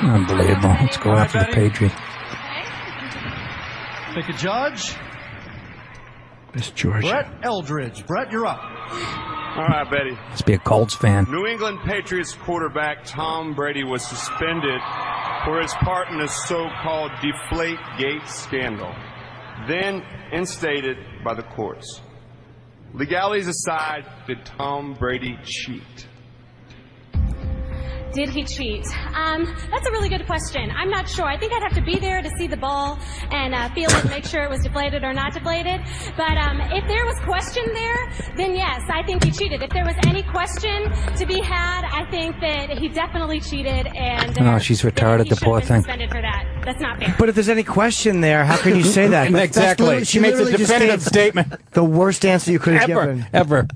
Unbelievable. Let's go after the Patriot. Pick a judge. Miss Georgia. Brett Eldridge. Brett, you're up. All right, Betty. Must be a Colts fan. New England Patriots quarterback Tom Brady was suspended for his part in the so-called Deflategate scandal, then instated by the courts. Legalities aside, did Tom Brady cheat? Did he cheat? That's a really good question. I'm not sure. I think I'd have to be there to see the ball and feel it, make sure it was deflated or not deflated. But if there was question there, then yes, I think he cheated. If there was any question to be had, I think that he definitely cheated. And Oh, she's retarded, the poor thing. Suspended for that. That's not fair. But if there's any question there, how can you say that? Exactly. She makes a definitive statement. The worst answer you could have given. Ever.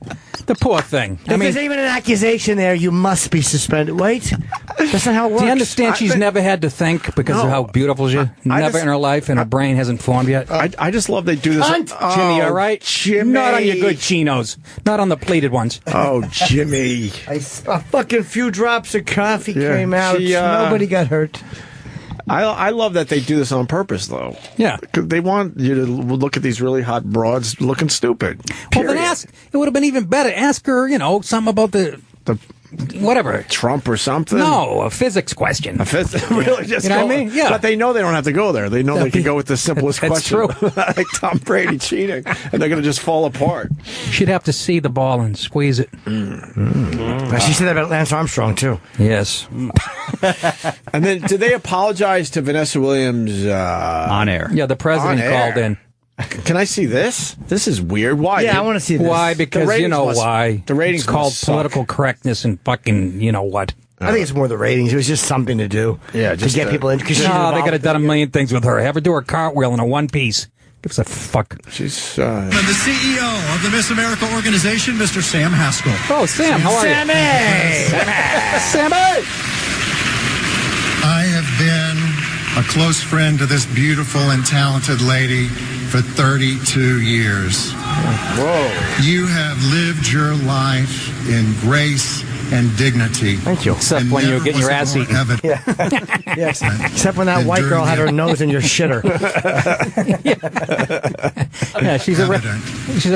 The poor thing. If there's even an accusation there, you must be suspended. Wait. That's not how it works. Do you understand she's never had to think because of how beautiful she is? Never in her life, and her brain hasn't formed yet. I just love they do this. Jimmy, all right? Jimmy. Not on your good chinos. Not on the pleated ones. Oh, Jimmy. A fucking few drops of coffee came out. Nobody got hurt. I love that they do this on purpose, though. Yeah. They want you to look at these really hot broads looking stupid. Well, then ask. It would have been even better. Ask her, something about the whatever. Trump or something? No, a physics question. Really just You know what I mean? Yeah. But they know they don't have to go there. They know they can go with the simplest That's question. true. Like Tom Brady cheating. And they're going to just fall apart. She'd have to see the ball and squeeze it. She said that about Lance Armstrong, too. Yes. And then, did they apologize to Vanessa Williams? On air. Yeah, the president On air. called in. Can I see this? This is weird. Why? Yeah, I want to see this. Why? Because you know why. The ratings It's called must suck. political correctness and fucking you know what. I think it's more the ratings. It was just something to do. Yeah, just to get people in. No, they could have done a million things with her. Have her do a cartwheel in a one piece. Gives a fuck. She's And the CEO of the Miss America organization, Mr. Sam Haskell. Oh, Sam, how are you? Sammy! I have been a close friend to this beautiful and talented lady for 32 years. Whoa. You have lived your life in grace and dignity. Thank you. Except when you were getting your ass eaten. Yes. Except when that white girl had her nose in your shitter. Yeah, she's a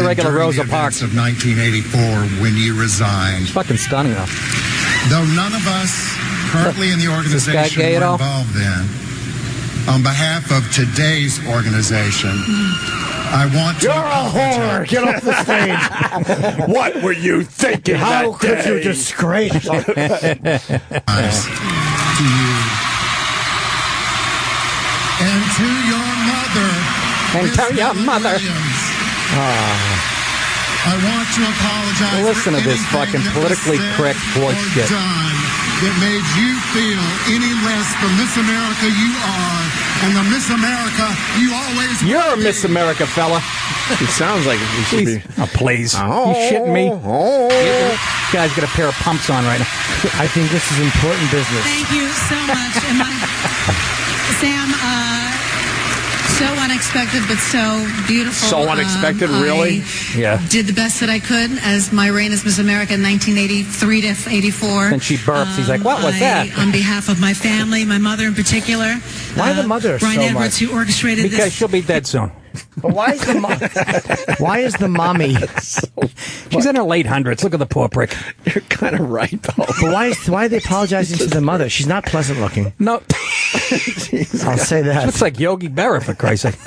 regular Rosa Parks. Of 1984 when you resigned. Fucking stunning though. Though none of us currently in the Is this guy organization gay were at all? involved in, on behalf of today's organization, I want to You're a whore. Get off the stage. What were you thinking? How that could day? you disgrace to you. And to your mother. And Miss to your Helen mother. Williams. I want to apologize. Listen to for this anything fucking that politically was said correct or bullshit. done that made you feel any less the Miss America you are and the Miss America you always You're a Miss America fella. It sounds like it should be. Oh, please. Oh, You shitting me? oh. Guy's got a pair of pumps on right now. I think this is important business. Thank you so much. And Sam, so unexpected, but so beautiful. So unexpected, really? Yeah. Did the best that I could as my reign as Miss America in 1983 to 84. Then she burps. He's like, what was that? On behalf of my family, my mother in particular. Why the mother Brian so Edwards, much? who orchestrated Because this. she'll be dead soon. But why is the why is the mommy? She's in her late hundreds. Look at the poor prick. You're kind of right, though. But why are they apologizing to the mother? She's not pleasant looking. No. I'll say that. Looks like Yogi Berra, for Christ's sake.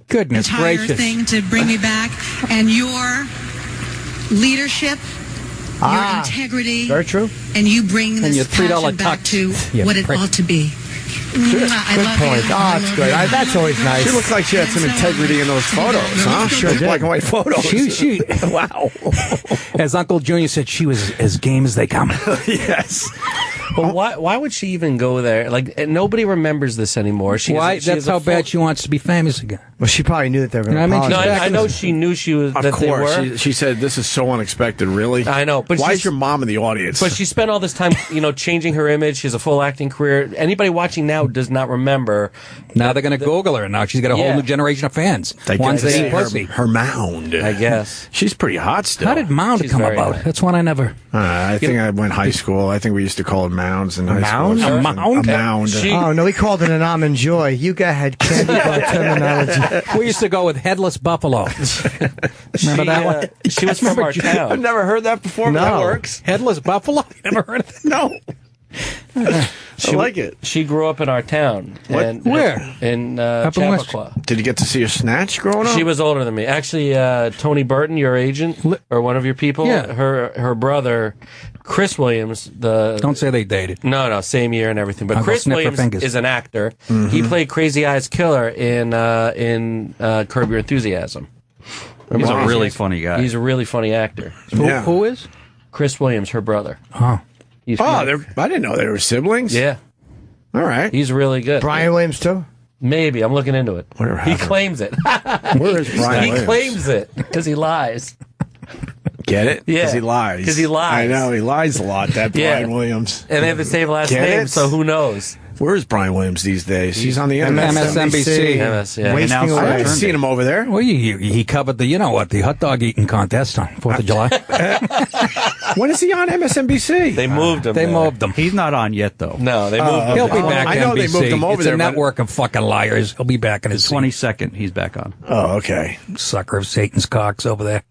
Goodness entire gracious. thing to bring me back, and your leadership, your integrity, Very true. and you bring And your this $3 passion back tux. to Yeah, what it prick. ought to be. Good I love point. you. Oh, I that's love good. you. That's always nice. She looked like she had some integrity in those photos, huh? Sure Those did. black and white photos. She wow. As Uncle Junior said, she was as game as they come. Yes. But why would she even go there? Like, nobody remembers this anymore. Why? That's how bad she wants to be famous again. Well, she probably knew that they were going You know to what I mean? apologize. No, I know she knew she was. Of that they course. were. She said, this is so unexpected, really? I know, but why she's- is your mom in the audience? But she spent all this time, changing her image. She has a full acting career. Anybody watching now does not remember. Now they're going to Google her. Now she's got a whole Yeah. new generation of fans. Ones that eat pussy. her mound. I guess. She's pretty hot still. How did Mound She's come very about? hot. That's one I never. I think I went high school. I think we used to call it mounds in high mound? school. A mound? A mound. Oh, no, we called it an almond joy. You go ahead, candy bar terminology. We used to go with headless buffalo. Remember that one? She was from our I've town. never heard that before, but that works. Headless buffalo? You never heard of that? No. I like it. She grew up in our town. What? And, Where? In Up in West- Chappaqua. Did you get to see her snatch growing up? She was older than me. Actually, Tony Burton, your agent, or one of your people, Yeah. her brother, Chris Williams, Don't say they dated. No, same year and everything. But I'll go Chris snip her Williams fingers. is an actor. He played Crazy Eyes Killer in Curb Your Enthusiasm. He's a Remember? really funny guy. He's a really funny actor. Yeah. Who is? Chris Williams, her brother. Oh. He's I didn't know they were siblings. yeah, All right. he's really good. Brian Williams, too? Maybe I'm looking into it. Whatever He happened? claims it. Where is Brian He Williams? claims it because he lies. Get it? Yeah. Because he lies. 'Cause he lies. I know. He lies a lot, that Yeah. Brian Williams. And they have the same last Get name, it? so who knows? Where is Brian Williams these days? He's on the internet. MSNBC. MS, yeah. Wasting Announced away. I her haven't return seen date. him over there. Well, he covered the hot dog eating contest on 4th of July. When is he on MSNBC? They moved him. They there. moved him. He's not on yet, though. No, they moved him. He'll be Oh, back. I know they NBC. moved him over it's there, a but- network of fucking liars. He'll be back in The his 22nd, he's back on. Oh, okay. sucker of Satan's cocks over there.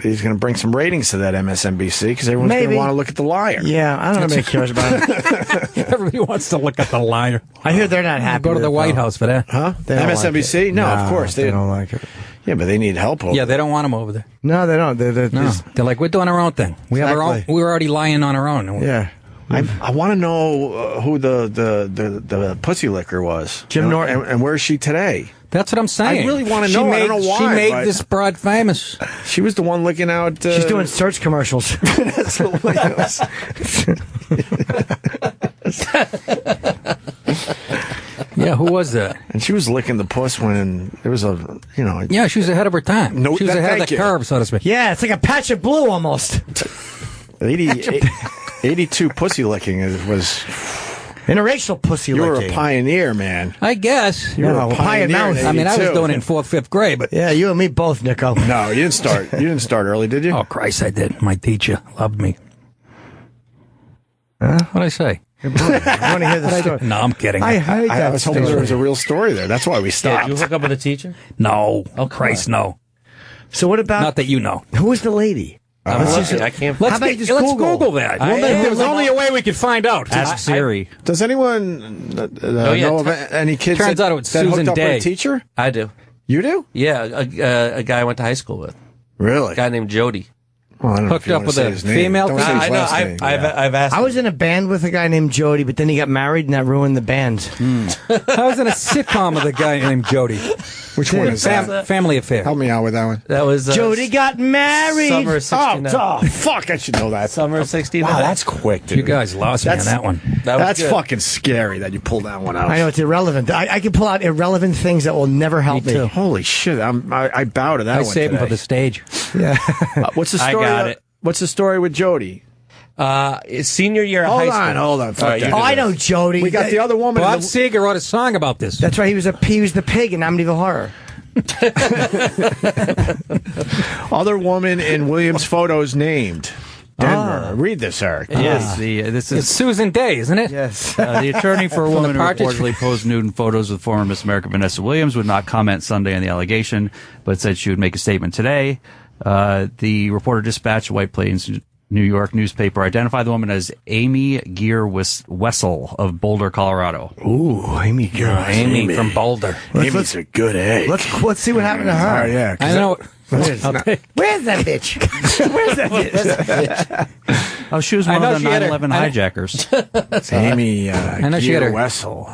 He's going to bring some ratings to that MSNBC because everyone's going to Maybe. want to look at the liar. Yeah, I don't know if anybody cares about it. Everybody wants to look at the liar. I hear they're not happy. Go to with the it, White though. House for that. Huh? They don't MSNBC? like it. No, of course. They don't like it. Yeah, but they need help over Yeah, they don't want him over there. No, they don't. They're No, they're like, we're doing our own thing. We have our own. Exactly. We're already lying on our own. Yeah. I want to know who the pussy licker was. Jim Norton. And where's she today? That's what I'm saying. I really want to She know. made, I don't know why. She made but this broad famous. She was the one licking out. She's doing search commercials. That's hilarious. Yeah, who was that? And she was licking the puss when there was a, Yeah, she was ahead of her time. No, she was ahead of thank the you. curve, so to speak. Yeah, it's like a patch of blue almost. 82 pussy licking was. Interracial pussy You were licking. a pioneer, man. I guess. You were No, a pioneer. Mountain. I mean, I was 82. doing it in 4th, 5th grade, but Yeah, you and me both, Nico. No, you didn't start. You didn't start early, did you? oh Christ, I did. My teacher loved me. What'd I say? I want to hear the story. No, I'm kidding. I was hoping there was a real story there. That's why we Did stopped. you hook up with a teacher? No. Oh, Christ, no. So what about Not that you know. who was the lady? I'm looking. I can't. How about you just Let's Google? Google that. I There was am. only a way we could find out. Ask Siri. Does anyone know of any kids turns that, out it's that Susan hooked up Day. with a teacher? I do. You do? Yeah, a guy I went to high school with. Really? A guy named Jody. Well, I don't know Hooked if you up wanna with say a his name. female? Don't say his I know. last name. I've asked. I was in a band with a guy named Jody, but then he got married and that ruined the band. I was in a sitcom with a guy named Jody. Which one is that? Family Affair. Help me out with that one. That was Jody got married. Summer of 69. Oh, fuck! I should know that. Summer of 69. Wow, that's quick, dude. You guys lost me on that one. That was That's good. fucking scary that you pulled that one out. I know it's irrelevant. I can pull out irrelevant things that will never help me. Holy shit! I bow to that I one saved him for today. the stage. Yeah. What's the I story? got it. What's the story with Jody? Senior year of high school. Hold on. Fuck All right, that. you Oh, do I this. know Jody. We got the other woman. Bob Seger wrote a song about this. That's right. He was the pig in Amityville Horror. Other woman in Williams' photos named Denver. Read this, Eric. Yes, this It's is Susan Day, isn't it? Yes. the attorney for a woman who Partridge. reportedly posed nude in photos with former Miss America Vanessa Williams would not comment Sunday on the allegation, but said she would make a statement today. The Reporter Dispatch, a White Plains New York newspaper identified the woman as Amy Gear Wessel of Boulder, Colorado. Ooh, Amy Gear. Amy from Boulder. Amy's a good egg. Let's see what happened to her. Oh, yeah. I know. Where's that bitch? Where's that bitch? Oh, she was one of the 9/11 hijackers. Amy I know she had Gear her- Wessel.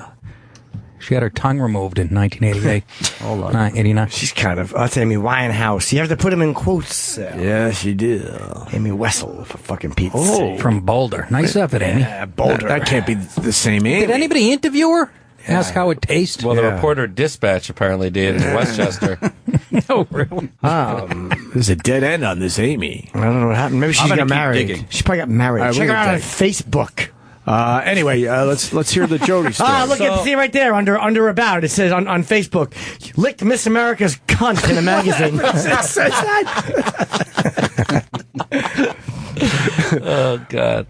She had her tongue removed in 1988. Hold on. 89. She's kind of. That's Amy Winehouse. You have to put him in quotes. Yeah, she did. Amy Wessel, for fucking Pete's Oh. sake. From Boulder. Nice effort, Amy. Yeah, Boulder. That can't be the same Amy. Did anybody interview her? Ask how it tastes? Well, the reporter Dispatch apparently did in Westchester. No, really. There's a dead end on this Amy. I don't know what happened. Maybe she I'm got gonna keep married. digging. She probably got married. All right, Check we're her out gonna on Facebook. Anyway, let's hear the Jody story. Look at see right there under about it says on Facebook, licked Miss America's cunt in a magazine. It says that. Oh God!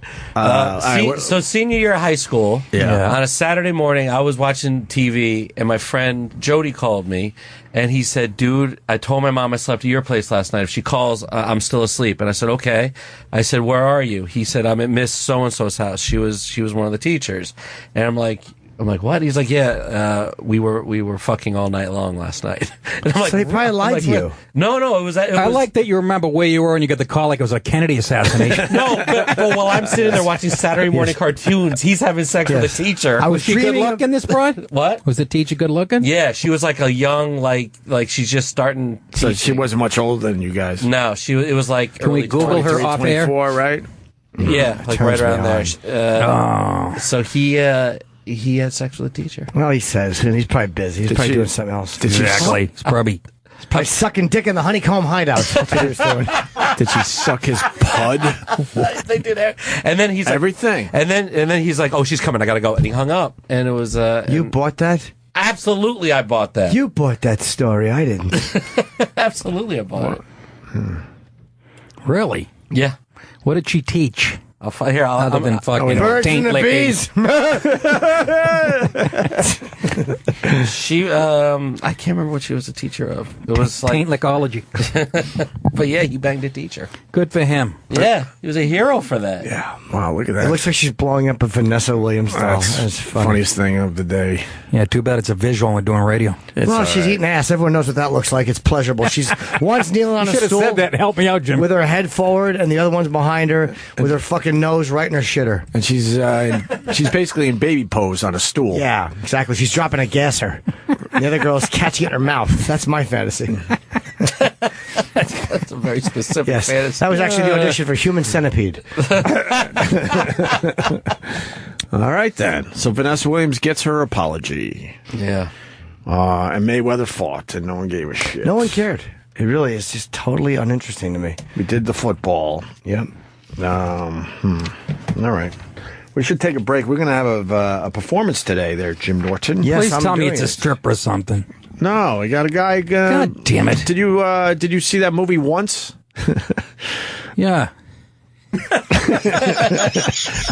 So senior year of high school. Yeah. On a Saturday morning, I was watching TV, and my friend Jody called me, and he said, "Dude, I told my mom I slept at your place last night. If she calls, I'm still asleep." And I said, "Okay." I said, "Where are you?" He said, "I'm at Miss So and So's house. She was one of the teachers." And I'm like, what? He's like, yeah, we were fucking all night long last night. And I'm like, So he probably lied to you. No, it was. I like that you remember where you were and you got the call like it was a Kennedy assassination. No, but while I'm sitting there watching Saturday morning cartoons, he's having sex with a teacher. Was she good looking, this broad? What? Was the teacher good looking? Yeah, she was like a young, like she's just starting. So teaching. she wasn't much older than you guys. No, it was like. Can we early Google her 23, off air? 24, right? Yeah, like right Turns me around there. on. So he had sex with a teacher. Well, he says, and he's probably busy. He's probably doing something else. Exactly. It's probably sucking dick in the honeycomb hideout. That's what he was doing. Did she suck his pud? They did that. And then he's like, everything. And then he's like, "Oh, she's coming. I gotta go." And he hung up. And it was You bought that? absolutely I bought that. You bought that story. I didn't. Absolutely I bought it. really. Yeah. What did she teach? Other than fucking Birds and taint the licking. bees. She I can't remember what she was a teacher of. It was like Taint lickology. But yeah, he banged a teacher. Good for him. Yeah, he was a hero for that. Yeah. Wow, look at It that. looks like she's blowing up a Vanessa Williams doll. That's That's the funny. funniest thing of the day. Yeah, too bad it's a visual and we're doing radio. Well, she's eating ass. Everyone knows what that looks like. It's pleasurable. She's one's kneeling on a Should have stool said that. Help me out, Jim. with her head forward, and the other one's behind her with her fucking nose right in her shitter. And she's basically in baby pose on a stool. Yeah, exactly. She's dropping a gasser. The other girl's catching it in her mouth. That's my fantasy. That's a very specific Yes, fantasy. that was actually the audition for Human Centipede. All right, then. So Vanessa Williams gets her apology. Yeah. And Mayweather fought, and no one gave a shit. No one cared. It really is just totally uninteresting to me. We did the football. Yep. All right. We should take a break. We're going to have a performance today there, Jim Norton. Yes, Please I'm tell me doing it's a it. strip or something. No, we got a guy. God damn it. Did you see that movie Once? Yeah.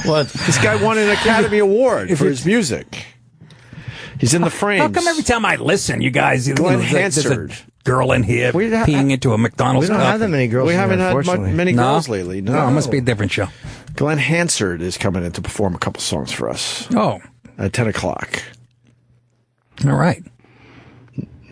What? This guy won an Academy Award for his music. He's in the frames. How come every time I listen, you guys, Glen there's Hansard. a girl in here peeing into a McDonald's We don't cup? have that many girls. We in haven't here, had unfortunately. many No? girls lately. No, it must be a different show. Glen Hansard is coming in to perform a couple songs for us Oh, at 10 o'clock. all right.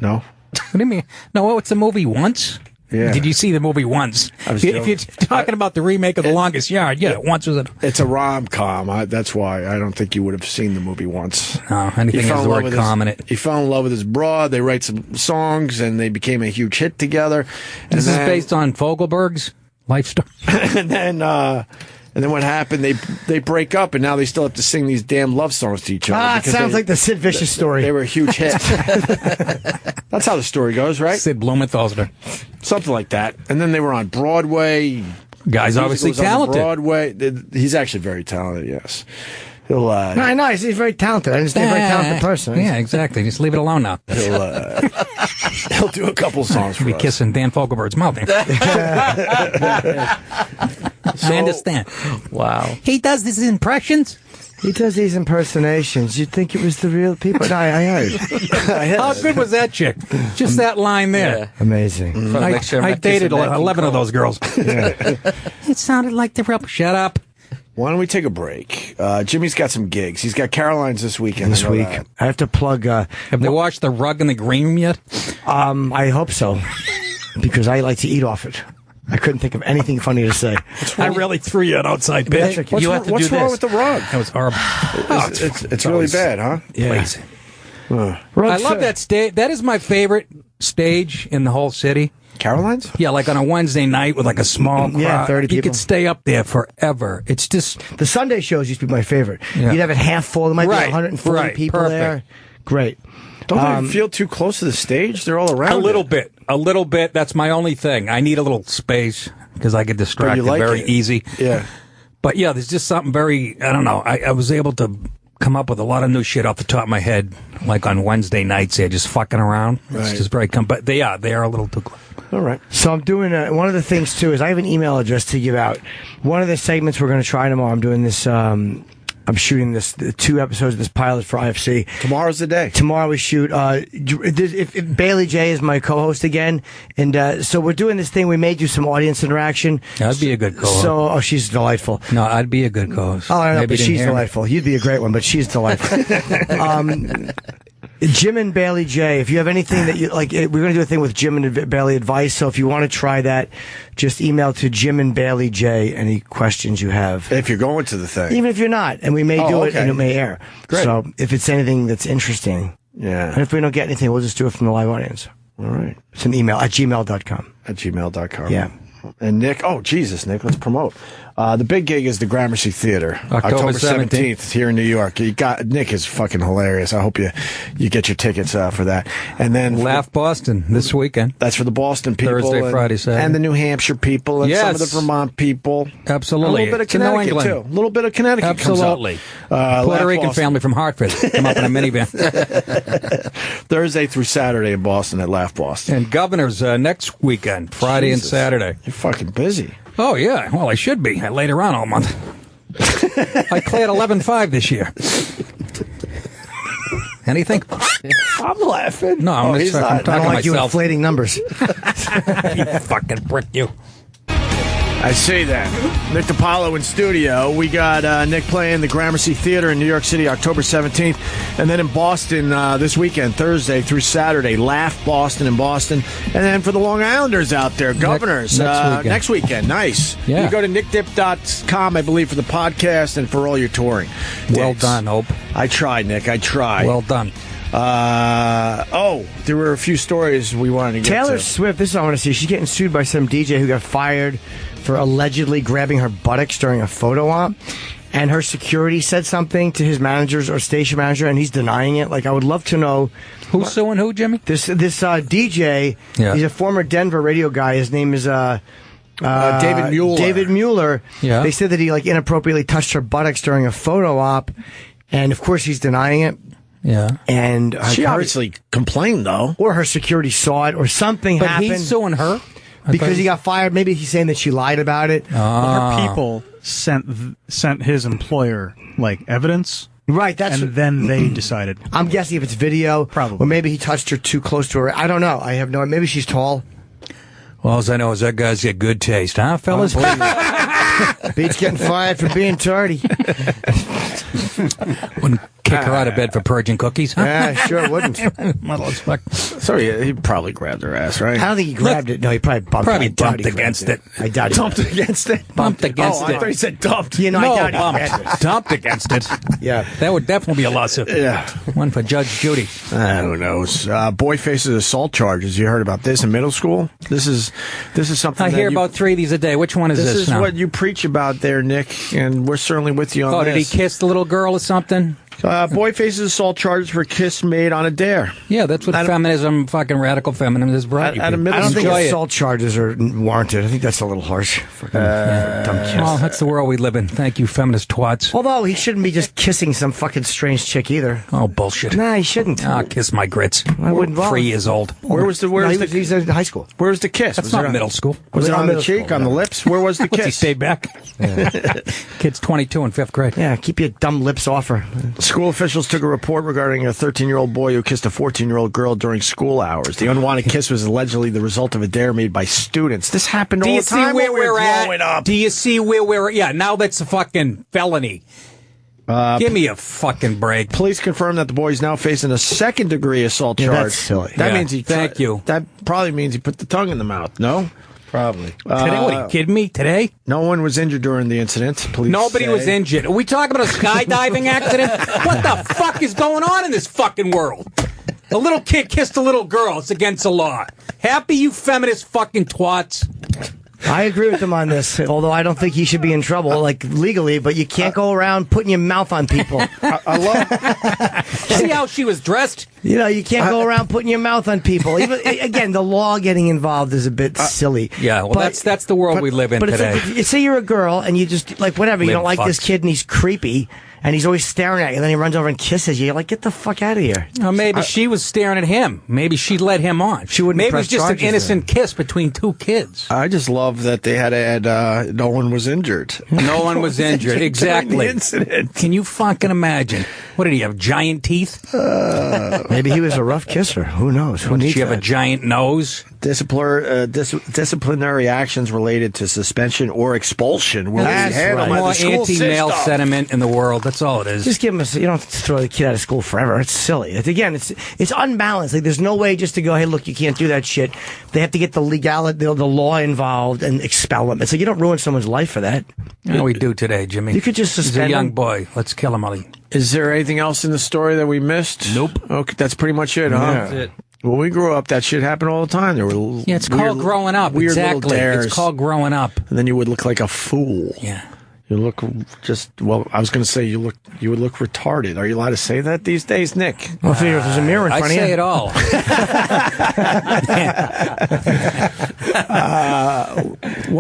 No? What do you mean? No, it's a movie Once? Yeah. Did you see the movie Once? was If you're talking about the remake of The Longest Yard, yeah, Once was a... It's a rom-com. That's why I don't think you would have seen the movie Once. No, anything has the word com in it. He fell in love with his broad. They write some songs, and they became a huge hit together. This is based on Fogelberg's life story. And then what happened? They break up, and now they still have to sing these damn love songs to each other. It sounds like the Sid Vicious story. They were a huge hit. That's how the story goes, right? Sid Blumenthal's there. Something like that. And then they were on Broadway. Guy's Music obviously was on talented. Broadway. He's actually very talented. Yes. He'll. No, I know. He's very talented. I understand. Very talented person. Yeah, exactly. Just leave it alone now. He'll do a couple songs for Be us. kissing Dan Fogelberg's mouth. I understand. Wow. He does these impressions. He does these impersonations. You'd think it was the real people. No, I heard. How good was that chick? Just that line there. Amazing. I dated 11 of those girls. It sounded like the real. Shut up. Why don't we take a break? Jimmy's got some gigs. He's got Caroline's this weekend. This week. I have to plug... Have they washed the rug in the green room yet? I hope so. Because I like to eat off it. I couldn't think of anything funny to say. I really threw you an outside pitch. What's wrong with the rug? That was horrible. It's really bad, huh? Yeah. I love that stage. That is my favorite stage in the whole city. Caroline's? Yeah, like on a Wednesday night with like a small crowd. Yeah, 30 people. You could stay up there forever. It's just... The Sunday shows used to be my favorite. Yeah. You'd have it half full. There might be 140 people perfect. there. Great. Don't they feel too close to the stage? They're all around. A little bit. That's my only thing. I need a little space because I get distracted very easy. Yeah. But yeah, there's just something very, I don't know. I was able to come up with a lot of new shit off the top of my head, like on Wednesday nights. They're just fucking around. It's just very, but they are a little too close. All right. So I'm doing one of the things too is I have an email address to give out. One of the segments we're going to try tomorrow. I'm doing this. I'm shooting the 2 episodes of this pilot for IFC. Tomorrow's the day. Tomorrow we shoot. If Bailey J is my co-host again, and so we're doing this thing. We may do some audience interaction. I'd be a good co-host. She's delightful. No, I'd be a good co-host. Oh, I know, Maybe but she's delightful. You'd be a great one, but she's delightful. Jim and Bailey J, if you have anything that you like, we're going to do a thing with Jim and Bailey Advice. So if you want to try that, just email to Jim and Bailey J any questions you have. If you're going to the thing. Even if you're not, and we may do it and it may air. Great. So if it's anything that's interesting. Yeah. And if we don't get anything, we'll just do it from the live audience. All right. It's an email at gmail.com. At gmail.com. Yeah. And Nick, Jesus, Nick, let's promote. The big gig is the Gramercy Theater, October 17th here in New York. Nick is fucking hilarious. I hope you get your tickets for that. And then Laugh Boston this weekend. That's for the Boston people, Thursday, Friday, Saturday, and the New Hampshire people, and some of the Vermont people. Absolutely, a little bit of Connecticut too. A little bit of Connecticut. Absolutely. Comes up. Puerto Rican family from Hartford come up in a minivan. Thursday through Saturday in Boston at Laugh Boston. And Governor's next weekend, Friday and Saturday. You're fucking busy. Oh, yeah. Well, I should be. I laid around all month. I cleared 11.5 this year. Anything? I'm laughing. No, I'm talking I don't like you myself. inflating numbers. You fucking prick, you. I see that. Nick DiPaolo in studio. We got Nick playing the Gramercy Theater in New York City, October 17th. And then in Boston this weekend, Thursday through Saturday. Laugh Boston in Boston. And then for the Long Islanders out there, Governors, next weekend. Nice. Yeah. You go to nickdip.com, I believe, for the podcast and for all your touring. Well done, Hope. I tried, Nick. I tried. Well done. There were a few stories we wanted to get Taylor to. Swift, this is what I want to see. She's getting sued by some DJ who got fired for allegedly grabbing her buttocks during a photo op. And her security said something to his managers or station manager, and he's denying it. Like, I would love to know. Who's suing who, Jimmy? This DJ, he's a former Denver radio guy. His name is David Mueller. David Mueller. Yeah. They said that he, like, inappropriately touched her buttocks during a photo op. And, of course, he's denying it. Yeah. And she obviously complained, though. Or her security saw it, or something But happened. he's suing her? Because he got fired. Maybe he's saying that she lied about it. Her people sent his employer like evidence. Right, and then they decided. I'm guessing if it's video, probably, or maybe he touched her too close to her. I don't know. I have no. Maybe she's tall. Well, all I know is that guy's got good taste, huh, fellas? Beats getting fired for being tardy. Wouldn't kick her out of bed for purging cookies, huh? Yeah, sure wouldn't. Sorry, he probably grabbed her ass, right? I don't think he grabbed it. No, he probably bumped Probably it. I doubt bumped he against grabbed it. I doubt he Dumped against it. Bumped against I it. thought he said dumped. You know, No, I doubt he grabbed bumped. Dumped against it. Yeah. That would definitely be a lawsuit. Yeah. One for Judge Judy. Who knows? Boy faces assault charges. You heard about this in middle school? This is something I that hear you- about 3 of these a day. Which one is This this is now? what you preach about there, Nick, and we're certainly with you on Oh, this. did he kiss the little girl or something? Boy faces assault charges for kiss made on a dare. Yeah, that's what feminism, fucking radical feminism, has brought you. I don't think assault charges are warranted. I think that's a little harsh. Fucking dumb kiss. Well, that's the world we live in. Thank you, feminist twats. Although he shouldn't be just kissing some fucking strange chick either. Oh, bullshit. Nah, he shouldn't. Ah, kiss my grits. I wouldn't. 3 years old. He's in high school. Where was the kiss? That's not middle school. Was it on the cheek, on the lips? Where was the What's he kiss? stay back? Kid's 22 in 5th grade. Yeah, keep your dumb lips off her. School officials took a report regarding a 13-year-old boy who kissed a 14-year-old girl during school hours. The unwanted kiss was allegedly the result of a dare made by students. This happened all the time when we were growing up. Do you see where we're... Yeah, now that's a fucking felony. Give me a fucking break. Police confirmed that the boy is now facing a second-degree assault charge. That's silly. That means he... Thank you. That probably means he put the tongue in the mouth, no? Probably. Today? What, are you kidding me? Today? No one was injured during the incident. Police Nobody was say. injured. Are we talking about a skydiving accident? What the fuck is going on in this fucking world? A little kid kissed a little girl. It's against the law. Happy, you feminist fucking twats. I agree with him on this, although I don't think he should be in trouble, like legally, but you can't go around putting your mouth on people. I love... See how she was dressed? You know, you can't go around putting your mouth on people. Even, again, the law getting involved is a bit silly. Yeah, well, that's the world we live in today. If you say you're a girl and you just, like, whatever, you don't like this kid and he's creepy, and he's always staring at you, and then he runs over and kisses you, you're like, get the fuck out of here. Well, maybe she was staring at him. Maybe she led him on. She wouldn't Maybe it press was just an charges innocent kiss between two kids. I just love that they had to add, no one was injured. No one was injured. Exactly. During the incident. Can you fucking imagine? What did he have? Giant teeth? Maybe he was a rough kisser. Who knows? Who Did needs she have a giant nose? Disciplinary actions related to suspension or expulsion will be handled by More the school anti-male system. sentiment in the world. That's all it is. Just give him you don't have to throw the kid out of school forever. It's silly. It's unbalanced. Like, there's no way just to go, hey, look, you can't do that shit. They have to get the legality, the law involved and expel them. It's like, you don't ruin someone's life for that. No, we do today, Jimmy. You could just He's suspend a young him. boy. Let's kill him, Ollie. Is there anything else in the story that we missed? Nope. Okay, that's pretty much it, huh? That's it. When we grew up, that shit happened all the time. There were Yeah, it's called growing up. Weird little Exactly. dares. It's called growing up. And then you would look like a fool. Yeah. You look I was going to say you would look retarded. Are you allowed to say that these days, Nick? Well, if there's a mirror in front I of you. say it all.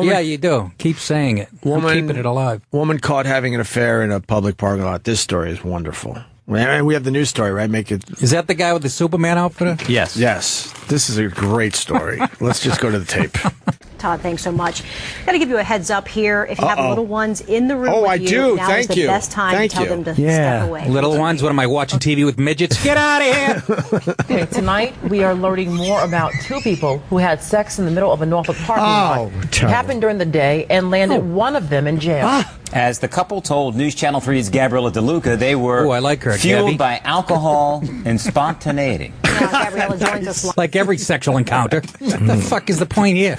Yeah, you do. Keep saying it. I'm keeping it alive. Woman caught having an affair in a public parking lot. This story is wonderful. And we have the news story, right? Make it. Is that the guy with the Superman outfit? Yes. Yes. This is a great story. Let's just go to the tape. Todd, thanks so much. Got to give you a heads up here. If you have little ones in the room Oh, with I you, do. now Thank is the you. best time Thank to tell you. them to step away. Little ones, what am I watching TV with midgets? Get out of here! Okay, tonight we are learning more about two people who had sex in the middle of a Norfolk parking lot. It terrible. happened during the day and landed one of them in jail. As the couple told News Channel 3's Gabriella DeLuca, they were I like her, fueled Gabby. by alcohol and spontaneity. Gabriella joins us Like every sexual encounter. What the fuck is the point here?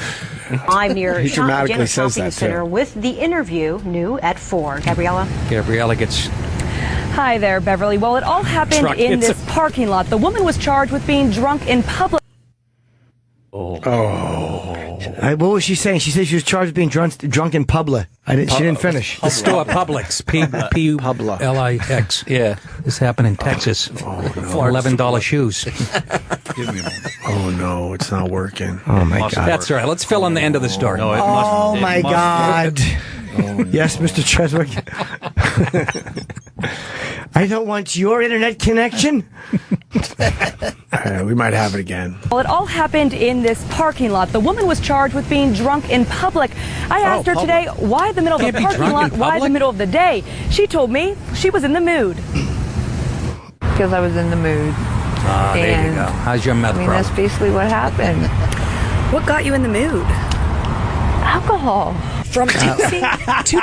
live near He dramatically Janet says Shopping that, too. Center with the interview new at 4. Gabriella? Gabriella gets... Hi there, Beverly. Well, it all happened Truck in hits this parking lot. The woman was charged with being drunk in public. What was she saying? She said she was charged with being drunk in public. She didn't finish. The store Publix. P-U-L-I-X. Yeah. This happened in Texas. For $11 shoes. Oh no, it's not working. Oh my God. That's right. Let's fill in the end of the story. No, it Oh must, my it must God. Yes, Mr. Cheswick. I don't want your internet connection. We might have it again. Well, it all happened in this parking lot. The woman was charged with being drunk in public. I asked her today, why the middle of the Can't be parking drunk lot? in Why the public? middle of the day? She told me she was in the mood. Because I was in the mood. Ah, there you go. How's your meth I mean, problem? that's basically what happened. What got you in the mood? Alcohol. From tipsy to...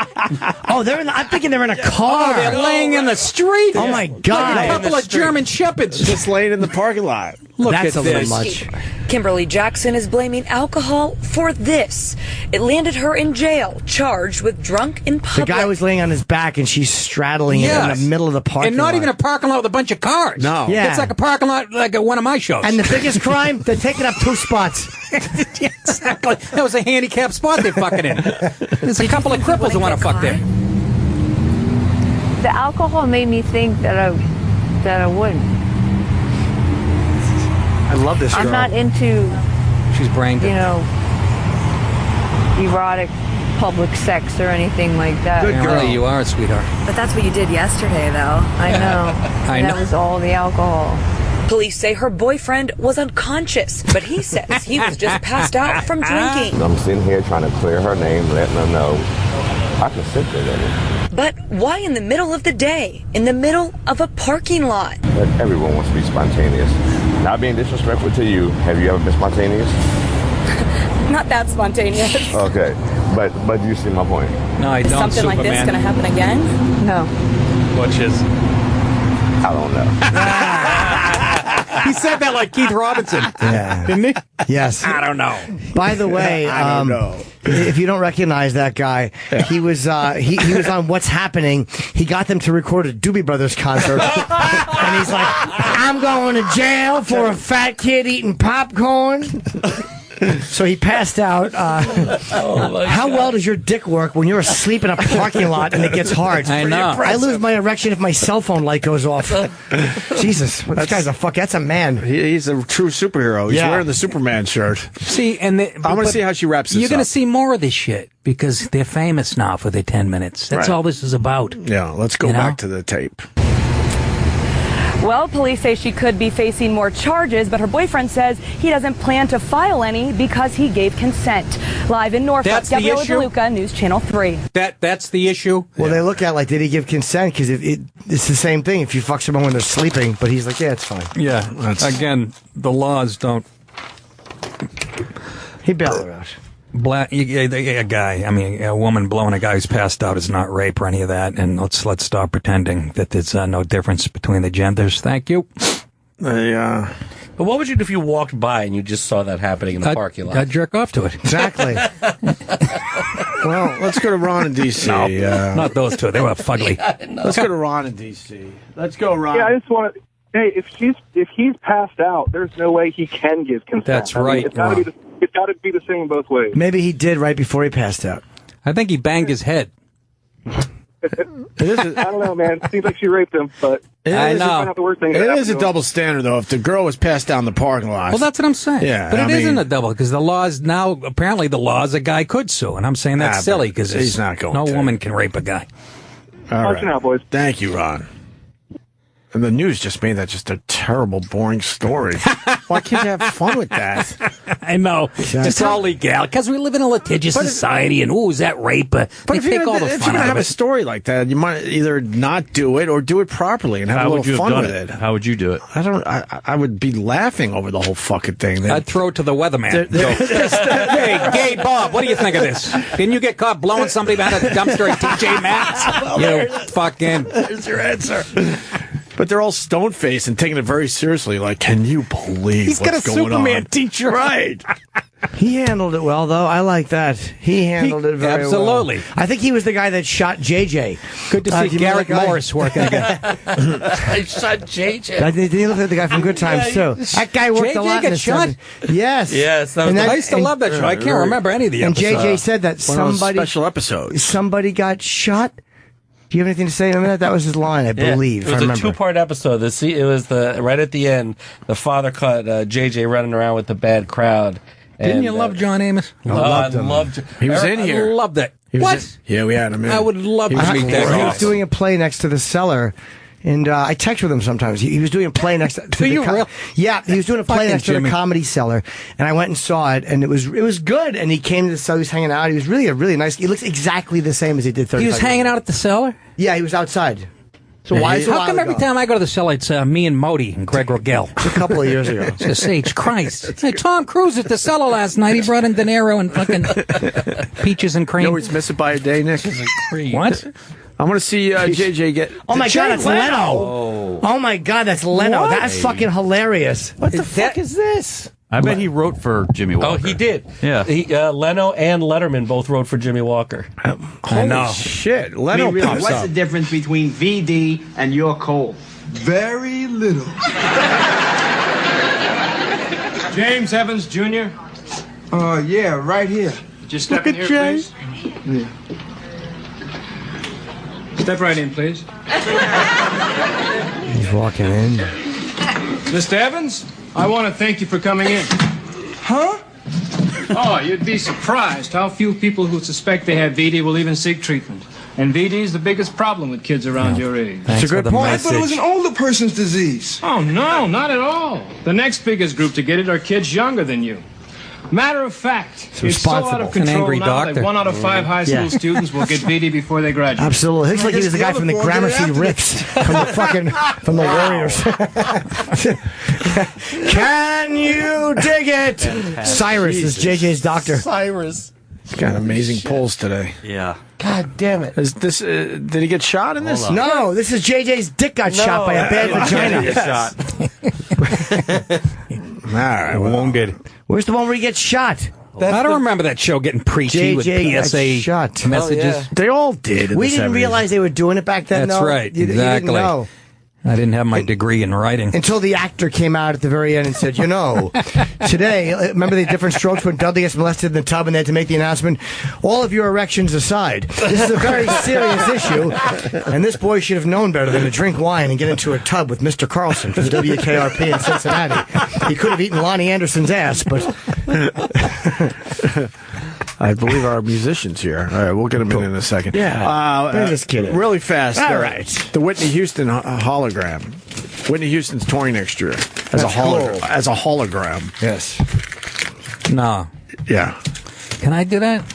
Oh, I'm thinking they're in a car. Oh, they're laying in the street. Oh my Like God. a couple of German shepherds. Just laying in the parking lot. Look That's at a little this. much. Kimberly Jackson is blaming alcohol for this. It landed her in jail, charged with drunk in The public. guy was laying on his back and she's straddling it in Yes. the middle of the parking And not lot. even a parking lot with a bunch of cars. No. Yeah. It's like a parking lot like at one of my shows. And the biggest crime, they're taking up 2 spots. Yeah, exactly. That was a handicapped spot they're fucking in. There's a couple of cripples who want to fuck there. The alcohol made me think that said I wouldn't. I love this girl. I'm not into, She's brain dead. you know, erotic public sex or anything like that. Good girl. You are, sweetheart. But that's what you did yesterday, though. I know. I know. That was all the alcohol. Police say her boyfriend was unconscious, but he says he was just passed out from drinking. I'm sitting here trying to clear her name, letting her know I can sit there with her. But why in the middle of the day, in the middle of a parking lot? But everyone wants to be spontaneous. Not being disrespectful to you, have you ever been spontaneous? Not that spontaneous. Okay, but you see my point. No, I Is don't, something like this Superman. going to happen again? No. Which is. I don't know. He said that like Keith Robinson. Yeah. Didn't he? Yes. I don't know. By the way, I don't know. If you don't recognize that guy, he was he was on What's Happening. He got them to record a Doobie Brothers concert, and he's like, "I'm going to jail for a fat kid eating popcorn." So he passed out. How well does your dick work when you're asleep in a parking lot and it gets hard? I know. I lose my erection if my cell phone light goes off. Jesus, this guy's a fuck. That's a man. He's a true superhero. He's wearing the Superman shirt. See, and I'm going to see how she wraps this You're going to up. see more of this shit because they're famous now for their 10 minutes. That's Right. all this is about. Yeah, let's go You know? back to the tape. Well, police say she could be facing more charges, but her boyfriend says he doesn't plan to file any because he gave consent. Live in Norfolk, That's the Gabriella issue? DeLuca, News Channel 3. That's the issue. Well, they look at like, did he give consent? Because it's the same thing if you fuck someone when they're sleeping. But he's like, yeah, it's fine. Yeah. Again, the laws don't. He bailed her out. A guy, I mean, a woman blowing a guy who's passed out is not rape or any of that. And let's stop pretending that there's no difference between the genders. Thank you. But what would you do if you walked by and you just saw that happening in the parking lot? I'd jerk off to it. Exactly. Well, let's go to Ron in D.C. No, not those two. They were fugly. Let's go to Ron in D.C. Let's go, Ron. Yeah, I just want to. Hey, if he's passed out, there's no way he can give consent. That's I mean, right, it's got to be the same both ways. Maybe he did right before he passed out. I think he banged his head. I don't know, man. Seems like she raped him, but I know. not the worst thing that It happened is a to him. double standard, though. If the girl was passed down the parking lot. Well, that's what I'm saying. Yeah, but I it isn't mean- a double because the law is now apparently the law is a guy could sue, and I'm saying that's Nah, silly but because he's not going no to. woman can rape a guy. All Watch it right. out, boys. Thank you, Ron. And the news just made that just a terrible, boring story. Why can't you have fun with that? I know. It's all legal because we live in a litigious society, and is that rape? But They if you're take all gonna, the if fun you're gonna out have of a it. story like that, you might either not do it or do it properly and have How a would little you have fun done with it? it. How would you do it? I would be laughing over the whole fucking thing. I'd throw it to the weatherman. Go, hey, Gay Bob, what do you think of this? Didn't you get caught blowing somebody behind a dumpster at TJ Maxx? You fucking. There's your answer. But they're all stone-faced and taking it very seriously. Like, can you believe He's got what's a going Superman on? t-shirt. Right. He handled it well, though. I like that. He handled it very absolutely. well. I think he was the guy that shot JJ. Good to do see you remember Garrett that guy? Morris working again. I shot JJ. Did he look like the guy from Good Times, too? That guy worked JJ a lot in got the shot? 70s. Yes. Yes, that was And the- I used to love that show. I can't remember any of the And episodes. JJ said that One of those somebody special episodes. got shot. Do you have anything to say on that? That was his line, I believe. It was I a remember. two-part episode. It was right at the end. The father caught JJ running around with the bad crowd. Didn't you love John Amos? I loved He was in here. I loved it. He was What? Yeah, we had him in. I would love to was meet that He guy. was doing a play next to the cellar. And I text with him sometimes. He was doing a play next to Do you really? Yeah, he was doing a play Fucking next to the Jimmy. Comedy Cellar, and I went and saw it, and it was good. And he came to the cellar, he was hanging out. He was really a really nice. He looks exactly the same as he did 35 He was hanging out at the cellar? Yeah, he was outside. So why? It's a How while come every ago. time I go to the cellar, it's me and Modi and Greg Rogel? It's a couple of years ago. Just Sage Christ. Hey, Tom Cruise at the cellar last night. He brought in De Niro and fucking peaches and cream. You always miss it by a day, Nick. What? I want to see JJ get. Oh my Jay God, that's Leno! Oh my God, that's Leno. What? That's fucking hilarious. What the fuck is this? I bet he wrote for Jimmy Walker. Oh, he did. Yeah. Leno and Letterman both wrote for Jimmy Walker. Holy shit. Leno pops What's up. the difference between VD and your coal? Very little. James Evans Jr.? Yeah, right here. Just step in here, please. Yeah. Step right in, please. He's walking in. Mr. Evans, I want to thank you for coming in. Huh? Oh, you'd be surprised how few people who suspect they have VD will even seek treatment. And VD is the biggest problem with kids around your age. That's a good point. I thought it was an older person's disease. Oh, no, not at all. The next biggest group to get it are kids younger than you. Matter of fact, it's so out of control now that 1 out of 5 high school students will get VD before they graduate. Absolutely. Looks like he was the guy from the Gramercy Rips, from the Warriors. Can you dig it? Cyrus is JJ's doctor. Cyrus. He's got amazing pulls today. Yeah. God damn it. Is this? Did he get shot in this? No, this is JJ's dick got shot by a bad vagina. All right, wounded. Where's the one where he gets shot? I don't remember that show getting preachy with PSA shot. messages. They all did. We didn't realize they were doing it back then. That's though. right. You Exactly. didn't know. I didn't have my degree in writing. Until the actor came out at the very end and said, today, remember the different strokes when Dudley gets molested in the tub and they had to make the announcement, all of your erections aside. This is a very serious issue, and this boy should have known better than to drink wine and get into a tub with Mr. Carlson from WKRP in Cincinnati. He could have eaten Lonnie Anderson's ass, but... I believe our musicians here. All right, we'll get them in a second. Yeah. Bring this kid in. Really fast. All right. The Whitney Houston hologram. Whitney Houston's touring next year as a hologram. As a hologram. Yes. No. Yeah. Can I do that?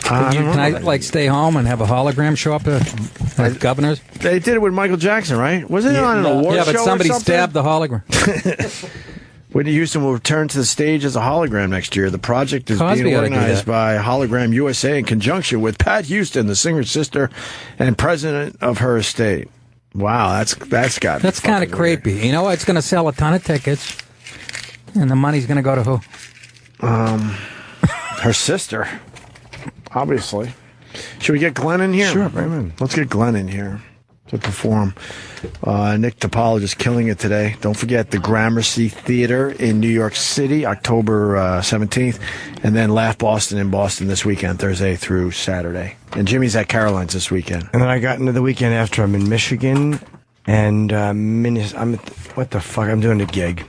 Can I stay home and have a hologram show up at Governor's? They did it with Michael Jackson, right? Wasn't it on an award show? Yeah, but somebody or something? stabbed the hologram. Whitney Houston will return to the stage as a hologram next year. The project is Cosby being ought to do organized that. by Hologram USA in conjunction with Pat Houston, the singer's sister and president of her estate. Wow, that's got. That's kind of creepy. You know what? It's going to sell a ton of tickets, and the money's going to go to who? Her sister, obviously. Should we get Glenn in here? Sure, bring him in. Let's get Glenn in here to perform. Nick DiPaolo just killing it today. Don't forget the Gramercy Theater in New York City, October 17th, and then Laugh Boston in Boston this weekend, Thursday through Saturday. And Jimmy's at Caroline's this weekend. And then I got into the weekend after. I'm in Michigan, and what the fuck? I'm doing a gig.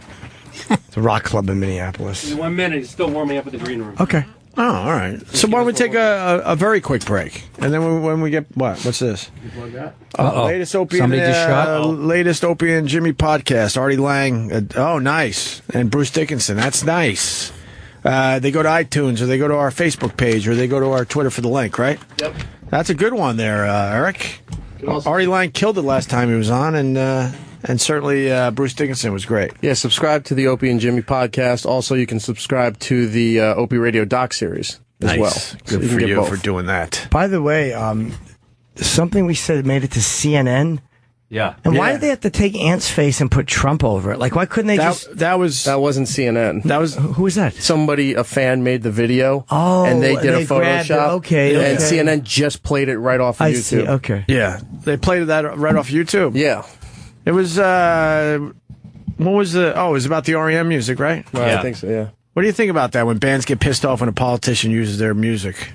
It's a rock club in Minneapolis. 1 minute. He's still warming up at the green room. Okay. Oh, all right. So why don't we take a very quick break, and then when we get what's this? Latest Opie Somebody just shot? Latest Opie and Jimmy podcast. Artie Lang. Oh, nice. And Bruce Dickinson. That's nice. They go to iTunes, or they go to our Facebook page, or they go to our Twitter for the link, right? Yep. That's a good one there, Eric. Artie Lang killed it last time he was on, and certainly Bruce Dickinson was great. Yeah, subscribe to the Opie and Jimmy podcast. Also, you can subscribe to the Opie Radio doc series as well. Good for you for doing that. By the way, something we said made it to CNN. Yeah. And why did they have to take Ant's face and put Trump over it? Like, why couldn't they That wasn't CNN. That was who was that? A fan made the video. Oh, and they did a grabbed it. Photoshop. Okay. And CNN just played it right off of I YouTube. see. Okay. Yeah, they played that right off YouTube. Yeah. It was, what was the, it was about the REM music, right? Well, Yeah. I think so, yeah. What do you think about that when bands get pissed off when a politician uses their music?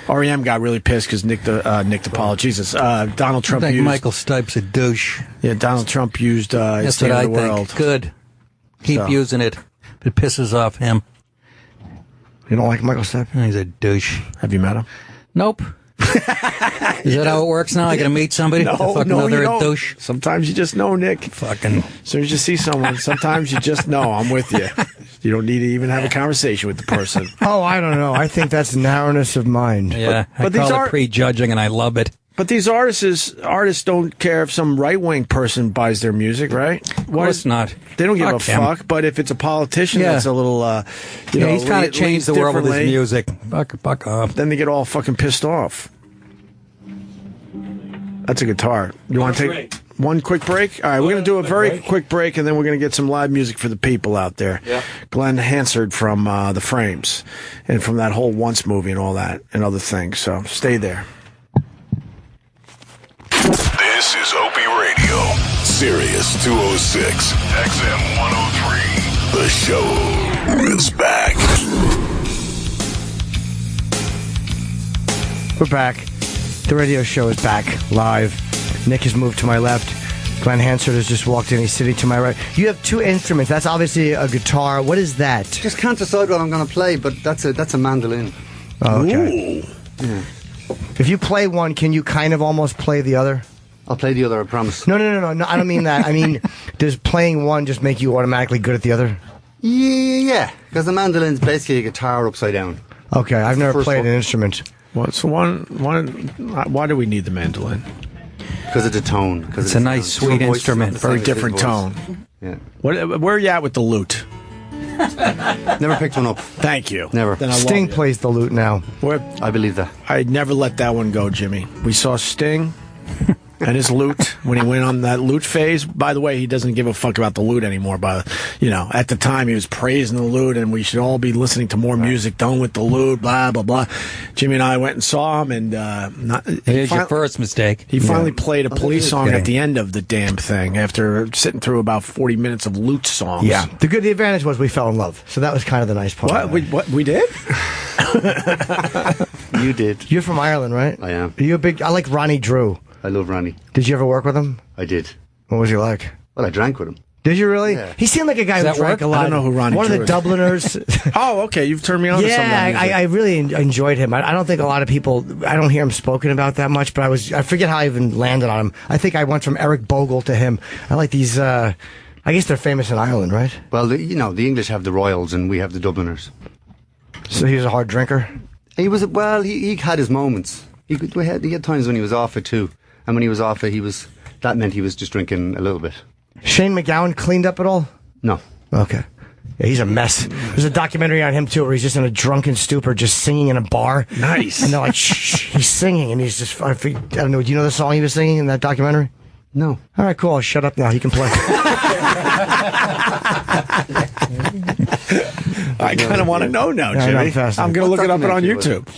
REM got really pissed because Nick DiPaolo, Donald Trump I think used... Michael Stipe's a douche. Yeah, Donald Trump used That's State what of the I World. think. Good. Keep using it. It pisses off him. You don't like Michael Stipe? He's a douche. Have you met him? Nope. Is that how it works now? I gotta meet somebody? No, fucking no, another you don't. douche? Sometimes you just know, Nick. Fucking. As soon as you see someone, sometimes you just know. I'm with you. You don't need to even have a conversation with the person. Oh, I don't know. I think that's narrowness of mind. Yeah, But I these call are- it prejudging, and I love it. But these artists don't care if some right-wing person buys their music, right? Of course not. They don't give a Fuck him. fuck. But if it's a politician Yeah. that's a little, He's trying to change leans the world with his differently, music. Fuck off. then they get all fucking pissed off. That's a guitar. You want to take one quick break? All right, we're going to do a very quick break, and then we're going to get some live music for the people out there. Yeah. Glen Hansard from The Frames, and from that whole Once movie and all that, and other things. So stay there. This is Opie Radio, Sirius 206, XM 103. The show is back. We're back. The radio show is back live. Nick has moved to my left. Glen Hansard has just walked in. He's sitting to my right. You have two instruments. That's obviously a guitar. What is that? Just can't decide what I'm going to play, but that's a mandolin. Oh, okay. Yeah. If you play one, can you kind of almost play the other? I'll play the other, I promise. No. I don't mean that. I mean, does playing one just make you automatically good at the other? Yeah, because the mandolin's basically a guitar upside down. Okay, I've never played an instrument. Well, so why do we need the mandolin? Because of the tone. It's a nice, sweet instrument. Very different tone. Yeah. Where are you at with the lute? Never picked one up. Thank you. Never. Sting plays the lute now. I believe that. I'd never let that one go, Jimmy. We saw Sting and his lute when he went on that lute phase. By the way, he doesn't give a fuck about the lute anymore. But at the time he was praising the lute, and we should all be listening to more music done with the lute. Blah blah blah. Jimmy and I went and saw him, and here's your first mistake. He finally played a police song at the end of the damn thing after sitting through about 40 minutes of lute songs. Yeah. The advantage was we fell in love, so that was kind of the nice part. What we did? You did. You're from Ireland, right? I am. Are you I like Ronnie Drew. I love Ronnie. Did you ever work with him? I did. What was he like? Well, I drank with him. Did you really? Yeah. He seemed like a guy who drank a lot. I don't know who Ronnie One Drew of the is. Dubliners. Oh, okay. You've turned me on to some of that music. I really enjoyed him. I don't think a lot of people, I don't hear him spoken about that much, but I forget how I even landed on him. I think I went from Eric Bogle to him. I like these, I guess they're famous in Ireland, right? Well, the English have the Royals and we have the Dubliners. So he was a hard drinker? He was, he had his moments. He had times when he was off it too. And when he was off it, that meant he was just drinking a little bit. Shane McGowan cleaned up at all? No. Okay. Yeah, he's a mess. There's a documentary on him too where he's just in a drunken stupor just singing in a bar. Nice. And they're like, shh, he's singing, and he's just, I don't know, do you know the song he was singing in that documentary? No. All right, cool. I'll shut up now. He can play. I kind of want to know now, Jimmy. I'm going to look it up on YouTube.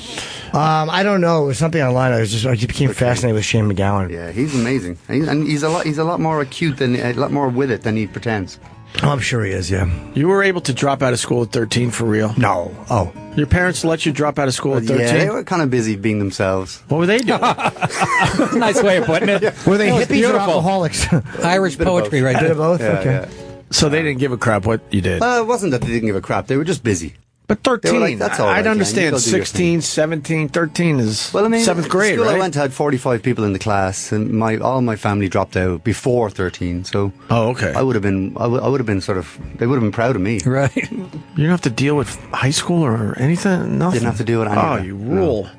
I don't know. It was something online. I just became fascinated with Shane McGowan. Yeah, he's amazing. He's a lot more acute a lot more with it than he pretends. Oh, I'm sure he is, yeah. You were able to drop out of school at 13 for real? No. Oh. Your parents let you drop out of school at 13? Yeah, they were kind of busy being themselves. What were they doing? Nice way of putting it. Were they hippies or alcoholics? Irish poetry right there. Both? Yeah, okay. yeah. So they didn't give a crap what you did? It wasn't that they didn't give a crap. They were just busy. But 13, like, that's all right, I'd understand. you go do your 16, 17, 13 is Well, I mean, 7th grade, school right? I went to had 45 people in the class, and all my family dropped out before 13. So, okay. I would have been sort of. They would have been proud of me. Right. You didn't have to deal with high school or anything. Nothing. Didn't have to do it. Oh, you rule. No.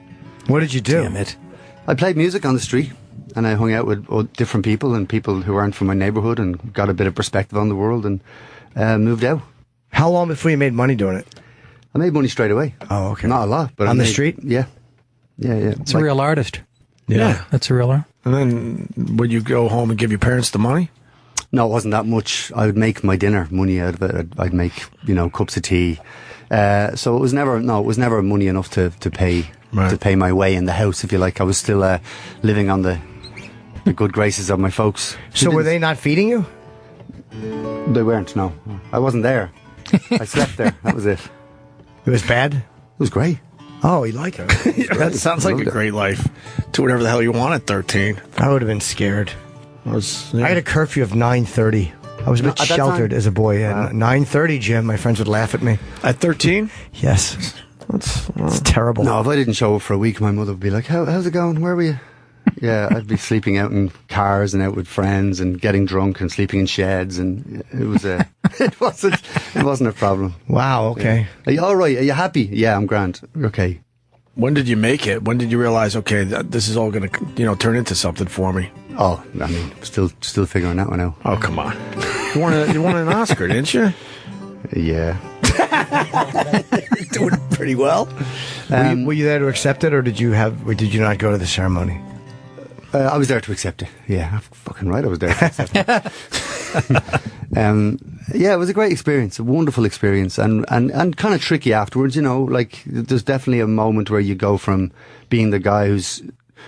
What did you do? Damn it! I played music on the street, and I hung out with different people and people who weren't from my neighborhood, and got a bit of perspective on the world, and moved out. How long before you made money doing it? I made money straight away. Oh, okay. Not a lot, but on the street? Yeah. It's a real artist. Yeah. That's a real artist. And then would you go home and give your parents the money? No, it wasn't that much. I would make my dinner money out of it. I'd make, cups of tea. So it was never money enough to pay my way in the house, if you like. I was still living on the good graces of my folks. So were they not feeding you? They weren't, no. I wasn't there. I slept there. That was it. It was bad? It was great. Oh, you like it? That sounds like a great life. Do whatever the hell you want at 13. I would have been scared. I had a curfew of 9:30. I was a bit sheltered as a boy. At 9:30, Jim, my friends would laugh at me. At 13? Yes. It's terrible. No, if I didn't show up for a week, my mother would be like, how's it going? Where were you? Yeah, I'd be sleeping out in cars and out with friends and getting drunk and sleeping in sheds, and it was it wasn't a problem. Wow. Okay. Yeah. Are you all right? Are you happy? Yeah, I'm grand. Okay. When did you make it? When did you realize, okay, this is all going to, turn into something for me? Oh, I mean, still figuring that one out. Oh, come on. You won an Oscar, didn't you? Yeah. Doing pretty well. Were you there to accept it, or did you not go to the ceremony? I was there to accept it. Yeah, fucking right. I was there to accept it. Yeah, it was a great experience, a wonderful experience, and kind of tricky afterwards. Like there's definitely a moment where you go from being the guy who's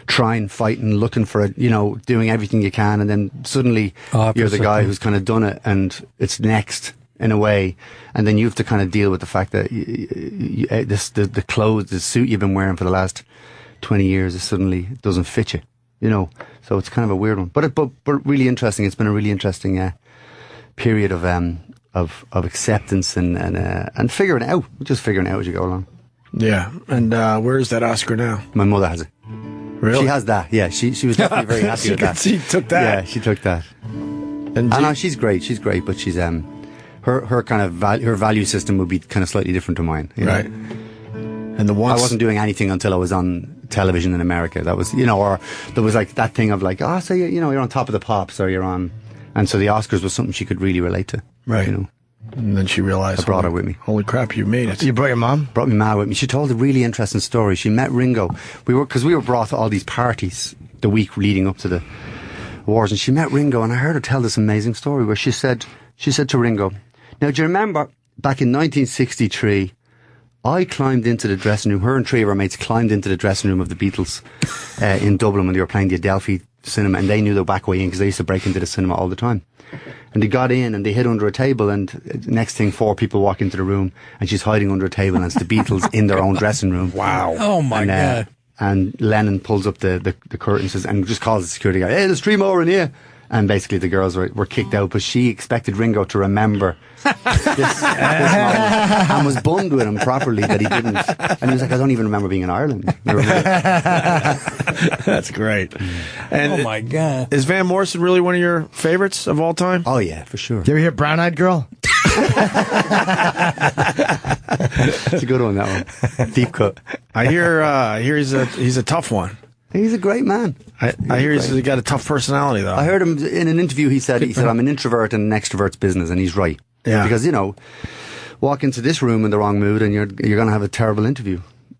trying, fighting, looking for it, doing everything you can, and then suddenly you're the guy who's kind of done it, and it's next in a way, and then you have to kind of deal with the fact that the clothes, the suit you've been wearing for the last 20 years, it suddenly doesn't fit you. you know. So it's kind of a weird one, but really interesting. It's been a really interesting period of acceptance and figuring it out, just figuring it out as you go along. Yeah, and where is that Oscar now? My mother has it. Really? She has that. Yeah, she was definitely very happy with that. She took that. Yeah, she took that. And no, she's great. She's great, but she's her kind of her value system would be kind of slightly different to mine. Right. And the ones I wasn't doing anything until I was on television in America. That was, you know, or there was like that thing of like, oh, so you know, you're on Top of the Pops, or you're on, and so the Oscars was something she could really relate to. Right. You know. And then she realized, I brought her with me. Holy crap, you made it. You brought your mom? Brought my mom with me. She told a really interesting story. She met Ringo. Because we were brought to all these parties the week leading up to the wars, and she met Ringo, and I heard her tell this amazing story where she said to Ringo, now, do you remember back in 1963, I climbed into the dressing room, her and three of her mates climbed into the dressing room of the Beatles in Dublin when they were playing the Adelphi cinema, and they knew the back way in because they used to break into the cinema all the time. And they got in and they hid under a table, and next thing 4 people walk into the room and she's hiding under a table, and it's the Beatles in their own dressing room. Wow. Oh my God. And Lennon pulls up the curtains and just calls the security guy, hey, there's 3 more in here. And basically the girls were kicked out, but she expected Ringo to remember this moment, and was bummed with him properly that he didn't. And he was like, I don't even remember being in Ireland. That's great. And oh my God. Is Van Morrison really one of your favorites of all time? Oh yeah, for sure. Did you ever hear Brown Eyed Girl? It's a good one, that one. Deep cut. I hear he's a tough one. He's a great man. I hear he's got a tough personality, though. I heard him in an interview. He said, I'm an introvert in an extrovert's business, and he's right. Yeah. Because, you know, walk into this room in the wrong mood, and you're going to have a terrible interview.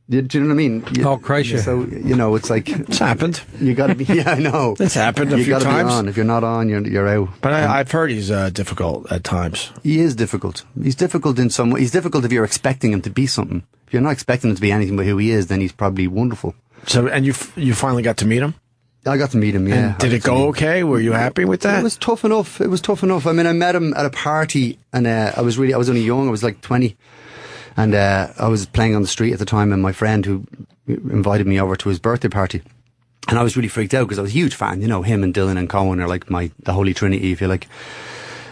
Do you know what I mean? Oh, Christ. So, you know, it's like... It's happened. You got to be... Yeah, I know. It's happened a few times. You got to be on. If you're not on, you're out. But I've heard he's difficult at times. He is difficult. He's difficult in some way. He's difficult if you're expecting him to be something. If you're not expecting him to be anything but who he is, then he's probably wonderful. So, and you finally got to meet him? I got to meet him, yeah. And did it go okay? Were you happy with that? It was tough enough. I mean, I met him at a party, and I was only young. I was like 20. And I was playing on the street at the time, and my friend who invited me over to his birthday party. And I was really freaked out because I was a huge fan. You know, him and Dylan and Cohen are like the Holy Trinity, if you like.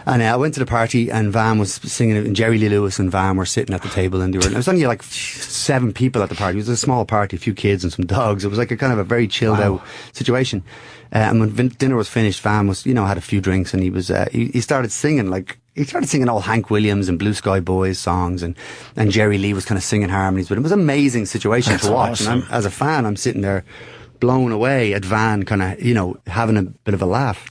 And I went to the party, and Van was singing it, and Jerry Lee Lewis and Van were sitting at the table, and there was only like 7 people at the party. It was a small party, a few kids and some dogs. It was like a kind of a very chilled out situation. And when dinner was finished, Van was, you know, had a few drinks, and he was he started singing all Hank Williams and Blue Sky Boys songs, and Jerry Lee was kind of singing harmonies with him. It was an amazing situation to watch. Awesome. And as a fan, I'm sitting there blown away at Van kind of, you know, having a bit of a laugh.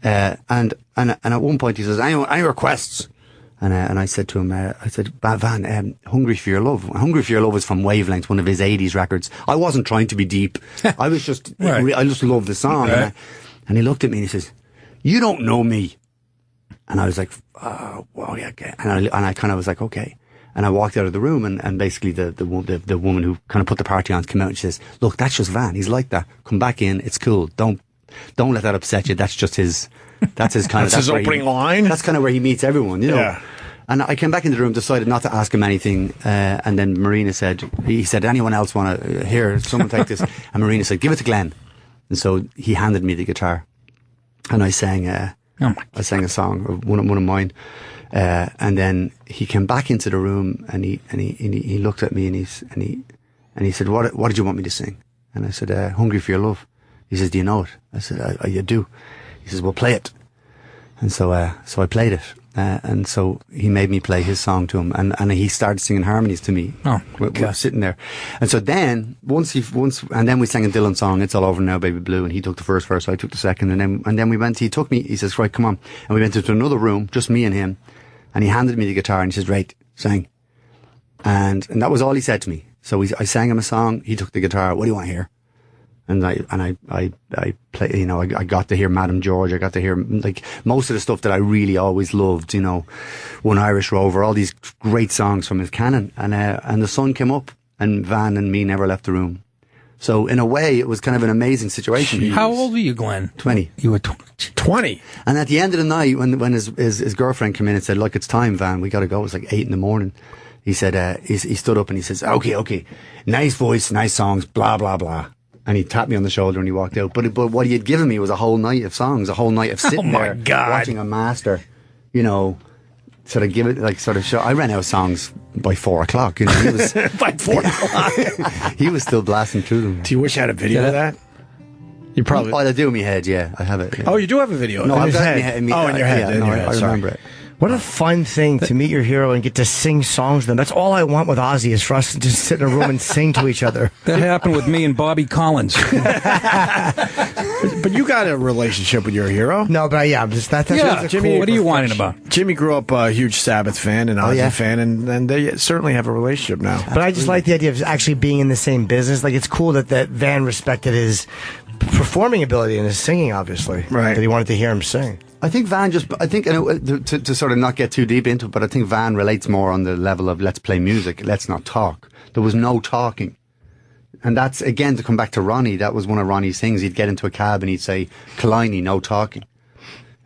And at one point he says, any requests? And I said to him, I said, Van, Hungry for Your Love. Hungry for Your Love is from Wavelength, one of his 80s records. I wasn't trying to be deep. I was just, right. I just love the song. Right. And he looked at me and he says, you don't know me. And I was like, oh, well, yeah, okay. And I kind of was like, okay. And I walked out of the room, and basically the woman who kind of put the party on came out and she says, look, that's just Van. He's like that. Come back in. It's cool. Don't let that upset you. That's just his kind of... That's his opening line? That's kind of where he meets everyone, you know? Yeah. And I came back into the room, decided not to ask him anything, and then Marina said, anyone else want to hear someone take this? And Marina said, give it to Glenn. And so he handed me the guitar, and I sang a song, one of mine. And then he came back into the room, and he looked at me, and he said, what did you want me to sing? And I said, Hungry for Your Love. He says, do you know it? I said, I do. He says, well, play it. And so I played it. And so he made me play his song to him, and he started singing harmonies to me. Oh, we're sitting there. And so then, and then we sang a Dylan song, It's All Over Now, Baby Blue, and he took the first verse, I took the second, and then he took me, he says, right, come on. And we went into another room, just me and him, and he handed me the guitar, and he says, right, sing. And that was all he said to me. So I sang him a song, he took the guitar, what do you want to hear? And I play, you know, I got to hear Madam George. I got to hear like most of the stuff that I really always loved, you know, One Irish Rover, all these great songs from his canon. And the sun came up, and Van and me never left the room. So in a way, it was kind of an amazing situation. How old were you, Glenn? 20. You were 20. And at the end of the night, when his girlfriend came in and said, look, it's time, Van, we got to go. It was like 8 a.m. He said, he stood up and he says, okay, nice voice, nice songs, blah, blah, blah. And he tapped me on the shoulder and he walked out. But what he had given me was a whole night of songs, a whole night of sitting there watching a master, you know, sort of give it, like, sort of show. I ran out of songs by 4 o'clock. You know, he was by 4 o'clock. He was still blasting through them. Do you wish I had a video of that? You probably. Oh, I do in my head. Yeah, I have it. Yeah. Oh, you do have a video. No, in I've his got head. it in my Oh, in your head. Yeah, in no, your head. I remember it. What a fun thing to meet your hero and get to sing songs to them. That's all I want with Ozzy is for us to just sit in a room and sing to each other. That happened with me and Bobby Collins. But you got a relationship with your hero. No, but yeah, I'm just that's Jimmy. What are you whining about? Jimmy grew up a huge Sabbath fan and Ozzy fan, and they certainly have a relationship now. But I just like the idea of actually being in the same business. Like, it's cool that Van respected his performing ability and his singing, obviously. Right. That he wanted to hear him sing. I think Van to sort of not get too deep into it, but I think Van relates more on the level of let's play music, let's not talk. There was no talking. And that's, again, to come back to Ronnie, that was one of Ronnie's things. He'd get into a cab and he'd say, Kalini, no talking.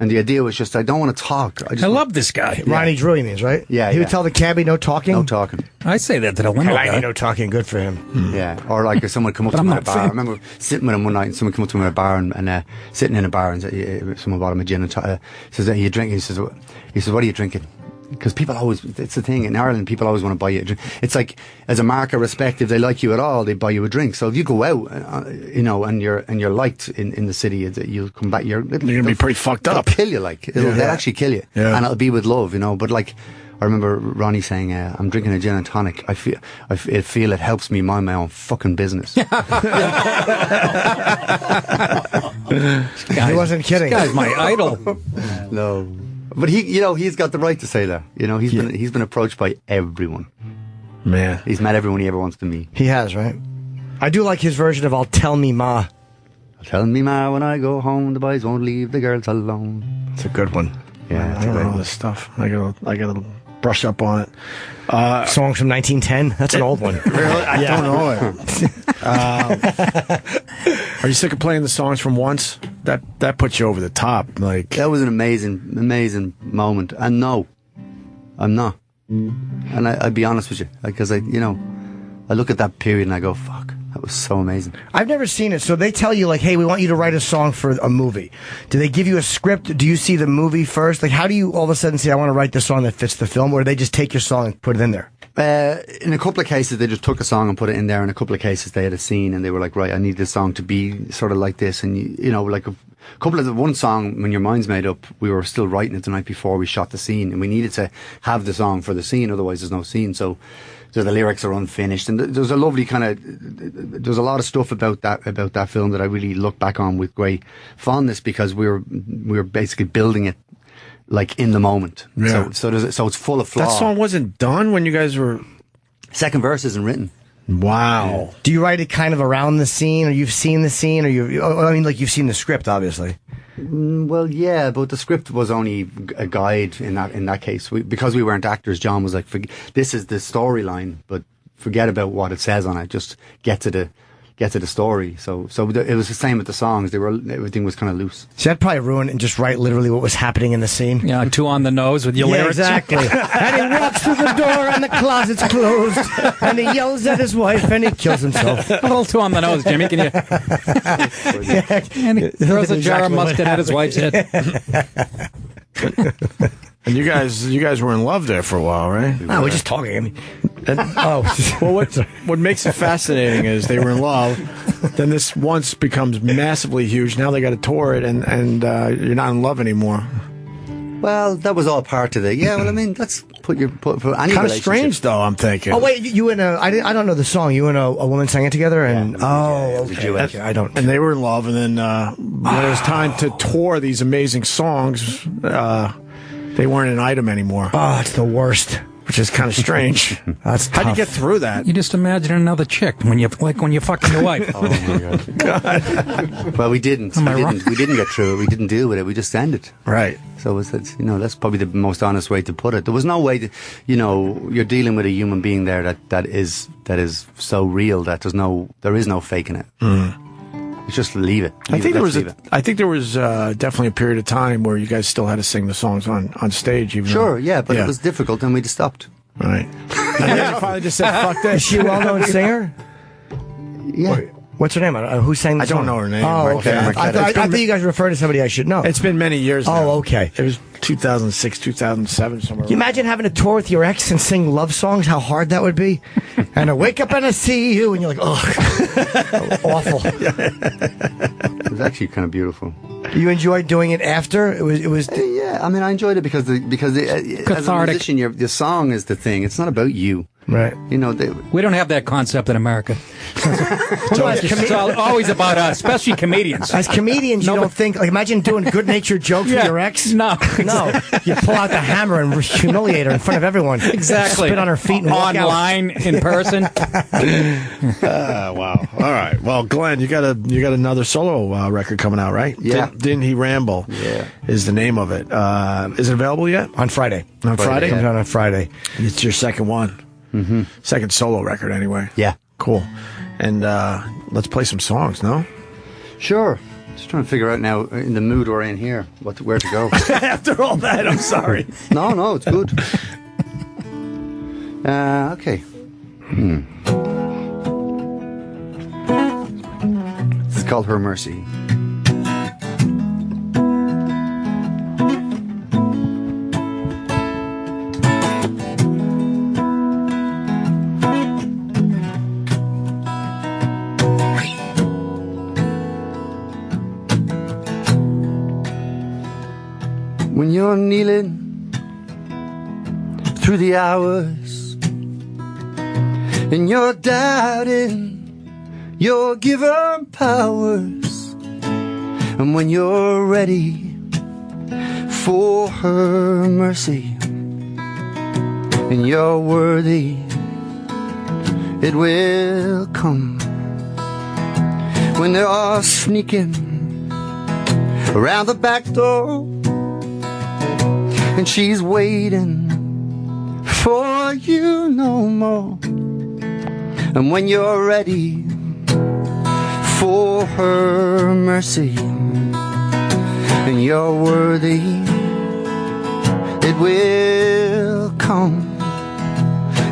And the idea was just, I don't want to talk. I love this guy. Yeah. Ronnie Drew, he means, right? Yeah, He would tell the cabbie, no talking? No talking. I say that to the limo guy. No talking, good for him. Yeah, or like if someone come up to him at a bar. I remember sitting with him one night and someone came up to him at a bar and sitting in a bar and someone bought him a gin and says, are you drinking? He says, what are you drinking? Because people always, it's the thing, in Ireland, people always want to buy you a drink. It's like, as a mark of respect, if they like you at all, they buy you a drink. So if you go out, you know, and you're liked in the city, you'll come back, you're going to be pretty fucked up. They'll kill you, like. They'll actually kill you. Yeah. And it'll be with love, you know, but like, I remember Ronnie saying, I'm drinking a gin and tonic. I feel it helps me mind my own fucking business. He wasn't kidding. This guy's my idol. No. But he's got the right to say that. You know, he's been approached by everyone. Man. He's met everyone he ever wants to meet. He has, right? I do like his version of I'll Tell Me Ma. Tell me ma, when I go home, the boys won't leave the girls alone. It's a good one. Yeah, I don't know all this stuff. I gotta brush up on it. Songs from 1910. That's an old one. Really? I don't know it. Are you sick of playing the songs from once? That puts you over the top. Like, that was an amazing moment. And no, I'm not. And I'd be honest with you, because I look at that period and I go, fuck. That was so amazing. I've never seen it. So they tell you, like, hey, we want you to write a song for a movie. Do they give you a script? Do you see the movie first? Like, how do you all of a sudden say, I want to write the song that fits the film? Or do they just take your song and put it in there? In a couple of cases, they just took a song and put it in there. In a couple of cases, they had a scene and they were like, right, I need this song to be sort of like this. And, you know, like one song, When Your Mind's Made Up, we were still writing it the night before we shot the scene. And we needed to have the song for the scene, otherwise there's no scene. So the lyrics are unfinished, and there's a lovely there's a lot of stuff about that film that I really look back on with great fondness, because we were basically building it like in the moment. Yeah. So it's full of flaw. That song wasn't done when you guys were. Second verse isn't written. Wow. Yeah. Do you write it kind of around the scene, or you've seen the scene, or you've seen the script, obviously. Well, yeah, but the script was only a guide in that case. Because we weren't actors, John was like, this is the storyline, but forget about what it says on it. Just get to the story. So it was the same with the songs. Everything was kind of loose. So that'd probably ruin it and just write literally what was happening in the scene. Yeah, too on the nose with your lyrics. Exactly. And he walks through the door and the closet's closed, and he yells at his wife and he kills himself. A little too on the nose, Jimmy. Can you? And he throws a jar of mustard at his wife's head. And you guys were in love there for a while, right? No, we're just talking. I mean, well, what makes it fascinating is they were in love. Then this once becomes massively huge. Now they got to tour it, and you're not in love anymore. Well, that was all part of it. Yeah, well, I mean, that's put any kind of strange, though. I'm thinking. Oh wait, you and I don't know the song. You and a woman sang it together, and okay. I don't. And they were in love, and then when it was time to tour these amazing songs, they weren't an item anymore. Oh, it's the worst. Which is kind of strange. That's How'd you get through that? You just imagine another chick when you're fucking your wife. Oh my God. Well, we didn't. We didn't get through it. We didn't deal with it. We just ended. Right. So that's probably the most honest way to put it. There was no way to, you're dealing with a human being there that is so real that there is no faking it. Mm. Just leave it. I think there was definitely a period of time where you guys still had to sing the songs on stage. Even sure, but it was difficult, and we just stopped. Right. And then you finally just said, "Fuck this." Is she a well-known singer? Yeah. What's her name? Who sang the I don't song? know her name. Oh, okay. I thought you guys referred to somebody I should know. It's been many years now. Oh, okay. It was 2006, 2007, somewhere. Can you imagine having a tour with your ex and sing love songs? How hard that would be? And I wake up and I see you, and you're like, ugh. Awful. It was actually kind of beautiful. You enjoyed doing it after? It was. Yeah, I mean, I enjoyed it because as a musician, your song is the thing. It's not about you. Right. You know, we don't have that concept in America. It's always about us, especially comedians. As comedians, you don't think, like, imagine doing a good-natured joke with your ex. No. No. You pull out the hammer and humiliate her in front of everyone. Exactly. Spit on her feet and walk out. Online, in person. Wow. All right. Well, Glenn, you got another solo record coming out, right? Yeah. Didn't He Ramble? Yeah. Is the name of it. Is it available yet? On Friday. On Friday? Comes out on Friday. And it's your second one. Mm-hmm. Second solo record, anyway. Yeah. Cool. And let's play some songs, no? Sure. Just trying to figure out now, in the mood we're in here, where to go. After all that, I'm sorry. No, it's good. Okay. This is called Her Mercy. When you're kneeling through the hours and you're doubting your given powers, and when you're ready for her mercy and you're worthy, it will come. When they are sneaking around the back door and she's waiting for you no more. And when you're ready for her mercy and you're worthy, it will come.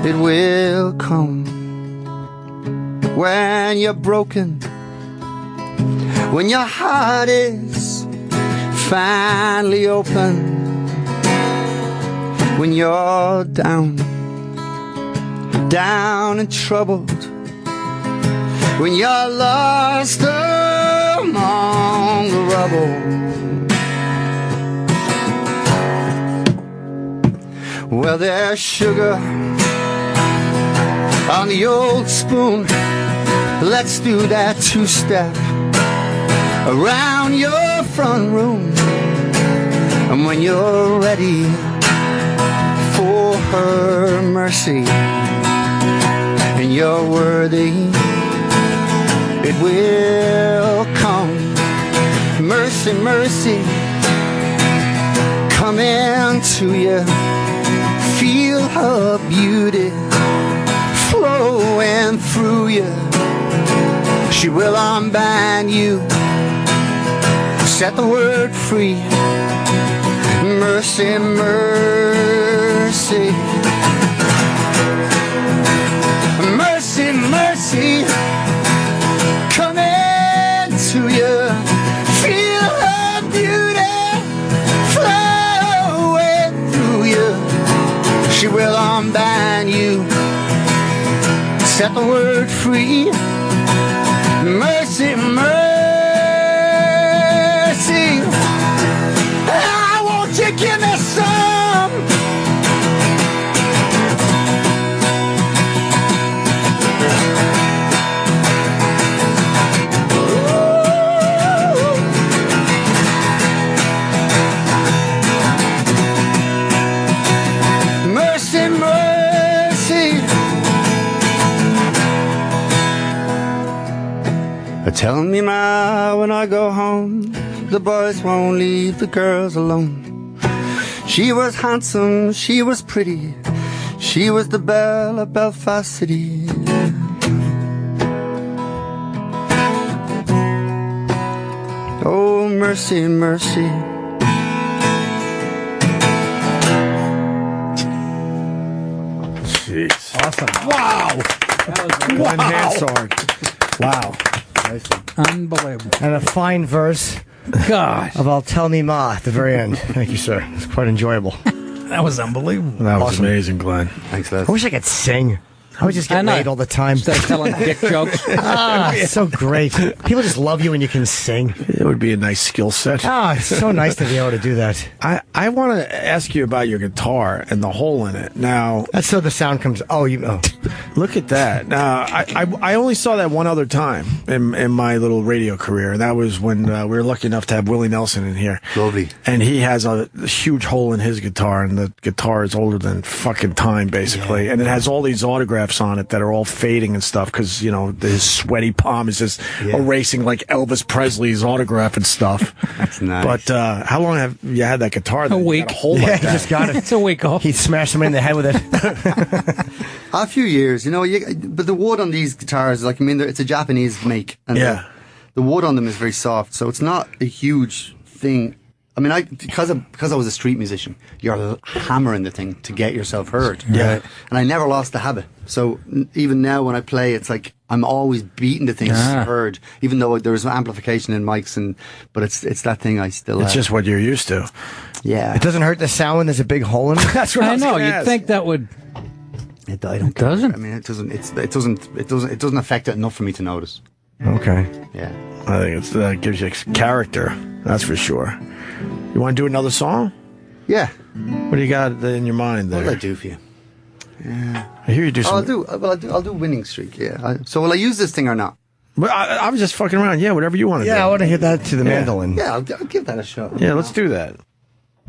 It will come. When you're broken, when your heart is finally open, when you're down and troubled, when you're lost among the rubble, well, there's sugar on the old spoon. Let's do that two-step around your front room. And when you're ready for her mercy and you're worthy, it will come. Mercy, mercy, come into you. Feel her beauty flowing through you. She will unbind you, set the word free. Mercy, mercy, mercy, mercy, come into you. Feel her beauty flowing through you. She will unbind you, set the word free. Mercy, mercy, won't you give me some? Mercy, mercy. Tell me, Ma, when I go home, the boys won't leave the girls alone. She was handsome, she was pretty, she was the belle of Belfast City. Oh, mercy, mercy. Jeez. Awesome. Wow. Glen Hansard. Wow. Unbelievable. And a fine verse. Gosh. Of I'll Tell Me Ma at the very end. Thank you, sir. It's quite enjoyable. That was unbelievable. That was amazing, Glenn. Thanks, Les. I wish I could sing. I would just get laid all the time. Start telling dick jokes. It's so great. People just love you when you can sing. It would be a nice skill set. It's so nice to be able to do that. I want to ask you about your guitar and the hole in it. Now, that's so the sound comes. Look at that. Now, I only saw that one other time in my little radio career, and that was when we were lucky enough to have Willie Nelson in here. Lovely. And he has a huge hole in his guitar, and the guitar is older than fucking time, basically. And it has all these autographs on it that are all fading and stuff because, his sweaty palm is just erasing like Elvis Presley's autograph and stuff. That's nice. But how long have you had that guitar? A week. A hole like he that? just got it. It's a week off. He smashed him in the head with it. A few years, but the wood on these guitars, it's a Japanese make. And the wood on them is very soft, so it's not a huge thing. Because I was a street musician, you're hammering the thing to get yourself heard. Yeah. And I never lost the habit. So even now when I play, it's like I'm always beating the things heard, even though there's amplification in mics, but it's that thing I still It's just what you're used to. Yeah. It doesn't hurt the sound when there's a big hole in it. That's what I know. You'd think that would. I don't care. Doesn't? It doesn't affect it enough for me to notice. Okay. Yeah. I think that gives you character. That's for sure. You want to do another song? Yeah. What do you got in your mind there? What'll I do for you? Yeah. I hear you do something. I'll do Winning Streak, yeah. So will I use this thing or not? Well, I was just fucking around. Yeah, whatever you want to do. Yeah, I want to hear that to the mandolin. Yeah, I'll give that a shot. Yeah, let's do that.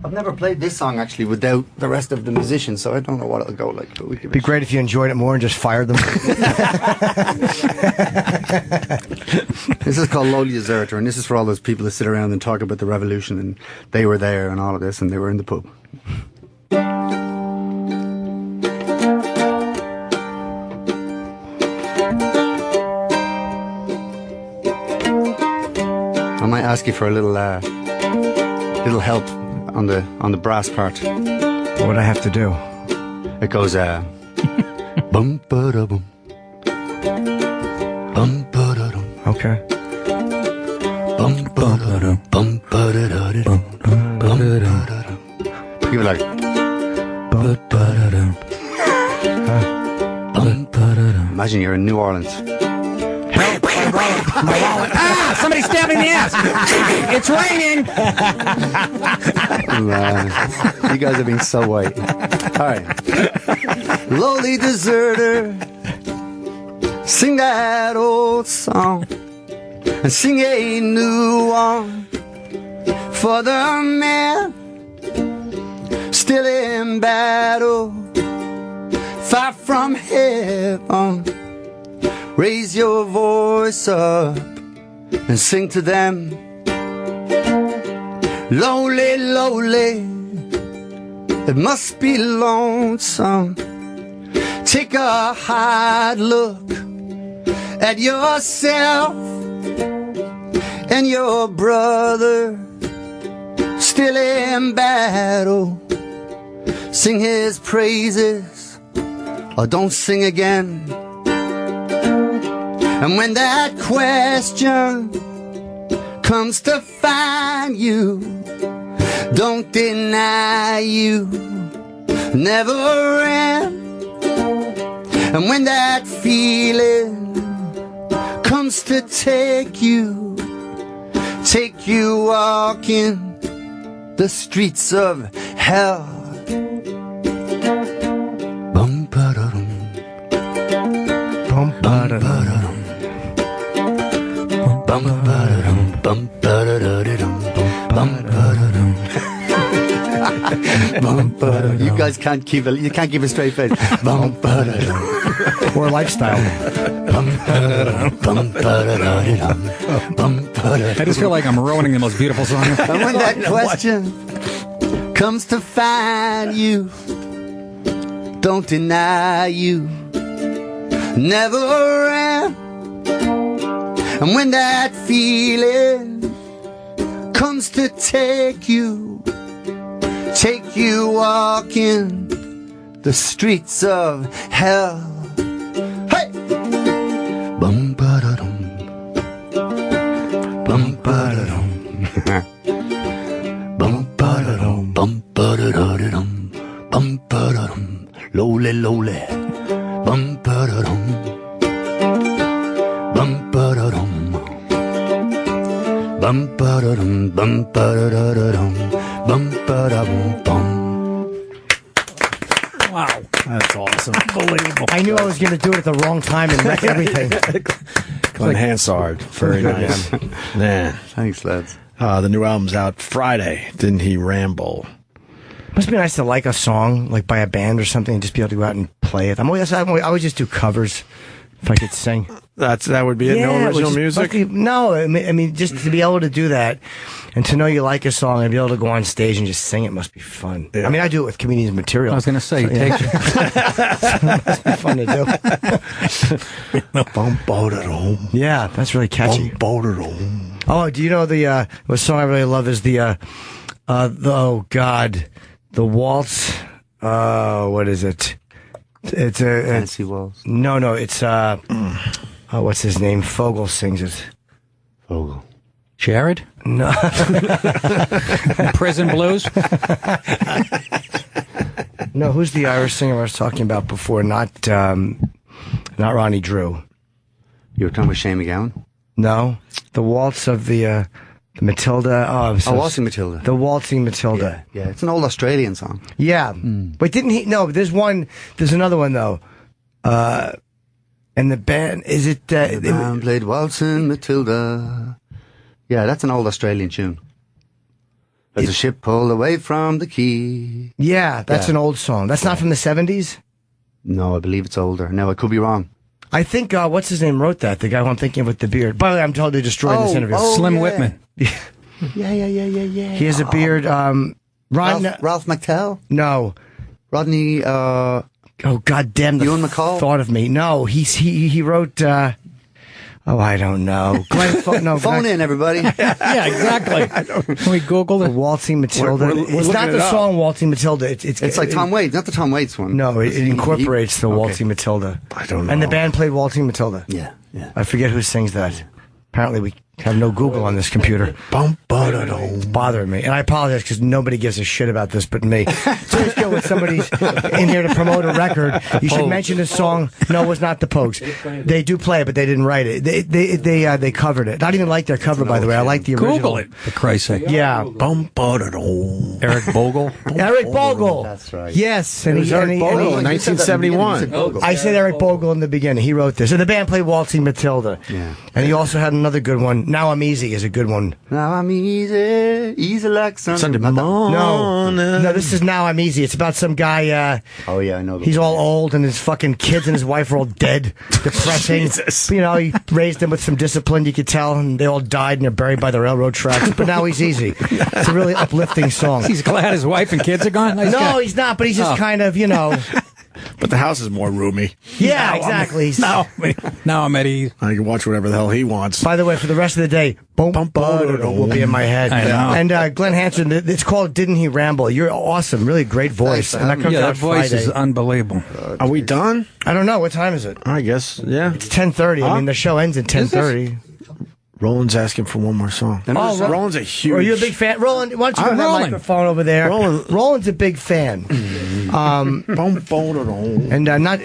I've never played this song, actually, without the rest of the musicians, so I don't know what it'll go like. But It'd be great if you enjoyed it more and just fired them. This is called Lowly Deserter, and this is for all those people that sit around and talk about the revolution, and they were there and all of this, and they were in the pub. I might ask you for a little help on the brass part. What would I have to do? It goes bum ba da bum, bum ba da dum. Okay. Bum ba da dum, bum ba da da dum, bum ba da dum. Give it like bum ba da dum, bum ba da dum. Imagine you're in New Orleans. Help! My wallet! Ah! Somebody stabbed me in the ass! It's raining! Man, you guys are being so white. All right. Lowly deserter, sing that old song and sing a new one for the man still in battle, far from heaven. Raise your voice up and sing to them. Lonely, lonely, it must be lonesome. Take a hard look at yourself and your brother still in battle. Sing his praises or don't sing again. And when that question comes to find you, don't deny you never end. And when that feeling comes to take you walking the streets of hell. Bum ba da dum, bum ba da dum. Bum ba da dum, bum ba da da dum, bum ba da dum. Bum ba da. You guys can't keep a straight face. Bum ba da dum. Or lifestyle. Bum ba da dum, bum ba da da dum, bum ba da. I just feel like I'm ruining the most beautiful song. And when that question comes to find you, don't deny you never end. And when that feeling comes to take you walking the streets of hell. Hey! Bum ba da dum, there. Bum ba da dum, bum ba da da dum, bum ba da dum, lowly, lowly, bum ba da dum, bum ba da dum, bum ba da dum, bum ba da da dum, bum ba da bum bum. Wow. That's awesome. Unbelievable. I knew I was going to do it at the wrong time and wreck everything. Glen Hansard. Very nice. Man. Thanks, lads. The new album's out Friday. Didn't he ramble? Must be nice to like a song, like by a band or something, and just be able to go out and play it. I would just do covers if I could sing. That would be it? No original music? No, I mean, just to be able to do that and to know you like a song and be able to go on stage and just sing it must be fun. Yeah. I mean, I do it with comedians' material. I was going to say, so, take it must be fun to do. Yeah, that's really catchy. Oh, do you know the song I really love is the oh God, the waltz. What is it? It's a Fancy Waltz. No, it's what's his name? Fogel sings it. Fogel. Jared? No. Prison Blues? No, who's the Irish singer I was talking about before? Not Ronnie Drew. You were talking about Shane McGowan? No, the waltz of the Matilda. Waltzing Matilda. The Waltzing Matilda. Yeah, it's an old Australian song. Yeah, but didn't he? No, there's another one though. And the band, is it? The band played Waltzing Matilda. Yeah, that's an old Australian tune. There's a ship pulled away from the quay. Yeah, that's an old song. That's not from the 70s? No, I believe it's older. No, I could be wrong. I think, what's his name wrote that? The guy who I'm thinking of with the beard. By the way, I'm totally destroying this interview. Slim Whitman. Yeah. He has a beard. Ralph McTell? No. Rodney, oh, God damn. Ewan McCall? Thought of me. No, he wrote, I don't know. Phone in, everybody. Yeah, exactly. Can we Google it? Waltzing Matilda. We're it's not the song Waltzing Matilda. It's like Tom Waits, not the Tom Waits one. No, it incorporates the Waltzing Matilda. I don't know. And the band played Waltzing Matilda. Yeah. I forget who sings that. Apparently we have no Google on this computer. It's bothering me. And I apologize because nobody gives a shit about this but me. So let's go when somebody's in here to promote a record. You should mention this song. No, it was not the Pogues. They do play it, but they didn't write it. They covered it. I didn't even like their cover, by the way. I like the original. Google it, for Christ's sake. Yeah. Eric Bogle? Eric Bogle. That's right. Yes. It was Eric Bogle in 1971. I said Eric Bogle in the beginning. He wrote this. And the band played Waltzing Matilda. Yeah. And he also had another good one. Now I'm Easy is a good one. Now I'm easy like Sunday morning. No, this is Now I'm Easy. It's about some guy. Oh yeah, I know. He's all old and his fucking kids and his wife are all dead. Depressing. Jesus. You know, he raised them with some discipline, you could tell, and they all died and they're buried by the railroad tracks. But now he's easy. It's a really uplifting song. He's glad his wife and kids are gone? Nice guy. He's not, but he's just kind of, you know. But the house is more roomy. Yeah, exactly. Now I'm at ease. I can watch whatever the hell he wants. By the way, for the rest of the day, will be in my head. I know. And Glen Hansard, it's called Didn't He Ramble? You're awesome. Really great voice. Thanks, and that comes out That voice Friday. is unbelievable. Are we done? I don't know. What time is it? I guess, yeah. It's 10:30. I mean, the show ends at 10:30. Roland's asking for one more song. Roland's a huge... Are you a big fan? Roland, why don't you go to that microphone over there? Roland's a big fan. And not...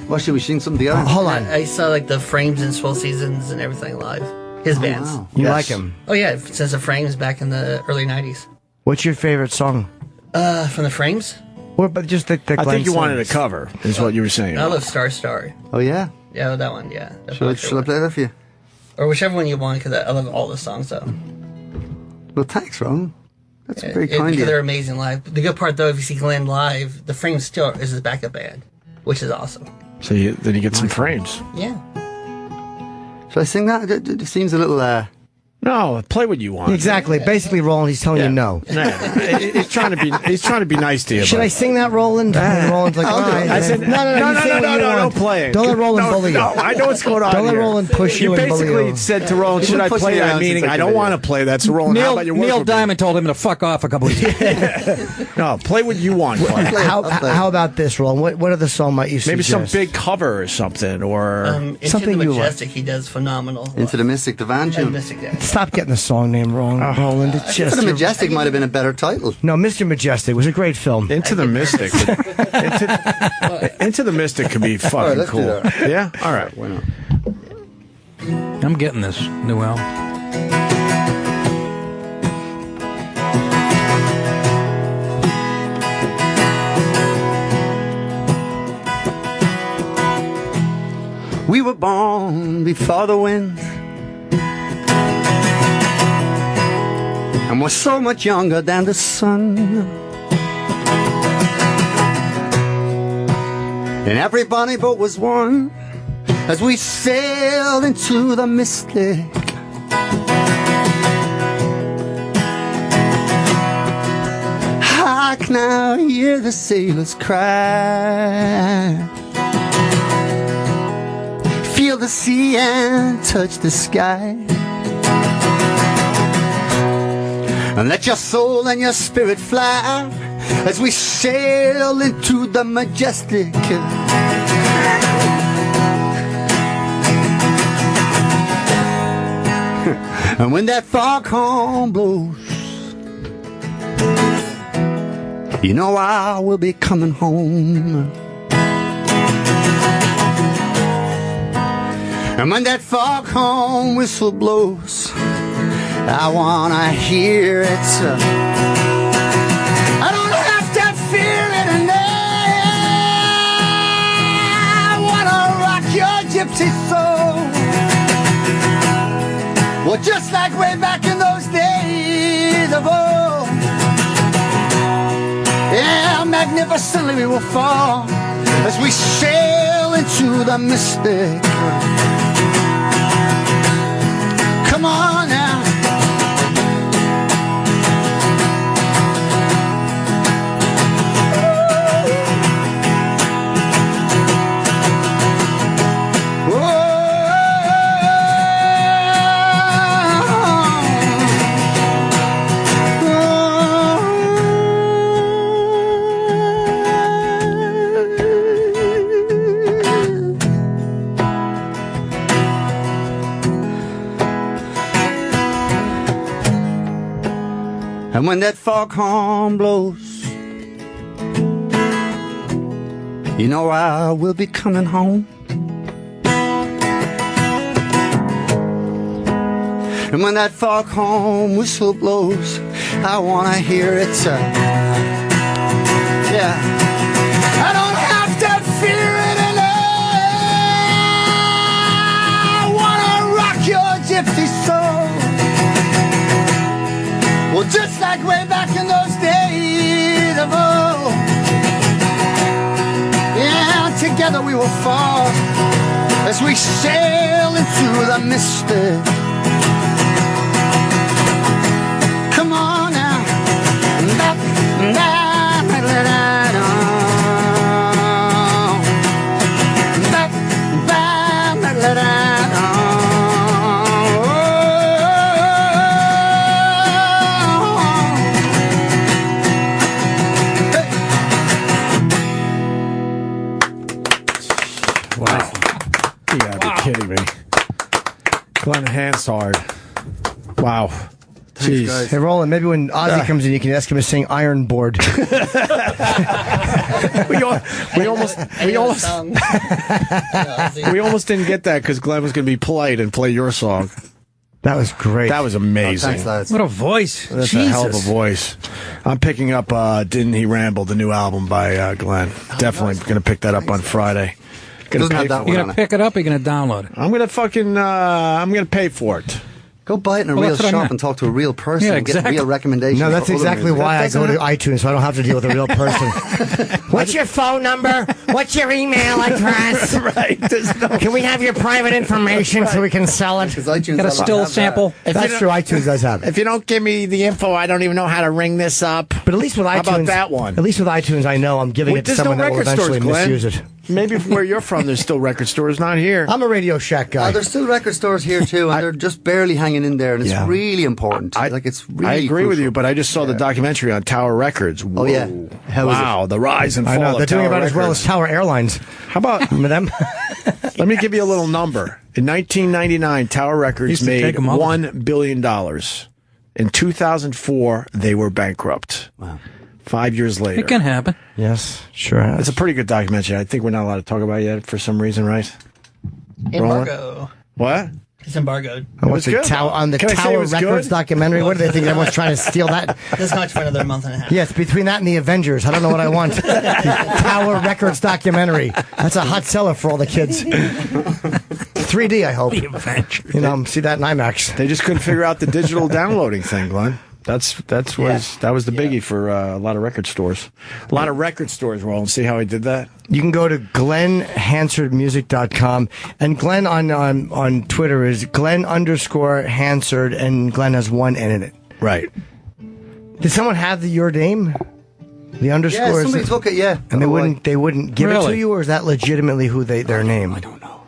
What, should we sing something together? Hold on. I saw like the Frames and Swell Seasons and everything live. His bands. Wow. You like him? Oh yeah, since the Frames back in the early 90s. What's your favorite song? From the Frames? Or but just the I think you wanted a cover, is what you were saying. I love Star Star. Oh yeah? Yeah, that one, yeah. Shall I play that for you? Or whichever one you want, because I love all the songs, though. Well, thanks, Ron. That's very kind of because you. they're amazing live. The good part, though, if you see Glenn live, the Frames still is his backup band, which is awesome. So then you get some frames. Yeah. Should I sing that? It seems a little... No, play what you want. Exactly. Basically, Roland, he's telling you no. He's trying to be nice to you. Should I sing that, Roland? And Roland's like, all right. I said, no, don't play it. Don't let Roland bully you. No, I know what's going on. Don't let Roland push you and bully you. You basically said to Roland, should I play that? Meaning, I don't want to play that. So Roland, how about your Neil Diamond told him to fuck off a couple of years. No, play what you want. How about this, Roland? What other song might you suggest? Maybe some big cover or something, or Into something the you like. Majestic, he does phenomenal. Into the Mystic, the Van tune. Mystic, yeah. Stop getting the song name wrong, Roland. It's just The Majestic might have been a better title. No, Mr. Majestic was a great film. Into the Mystic. Into the Mystic could be fucking let's do cool. that. Yeah? All right. Why not? I'm getting this new album. We were born before the wind, and we're so much younger than the sun. And every bonny boat was one as we sailed into the mystic. Hark now, hear the sailors cry. Feel the sea and touch the sky. And let your soul and your spirit fly as we sail into the majestic. And when that foghorn blows, you know I will be coming home. And when that foghorn whistle blows, I wanna hear it. I don't have to fear it, and I wanna rock your gypsy soul. Well, just like way back in those days of old. Yeah, magnificently we will fall as we sail into the mystic. Come on now. And when that foghorn blows, you know I will be coming home. And when that foghorn whistle blows, I wanna hear it. Yeah. I don't have to fear it, and I wanna rock your gypsy soul. Well, just like way back in those days of old. Yeah, together we will fall as we sail into the mystic. Come on now. Kidding me. Glen Hansard. Wow. Jeez. guys. Hey, Roland, maybe when Ozzy comes in, you can ask him to sing Iron Board. we almost didn't get that because Glenn was going to be polite and play your song. That was great. That was amazing. Thanks, lads. What a voice. That's Jesus. a hell of a voice. I'm picking up Didn't He Ramble, the new album by Glenn. Definitely going to pick that up on Friday. Doesn't have that You're one going on to it. pick it up or you're going to download it? I'm going to fucking, I'm going to pay for it. Go buy it in a Well, real that's what I shop meant. and talk to a real person Yeah, and get exactly. real recommendations. No, that's for other exactly music. why I That go to doesn't iTunes, so I don't have to deal with a real person. What's your phone number? What's your email address? Right. Can we have your private information so we can sell it? Because iTunes Got a doesn't still have that. sample? That's true. iTunes does have it. If you don't give me the info, I don't even know how to ring this up. But at least with iTunes, How about that one? At least with iTunes, I know I'm giving it to There's someone no that will record eventually stores, Glenn. misuse it. maybe where you're from, there's still record stores. Not here. I'm a Radio Shack guy. There's still record stores here too, and they're just barely hanging in there, and it's Yeah. really important. It's really I agree with crucial. you, but I just saw the documentary on Tower Records. Whoa. Oh, yeah. How was Wow, the rise and fall I know, they're of doing Tower about as well Records. as Tower Airlines. How about Remember them? Let me give you a little number. In 1999, Tower Records Used to made take 'em all. $1 billion. In 2004, they were bankrupt. Wow. 5 years later. It can happen. Yes, sure has. It's a pretty good documentary. I think we're not allowed to talk about it yet for some reason, right? Embargo. What? It's embargoed. What's the on the Can I say it Tower was Records good? documentary? What do they think? Everyone's trying to steal that? That's much for another month and a half. Yes, between that and the Avengers, I don't know what I want. Tower Records documentary. That's a hot seller for all the kids. 3D, I hope. The Avengers. You know, see that in IMAX. They just couldn't figure out the digital downloading thing, Glenn. That was the biggie for a lot of record stores. A lot of record stores, Roland. See how I did that? You can go to GlenHansardMusic.com, and Glenn on Twitter is Glenn_Hansard, and Glenn has one N in it. Right. Did someone have your name? The underscore. Yeah, is somebody took it. Yeah, and they wouldn't give it to Really? you, or is that legitimately who their name? I don't know.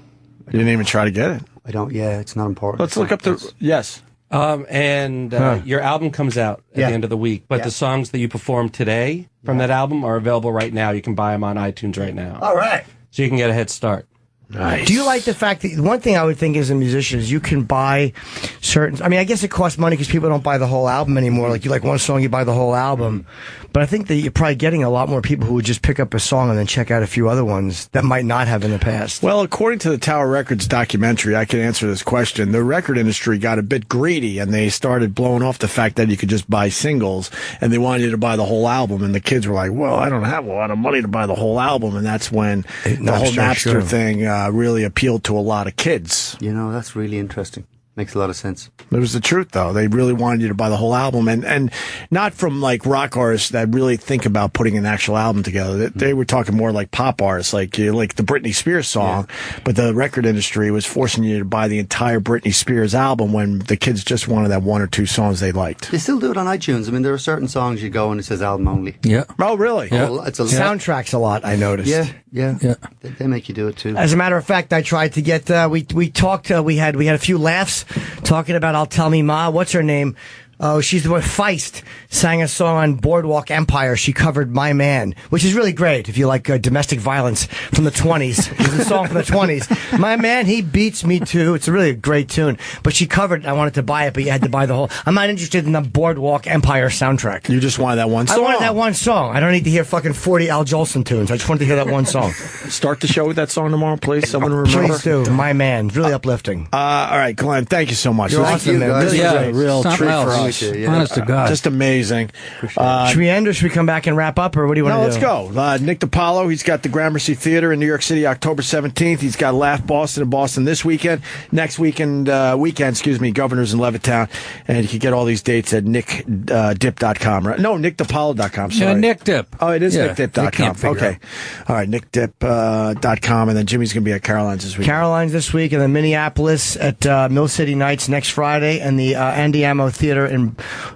You didn't even try to get it. I don't. Yeah, it's not important. Let's look up the. Yes. Your album comes out at the end of the week, but the songs that you performed today from that album are available right now. You can buy them on iTunes right now. All right. So you can get a head start. Nice. Do you like the fact that one thing I would think as a musician is you can buy certain? I mean, I guess it costs money because people don't buy the whole album anymore. Like you like one song, you buy the whole album. But I think that you're probably getting a lot more people who would just pick up a song and then check out a few other ones that might not have in the past. Well, according to the Tower Records documentary, I can answer this question. The record industry got a bit greedy, and they started blowing off the fact that you could just buy singles, and they wanted you to buy the whole album. And the kids were like, well, I don't have a lot of money to buy the whole album. And that's when the whole Napster thing really appealed to a lot of kids. You know, that's really interesting. Makes a lot of sense. It was the truth, though. They really wanted you to buy the whole album, and not from like rock artists that really think about putting an actual album together. They were talking more like pop artists, like the Britney Spears song. Yeah. But the record industry was forcing you to buy the entire Britney Spears album when the kids just wanted that one or two songs they liked. They still do it on iTunes. I mean, there are certain songs you go and it says album only. Yeah. Oh, really? Yeah. It's a soundtracks a lot. I noticed. Yeah. They make you do it too. As a matter of fact, I tried to get. We talked. We had a few laughs talking about "I'll Tell Me Ma." What's her name? Oh, she's the one. Feist sang a song on Boardwalk Empire. She covered "My Man," which is really great if you like domestic violence from the 20s. It's a song from the 20s. "My Man, he beats me too." It's a really great tune. But she covered it. I wanted to buy it, but you had to buy the whole. I'm not interested in the Boardwalk Empire soundtrack. You just wanted that one song? I wanted that one song. I don't need to hear fucking 40 Al Jolson tunes. I just wanted to hear that one song. Start the show with that song tomorrow, please. Someone remember? Please do. "My Man." Really uplifting. All right, Glenn, thank you so much. You're awesome, man. This is a real treat for us. Honest to God. Just amazing. Should we end or should we come back and wrap up, or what do you want to do? No, let's go. Nick DiPaolo, he's got the Gramercy Theater in New York City, October 17th. He's got Laugh Boston in Boston this weekend. Next weekend, Governors in Levittown. And you can get all these dates at nickdip.com. Right? No, nickdipalo.com. Sorry. Yeah, Nick Dip. Oh, it is Yeah, nickdip.com. Okay. All right, nickdip.com. And then Jimmy's going to be at Caroline's this week. Caroline's this week, and then Minneapolis at Mill City Nights next Friday, and the Andy Ammo Theater in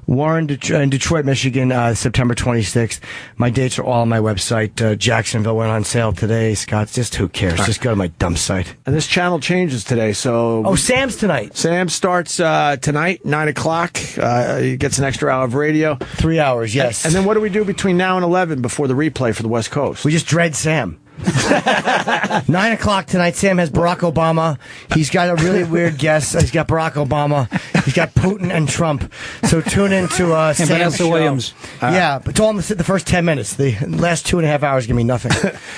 Warren, Detroit, Michigan, September 26th. My dates are all on my website. Jacksonville went on sale today. Scott, just who cares? Just go to my dumb site. And this channel changes today, so... Oh, Sam's tonight. Sam starts tonight, 9 o'clock. He gets an extra hour of radio. 3 hours, yes. And then what do we do between now and 11 before the replay for the West Coast? We just dread Sam. 9 o'clock tonight. Sam has Barack Obama. He's got a really weird guest. He's got Barack Obama. He's got Putin and Trump. So tune into Sam's Vanessa show. Williams. Yeah, but it's all in the first 10 minutes. The last 2.5 hours give me nothing.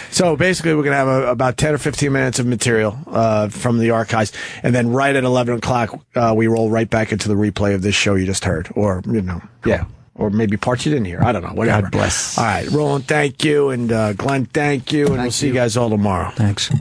So basically, we're going to have about 10 or 15 minutes of material from the archives, and then right at 11 o'clock, we roll right back into the replay of this show you just heard, or yeah. Or maybe parts you didn't hear. I don't know. Whatever. God bless. All right, Roland, thank you. And Glenn, thank you. And we'll see you guys all tomorrow. Thanks.